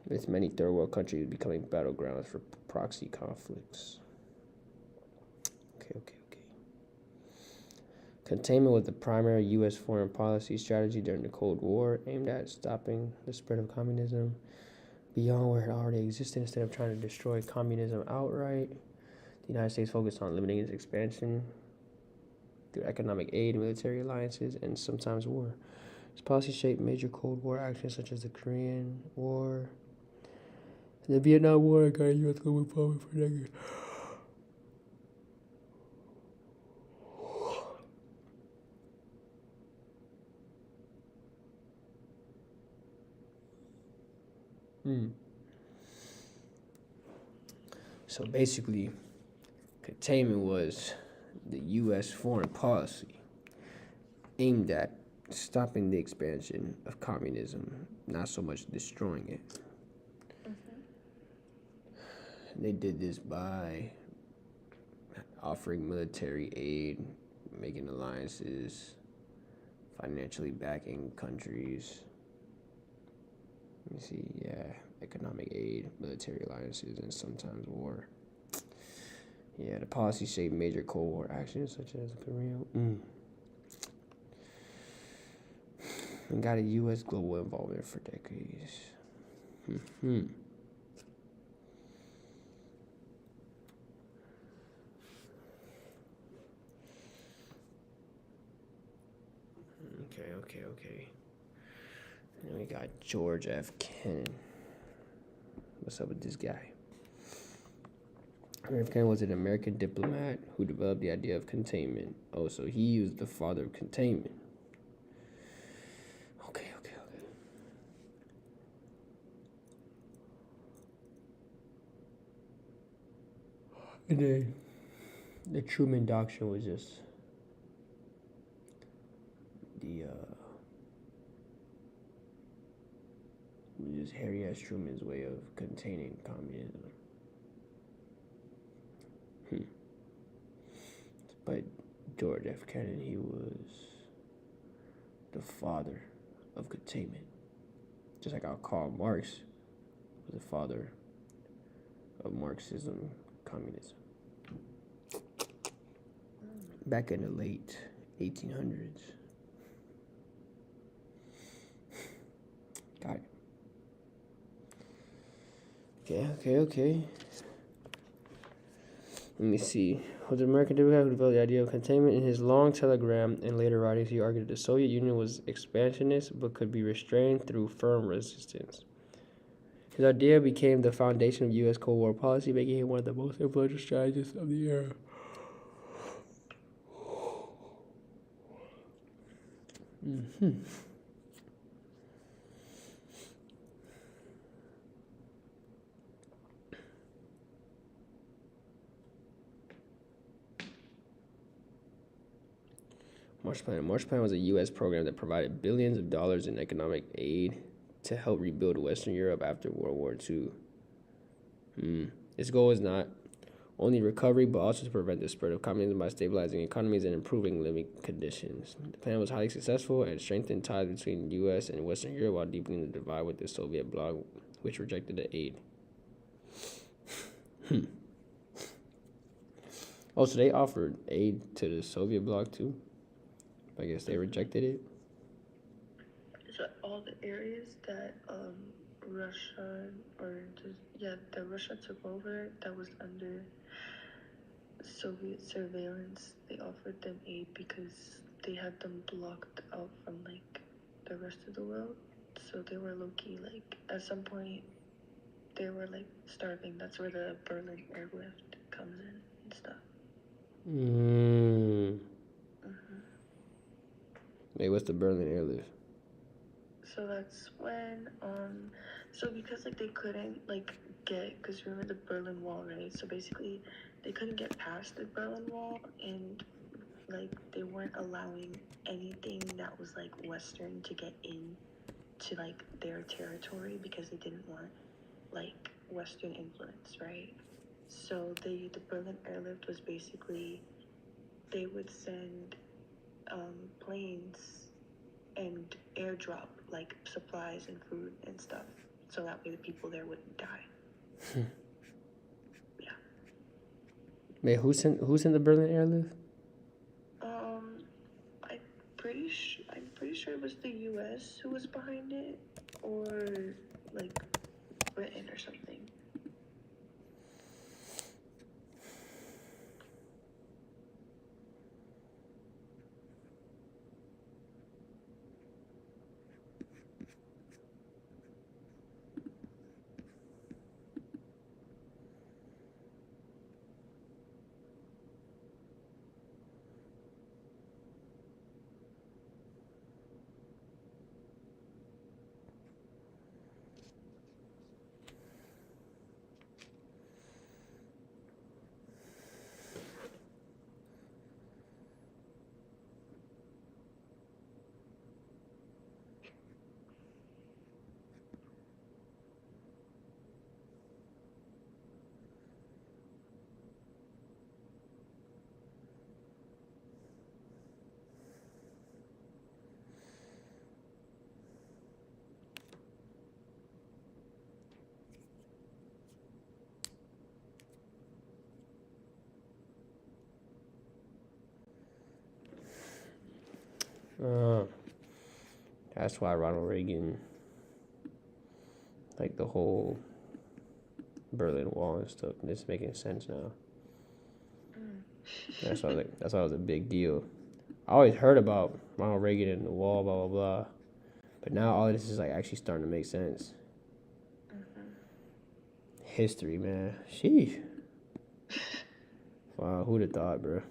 with many third world countries becoming battlegrounds for proxy conflicts. Okay. Containment was the primary U.S. foreign policy strategy during the Cold War, aimed at stopping the spread of communism beyond where it already existed. Instead of trying to destroy communism outright, the United States focused on limiting its expansion through economic aid, military alliances, and sometimes war. This policy shaped major Cold War actions such as the Korean War and the Vietnam War, and got U.S. global power for decades. So basically, containment was the U.S. foreign policy aimed at stopping the expansion of communism, not so much destroying it. They did this by offering military aid, making alliances, financially backing countries. Let me see, economic aid, military alliances, and sometimes war. Yeah, the policy shaped major Cold War actions such as the Korean. And got a U.S. global involvement for decades. Okay. And we got George F. Kennan. What's up with this guy? George F. Kennan was an American diplomat who developed the idea of containment. Oh, so he was the father of containment. Okay. And then the Truman Doctrine was just Harry S. Truman's way of containing communism. But George F. Kennan, he was the father of containment. Just like how Karl Marx was the father of Marxism, communism. Back in the late 1800s. Got it. Okay. Let me see. Was an American diplomat who developed the idea of containment. In his long telegram and later writings, he argued that the Soviet Union was expansionist but could be restrained through firm resistance. His idea became the foundation of U.S. Cold War policy, making him one of the most influential strategists of the era. March Plan was a U.S. program that provided billions of dollars in economic aid to help rebuild Western Europe after World War II. Its goal was not only recovery, but also to prevent the spread of communism by stabilizing economies and improving living conditions. The plan was highly successful and strengthened ties between the U.S. and Western Europe while deepening the divide with the Soviet bloc, which rejected the aid. Oh, so they offered aid to the Soviet bloc too? I guess they rejected it. So all the areas that Russia that Russia took over that was under Soviet surveillance, they offered them aid because they had them blocked out from like the rest of the world. So they were low-key, like, at some point they were like starving. That's where the Berlin airlift comes in and stuff. Wait, what's the Berlin airlift? So that's when so because like they couldn't like get, because remember the Berlin Wall, right? So basically they couldn't get past the Berlin Wall, and like they weren't allowing anything that was like Western to get in to like their territory because they didn't want like Western influence, right? So the Berlin airlift was basically, they would send planes and airdrop like supplies and food and stuff, so that way the people there wouldn't die. Yeah. Wait, who's in the Berlin airlift? I'm pretty sure it was the U.S. who was behind it, or like Britain or something. That's why Ronald Reagan, like the whole Berlin Wall and stuff, it's making sense now. That's why it was a big deal. I always heard about Ronald Reagan and the wall, blah blah blah, but now all of this is like actually starting to make sense. History, man. Sheesh. Wow, who'd have thought, bro?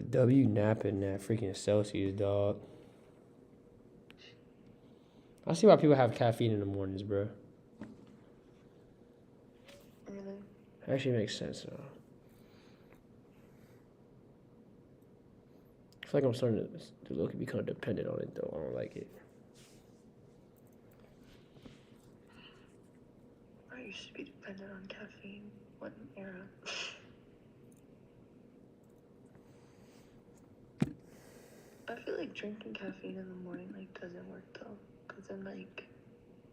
W napping that freaking Celsius, dog. I see why people have caffeine in the mornings, bro. Really? Actually makes sense now. I feel like I'm starting to look and be kind of dependent on it, though. I don't like it. I used to be dependent on caffeine. What an era. I feel like drinking caffeine in the morning like doesn't work though, cause then like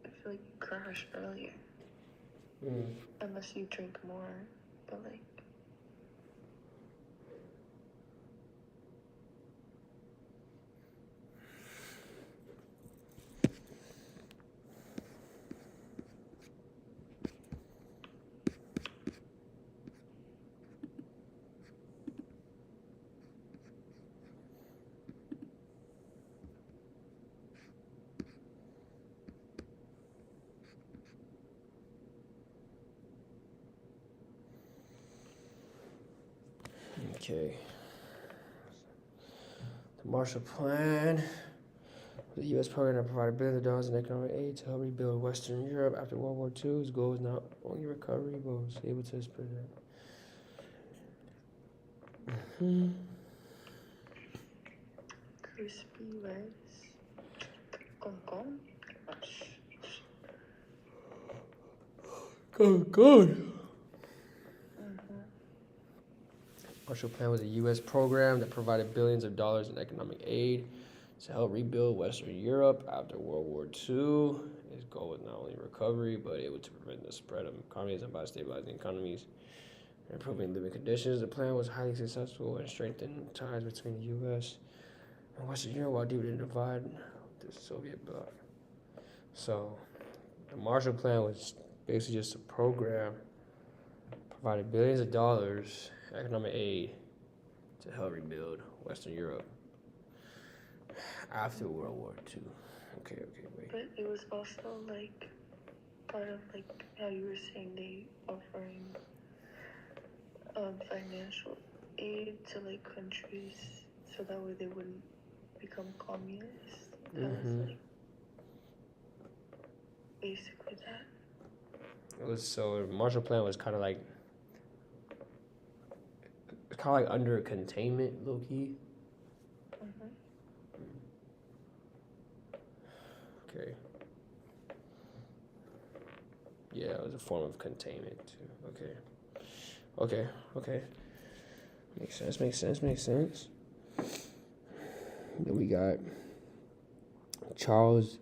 I feel like you crash earlier unless you drink more. But like Okay. The Marshall Plan, the U.S. program that provided billions of dollars in economic aid to help rebuild Western Europe after World War II. Its goal is not only recovery, but was able to spread it. Crispy rice. Con. Good. Marshall Plan was a U.S. program that provided billions of dollars in economic aid to help rebuild Western Europe after World War II. Its goal was not only recovery, but able to prevent the spread of communism by stabilizing economies and improving living conditions. The plan was highly successful and strengthened ties between the U.S. and Western Europe while deepening the divide with the Soviet bloc. So, the Marshall Plan was basically just a program provided billions of dollars in economic aid to help rebuild Western Europe after World War II. Okay, wait. But it was also like part of like how you were saying they offering financial aid to like countries so that way they wouldn't become communist. That was like basically that. It was so the Marshall Plan was kind of like under containment, low key. Okay. Yeah, it was a form of containment too. Okay. Makes sense. Then we got Charles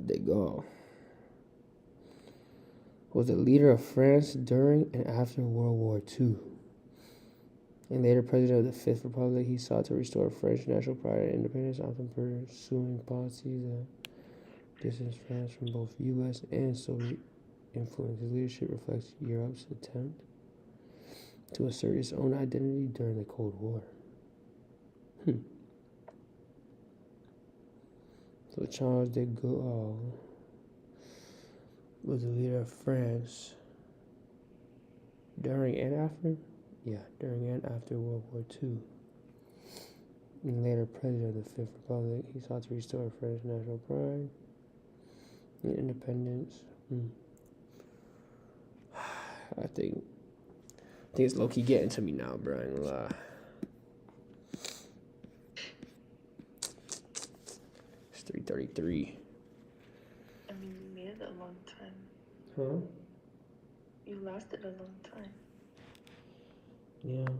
de Gaulle. Was the leader of France during and after World War II. And later president of the Fifth Republic, he sought to restore French national pride and independence, often pursuing policies that distanced France from both U.S. and Soviet influence. His leadership reflects Europe's attempt to assert its own identity during the Cold War. So Charles de Gaulle was the leader of France during and after? Yeah, during and after World War II. And later president of the Fifth Republic, he sought to restore French national pride and independence. I think it's low-key getting to me now, bro. I ain't gonna lie. It's 3:33. I mean, you made it a long time. Huh? You lasted a long time. Yeah.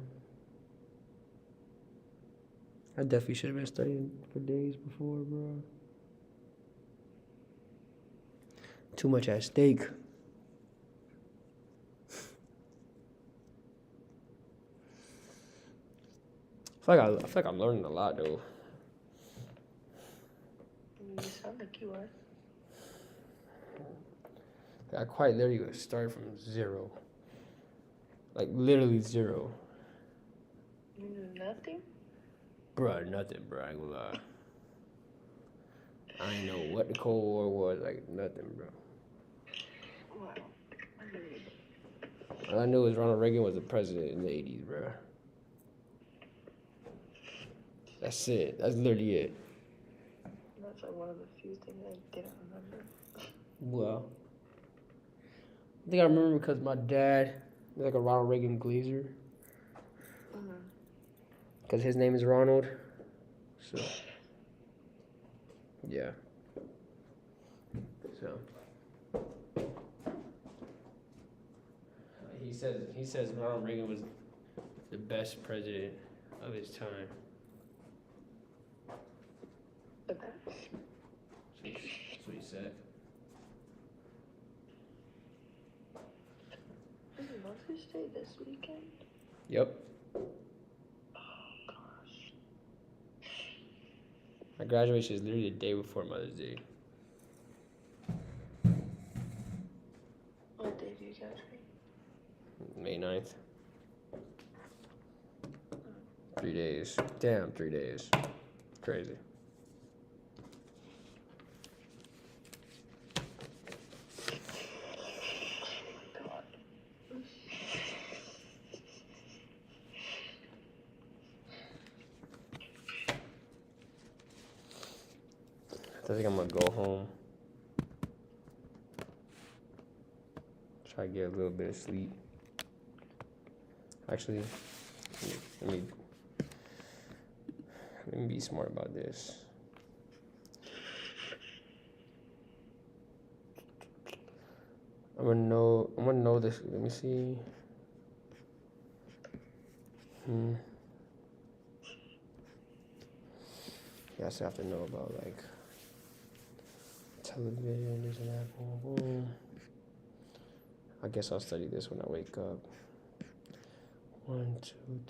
I definitely should have been studying for days before, bro. Too much at stake. I feel like I'm learning a lot, though. You sound like you are. I quite literally started from zero. Like, literally zero. You knew nothing? Bruh, nothing, bro. I ain't gonna lie. I ain't know what the Cold War was. Like, nothing, bro. Wow. All I knew was Ronald Reagan was the president in the 80s, bro. That's it. That's literally it. That's like one of the few things I didn't remember. Well, I think I remember because my dad is like a Ronald Reagan glazer. Because his name is Ronald. So, yeah. So, he says Ronald Reagan was the best president of his time. The best? That's what he said. Isn't Mother's Day this weekend? Yep. My graduation is literally the day before Mother's Day. What day do you graduate? May 9th. 3 days. Damn, 3 days. Crazy. I think I'm gonna go home. Try to get a little bit of sleep. Actually, let me be smart about this. I'm gonna know this. Let me see. Yeah, I still have to know about like television, this and that. Boom, boom. I guess I'll study this when I wake up. 1, 2, 3, 4.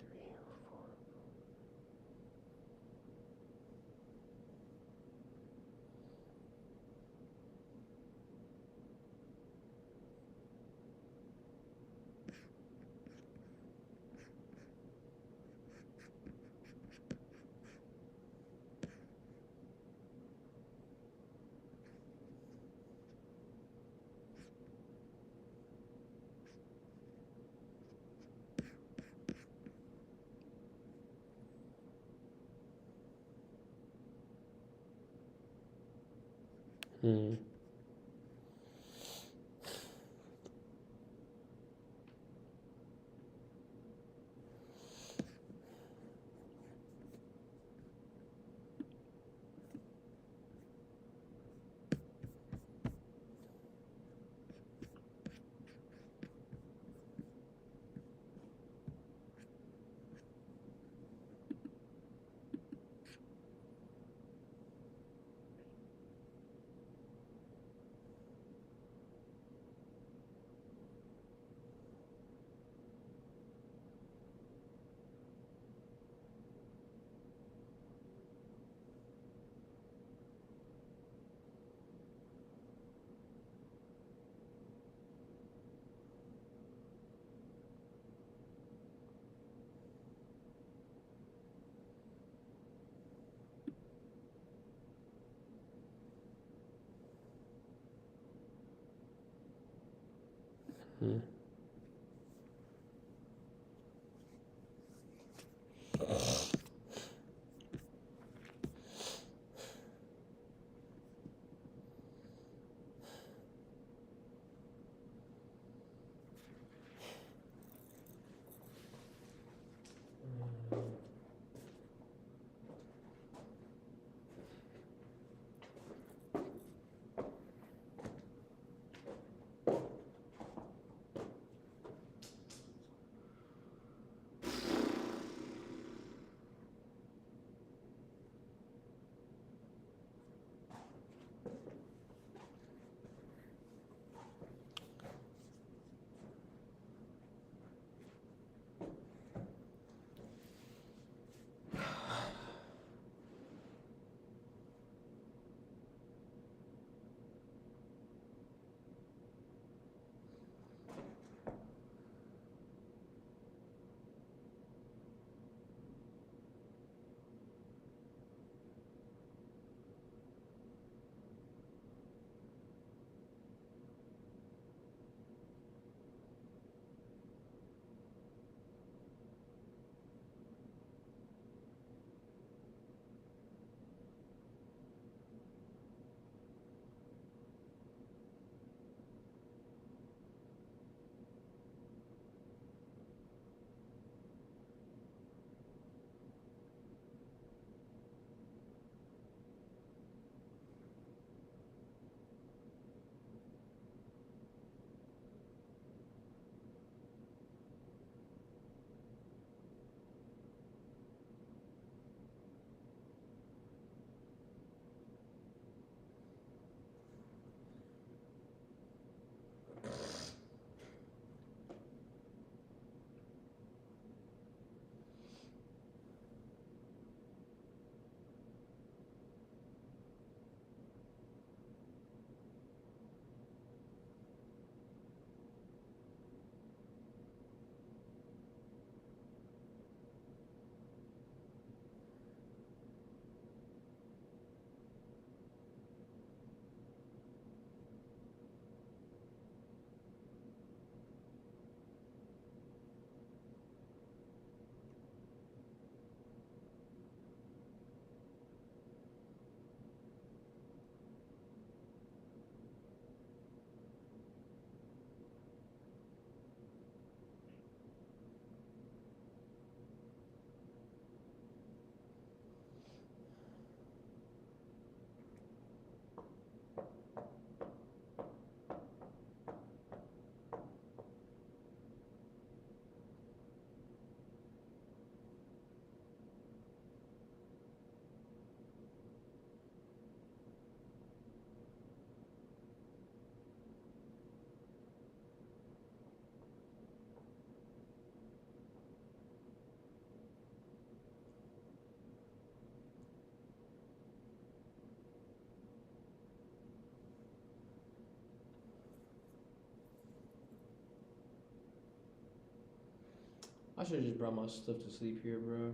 I should have just brought my stuff to sleep here, bro.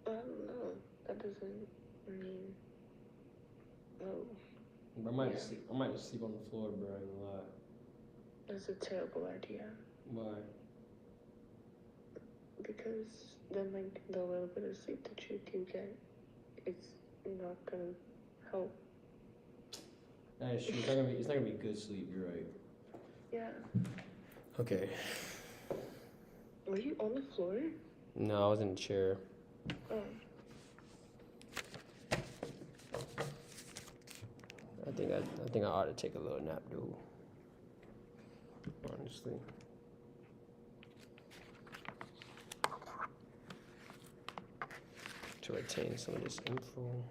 I don't know. That doesn't mean. Oh, I might just sleep. I might just sleep on the floor, bro. I ain't gonna lie. that's a terrible idea. Why? Because then, like, the little bit of sleep that you do get, it's not gonna help. That is true. It's not gonna be. It's not gonna be good sleep. You're right. Yeah. Okay. Were you on the floor? No, I was in a chair. Oh. I think I ought to take a little nap, dude. Honestly. To retain some of this info.